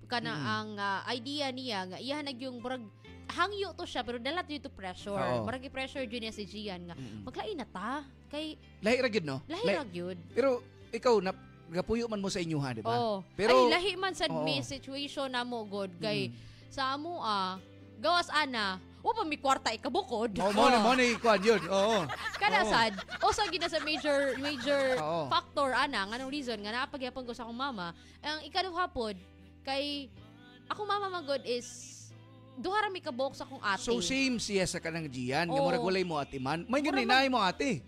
[SPEAKER 8] kana ang idea niya nga iya yung murag hangyo to siya pero dalat dito pressure. Murag i-pressure jud niya si Gian nga maglain na ta kay
[SPEAKER 6] lahi ra gyud no?
[SPEAKER 8] Lahi ra gyud.
[SPEAKER 6] Pero ikaw na gapuyo man mo sa inyo ha, di ba?
[SPEAKER 8] Pero ay lahi man sad mi situation na mo god kay sa amo gawas ana pa mi kwarta ikabukod.
[SPEAKER 6] Mo ni kuan yun. Oo.
[SPEAKER 8] Kada sad. Sa gina sa major factor ana nganong reason nga napagyapon ko sa akong mama. Ang ikaduha pod kay akong mama magod is duha ra mi kabok sa akong ate.
[SPEAKER 6] So same siya sa kanang Gian, nga murag walay mo ate man. May ganinay mo ate.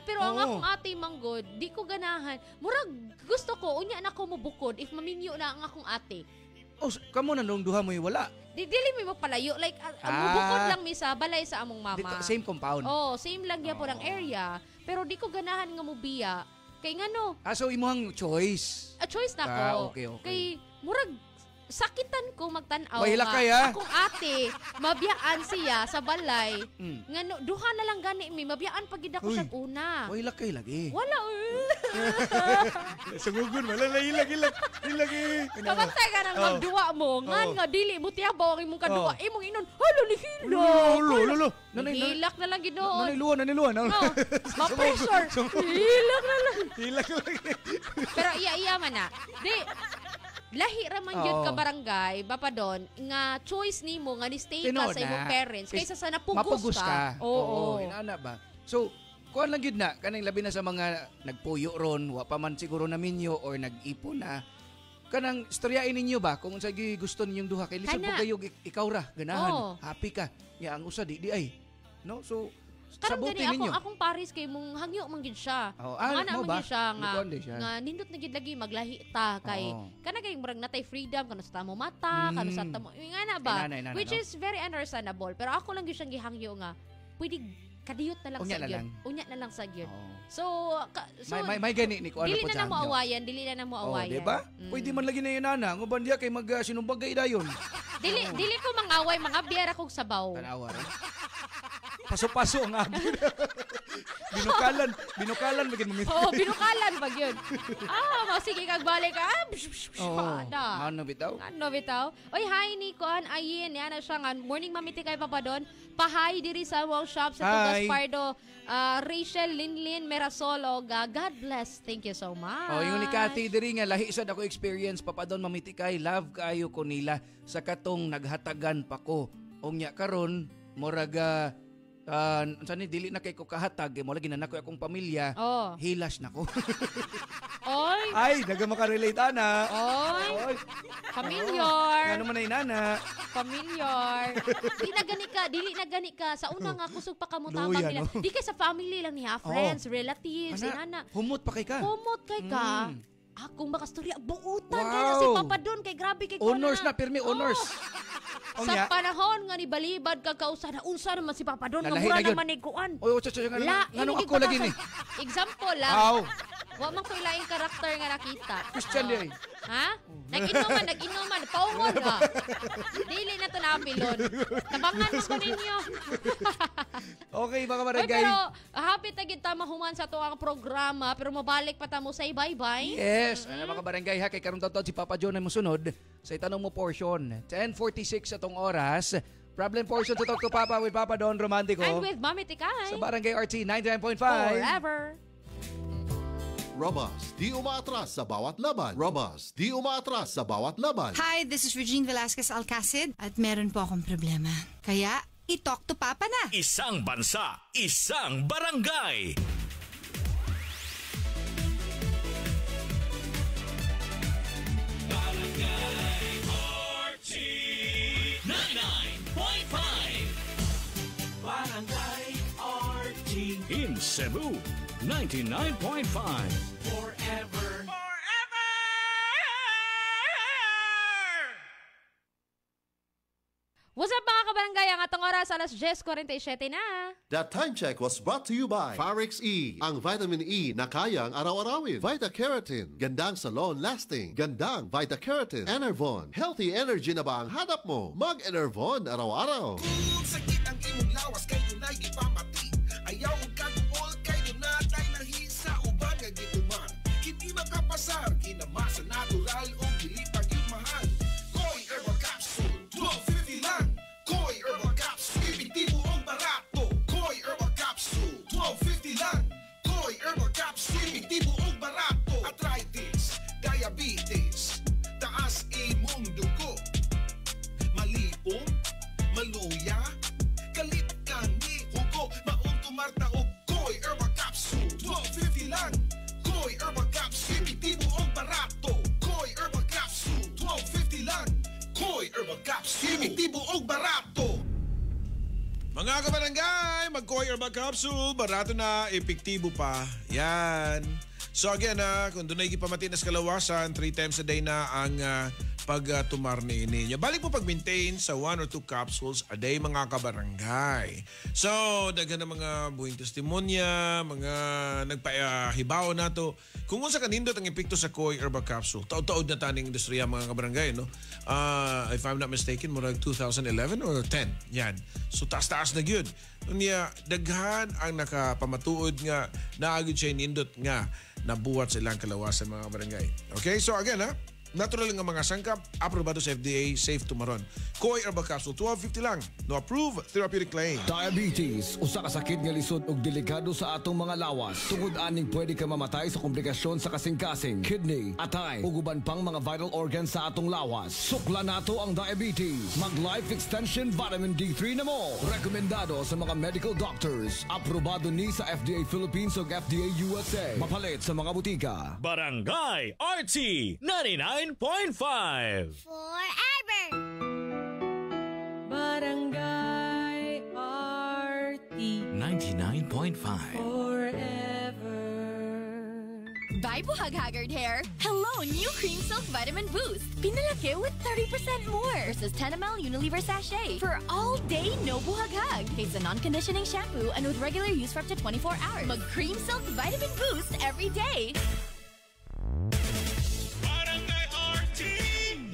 [SPEAKER 8] Pero ang akong ate manggod, di ko ganahan. Murag gusto ko unya na ko mo bukod if mamingyo na ang akong ate.
[SPEAKER 6] Kamo na nung duha mo wala.
[SPEAKER 8] Dili mi magpalayo like bukod lang mi sa balay sa among mama.
[SPEAKER 6] Dito, same compound.
[SPEAKER 8] Same lang gyapon ang area, pero di ko ganahan nga mobiya. Kay ngano?
[SPEAKER 6] So imuhang choice.
[SPEAKER 8] Choice na ko.
[SPEAKER 6] Okay.
[SPEAKER 8] Kay murag sakitan ko magtan-aw
[SPEAKER 6] nga
[SPEAKER 8] akong ate mabiyaan siya sa balay ngano duha na lang gani mi mabiyaan pagid ako sa una.
[SPEAKER 6] Way lakay lagi.
[SPEAKER 8] Wala.
[SPEAKER 6] Sugugod wala lagi.
[SPEAKER 8] Kabantay ka nang magduwa mo nga dili mo tiyabaw ang imong kaduwa imong inon lihilo. Hilak na lang Ginoo.
[SPEAKER 6] Naniluan.
[SPEAKER 8] Ma-pressure. Hilak na lang. Pero iya man na. Di lahi ra man gyud ka barangay Bapadon nga choice nimo nga ni stay ka sa imong parents kaysa sa napugos ka.
[SPEAKER 6] Oo, inana ba. So kuan lang gyud na kanang labi na sa mga nagpuyo ron wa pa man siguro na minyo or nag-ipon na kanang istoryain ninyo ba kung unsa gyud gusto ninyong duha kay lisod po kayo ikaw ra ganahan happy ka nya ang usa di ay no so
[SPEAKER 8] karang gani akong Paris kay mong hangyo man gid siya. Nga na man siya nga nindot na gid lagi maglahi ta kay kana kay murag natay freedom kana sa tamo mata kana sa tamo nga na ba which is very understandable pero ako lang gyud siyang gihangyo nga pwede kadiyot na lang sa gyud. Unya na lang sa gyud. So
[SPEAKER 6] may gani ni ko ano po
[SPEAKER 8] dili na mo awayan, dili na mo awayan.
[SPEAKER 6] Di ba? Pwede man lagi na inana, ngo bandiya kay mag sinumbag dayon.
[SPEAKER 8] Dili ko mangaway, mga biyara kog sabaw.
[SPEAKER 6] Tanawa ra. Paso-paso ang abi. Binukalan bagin mo.
[SPEAKER 8] Binukalan bag yun. Sige kag balik ka.
[SPEAKER 6] Ano
[SPEAKER 8] bitaw? Oy, hi ni Kon, ayin yan na siya nga. Morning mamiti kay Papadon. Pahay diri sa wall shop sa Tugas Pardo. Rachel Linlin Merasolo. God bless. Thank you so much.
[SPEAKER 6] Yung ni Cathy diri nga lahi sad ako experience Papadon mamiti kay love kaayo ko nila sa katong naghatagan pa ko. Unya karon moraga sani dili na kay ko kahatag mo lagi na nako akong pamilya hilas nako. Ay daga makarelate ana.
[SPEAKER 8] Familiar.
[SPEAKER 6] Ano man ay nana?
[SPEAKER 8] Familiar. Dili na gani ka sa una nga kusog pa kamo tabang nila. Di kay sa family lang niya, friends, relatives, inana.
[SPEAKER 6] Humot pa kay ka.
[SPEAKER 8] Akong makastorya buutan kay si Papadon kay grabe kay
[SPEAKER 6] honors na pirmi honors.
[SPEAKER 8] Sa panahon nga ni balibad kag kausa na unsa naman si Papadon nga mura naman ni kuan.
[SPEAKER 6] Ngano ako lagi ni.
[SPEAKER 8] Example lang. Wa man ko ilaing karakter nga nakita.
[SPEAKER 6] Christian di.
[SPEAKER 8] Ha? Nag-inuman, paungon ba? Dili na to napilon. Tabangan mo ko ninyo.
[SPEAKER 6] Okay, mga barangay.
[SPEAKER 8] Pero happy tagid ta mahuman sa to ang programa pero mabalik pa ta mo sa bye-bye.
[SPEAKER 6] Yes, mga barangay ha kay karon taw si Papa John ay mosunod sa itanong mo portion. 10:46 atong oras. Problem portion to Talk to Papa with Papa Don Romantico.
[SPEAKER 8] And with Mami Tikay.
[SPEAKER 6] Sa Barangay RT 99.5.
[SPEAKER 8] Forever.
[SPEAKER 5] Robust, di umaatras sa bawat laban. Robust, di umaatras sa bawat laban.
[SPEAKER 9] Hi, this is Regine Velasquez Alcacid at meron po akong problema. Kaya, i-talk to Papa na.
[SPEAKER 1] Isang bansa, isang barangay. Barangay RT 99.5. Barangay RT in Cebu 99.5. Forever.
[SPEAKER 8] What's up mga kabarangay? Ang atong oras alas 10:47 na.
[SPEAKER 5] That time check was brought to you by Pharax E, ang vitamin E na kayang araw-arawin. Vita Keratin, gandang salon lasting. Gandang Vita Keratin. Enervon, healthy energy na ba ang hanap mo? Mag-Enervon araw-araw.
[SPEAKER 3] Kung sakit ang imong lawas kay dunay gipamati. Ayaw og kaguol kay dunay nahisa uban nga gituman. Hindi makapasar kinamasa natural o dili pagimahal. Koy Herbal Capsule 12.50 lang. Koy Herbal Capsule epektibo og barato. Koy Herbal Capsule 12.50 lang. Koy Herbal Capsule epektibo og barato. Arthritis, diabetes, taas imong dugo, malipong, maluya, kalit ni hugo, maong tumarta og Koy Herbal Capsule 12.50 lang. Koy Herbal Capsule epektibo og barato. Koy Herbal Capsule 12.50 lang. Koy Herbal Capsule epektibo og barato. Mga kabarangay, mag-Koy Herbal Capsule, barato na, epektibo pa. Yan. So again, kung doon na ikipamatinas kalawasan, 3 times a day na ang pag-tumarni ninyo. Balik po pag-maintain sa 1 or 2 capsules a day, mga kabarangay. So, daghan na mga buhing testimonya, mga nagpahibaw na to. Kung unsa kanindot ang epekto sa Koy Herbal Capsule, taod-taod na taning industriya, mga kabarangay, no? If I'm not mistaken, murag 2011 or 10. Yan. So, taas-taas na gyud. Unya, daghan ang nakapamatuod nga naagid siya nindot nga nabuhat sa ilang kalawasan, mga barangay. Okay, so again natural nga mga sangkap, aprobado sa FDA, safe tumaron. Koy Herbal Capsule, 12.50 lang. No approved therapeutic claim.
[SPEAKER 13] Diabetes, usa ka sakit nga lisod ug delikado sa atong mga lawas. Tungod aning pwede ka mamatay sa komplikasyon sa kasing-kasing, kidney, atay, ug uban pang mga vital organs sa atong lawas. Sukla nato ang diabetes. Mag Life Extension Vitamin D3 na mo. Rekomendado sa mga medical doctors. Aprobado ni sa FDA Philippines ug FDA USA. Mapalit sa mga butika.
[SPEAKER 1] Barangay RT 99.5.
[SPEAKER 12] Forever.
[SPEAKER 8] Barangay RT
[SPEAKER 1] 99.5.
[SPEAKER 8] Forever.
[SPEAKER 16] Bye, buhag-haggard hair. Hello, new Cream Silk Vitamin Boost. Pinalaki with 30% more versus 10 ml Unilever sachet. For all day, no buhag-hag. Tastes a non-conditioning shampoo and with regular use for up to 24 hours. Mag Cream Silk Vitamin Boost every day.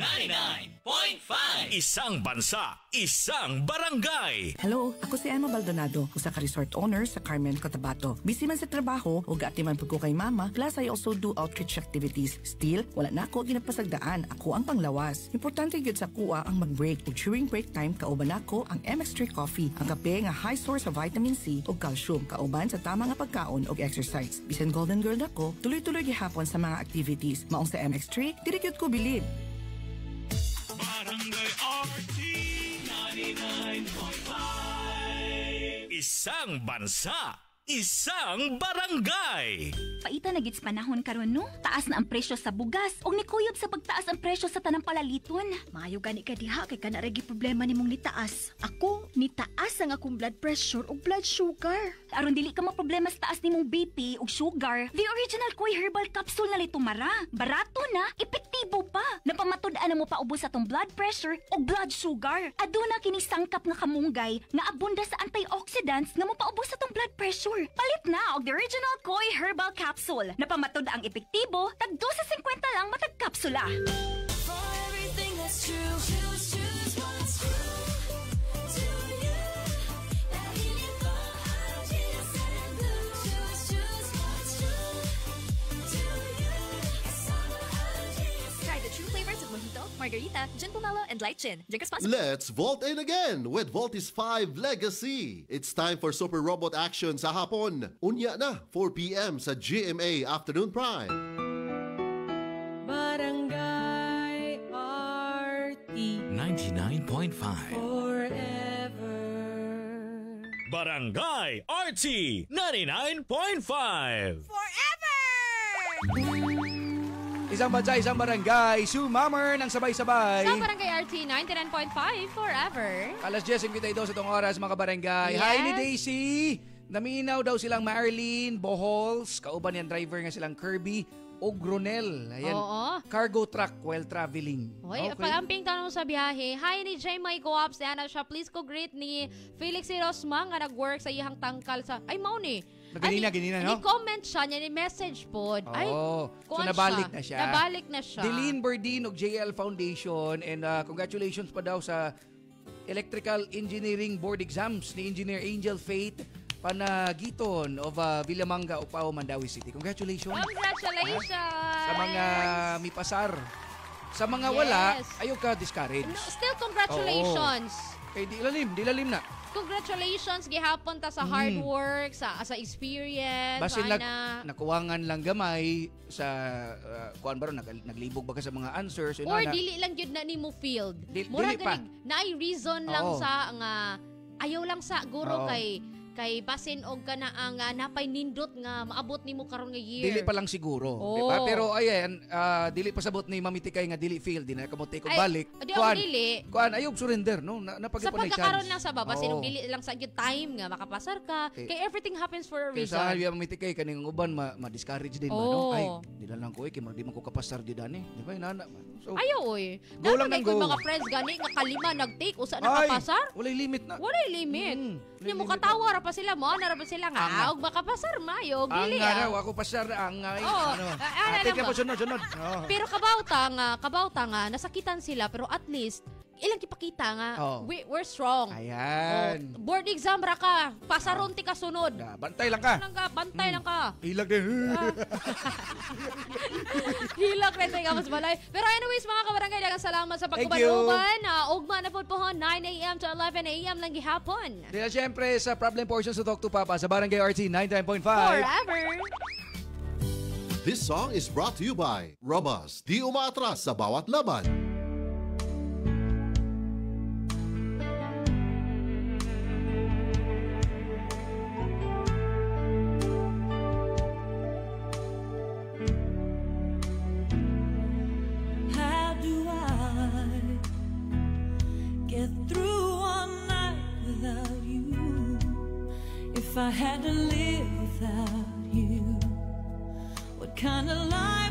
[SPEAKER 1] 99.5. Isang bansa, isang barangay.
[SPEAKER 14] Hello, ako si Emma Baldonado, usa ka resort owner sa Carmen, Cotabato. Busy man sa trabaho o gaati man pag ko kay mama, plus I also do outreach activities. Still, wala na ako ginapasagdaan, ako ang panglawas. Importante gyud sa kuha ang mag-break. Ug during break time, kauban ako ang MX3 Coffee, ang kape nga high source of vitamin C ug calcium, kauban sa tama nga pagkaon ug exercise. Bisan golden girl nako, tuloy-tuloy gihapon sa mga activities. Maong sa MX3, dili gyud ko bilib.
[SPEAKER 1] Barangay RT 99.5. Isang bansa, isang barangay.
[SPEAKER 19] Paita na gits panahon karon no? Taas na ang presyo sa bugas ug nikuyob sa pagtaas ang presyo sa tanang palaliton. Maayo gani ka diha kay kana ragi problema nimong nitaas. Ako nitaas ang akong blood pressure ug blood sugar. Aron dili ka maproblema sa taas nimong BP ug sugar, the original Koy Herbal Capsule na litumara. Barato na, epektibo pa. Napamatud-an mo paubos sa tong blood pressure ug blood sugar. Aduna kini sangkap nga kamunggay nga abunda sa antioxidants nga mopaubos sa tong blood pressure. Palit na og the original Koy Herbal Capsule. Napamatud ang epektibo, tag 2.50 lang matag kapsula.
[SPEAKER 12] For everything that's true, choose what's true to you. Dahil ito ang GSN Blue. Choose what's true to you. Kasama ang GSN.
[SPEAKER 16] Try the true flavors of mojito, Margarita, Gin Pomelo, and Light Gin. Drink responsibly.
[SPEAKER 5] Let's vault in again with Voltis 5 Legacy. It's time for super robot action sa hapon. Unya na, 4 p.m. sa GMA Afternoon Prime.
[SPEAKER 12] Barangay RT
[SPEAKER 1] 99.5
[SPEAKER 12] Forever.
[SPEAKER 1] Barangay RT 99.5
[SPEAKER 6] Isang bansa, isang barangay, sumammer ng sabay-sabay.
[SPEAKER 8] Sa Barangay RT 99.5 Forever.
[SPEAKER 6] Alas 10:52 sa itong oras, mga barangay.
[SPEAKER 8] Yes.
[SPEAKER 6] Hi ni Daisy! Naminaw daw silang Marilyn, Bohols, kauban yung driver nga silang Kirby, o Gronel. Ayan.
[SPEAKER 8] Oo.
[SPEAKER 6] Cargo truck while traveling.
[SPEAKER 8] Hoy, pag-amping tanong sa biyahe, hi ni Jay May Go-Ups, na siya, please ko greet ni Felix Rosma nga nag-work sa iyang tangkal sa, ay mao ni.
[SPEAKER 6] Ganina, no?
[SPEAKER 8] Ni-comment siya, niya ni-message po. Ay,
[SPEAKER 6] so
[SPEAKER 8] kuwan
[SPEAKER 6] nabalik na siya.
[SPEAKER 8] Nabalik na siya.
[SPEAKER 6] Deline Berdin og JL Foundation, and congratulations pa daw sa Electrical Engineering Board Exams ni Engineer Angel Faith Panagiton of Villamanga, Upao, Mandawi City. Congratulations.
[SPEAKER 8] Congratulations.
[SPEAKER 6] Sa mga mipasar. Sa mga wala, ayaw ka discourage.
[SPEAKER 8] No, still congratulations.
[SPEAKER 6] Kay di lalim na.
[SPEAKER 8] Congratulations gihapon ta sa hard work, sa experience.
[SPEAKER 6] Basin nakuwangan lang gamay sa kuan baro naglibog ba ka sa mga answers
[SPEAKER 8] or dili lang gyud na nimo field.
[SPEAKER 6] Dili pa.
[SPEAKER 8] Naay reason lang sa nga ayaw lang sa guro kay basin og kana ang napay nindot nga maabot nimo karon nga year.
[SPEAKER 6] Dili pa lang siguro, di ba? Pero ayan, dili pasabot ni Mamitikay nga dili fail, di na kamo take og balik. Kuan ayog surrender, no?
[SPEAKER 8] Sa pagkakaroon lang sa baba, basin og dili lang sa gyud time nga makapasar ka. Kay everything happens for a reason.
[SPEAKER 6] Kaya sa Mamitikay kaning uban ma-discourage din ba, no? Ay, dili lang ko kay di man ko kapasar di dani, di ba? Inana. So,
[SPEAKER 8] ayaw oy.
[SPEAKER 6] Go lang nang go.
[SPEAKER 8] Mga friends gani nga kalima nag-take usa nakapasar.
[SPEAKER 6] Walay limit na.
[SPEAKER 8] Walay limit. Ni mo katawa pa sila mo, na pa sila nga, og makapasar mayo, dili
[SPEAKER 6] ang ako pasar ang ate ka po sunod.
[SPEAKER 8] Pero kabauta nga, nasakitan sila, pero at least, ilang kipakita nga, we're strong.
[SPEAKER 6] Ayan.
[SPEAKER 8] Board exam ra ka, pasaron ti ka sunod.
[SPEAKER 6] Bantay lang ka.
[SPEAKER 8] Bantay lang ka.
[SPEAKER 6] Hilag din.
[SPEAKER 8] Hilag rin tayo mas balay. Pero anyways, mga kabarangay, dagang salamat sa pagkubanuban. Ugma na po 9 a.m. to 11 a.m. lang gihapon.
[SPEAKER 6] Dila syempre sa problem portion sa Talk to Papa sa Barangay RT 99.5.
[SPEAKER 8] Forever.
[SPEAKER 5] This song is brought to you by Robust. Di umaatras sa bawat laban.
[SPEAKER 12] How do I get through one night without you? If I had to live without you, what kind of life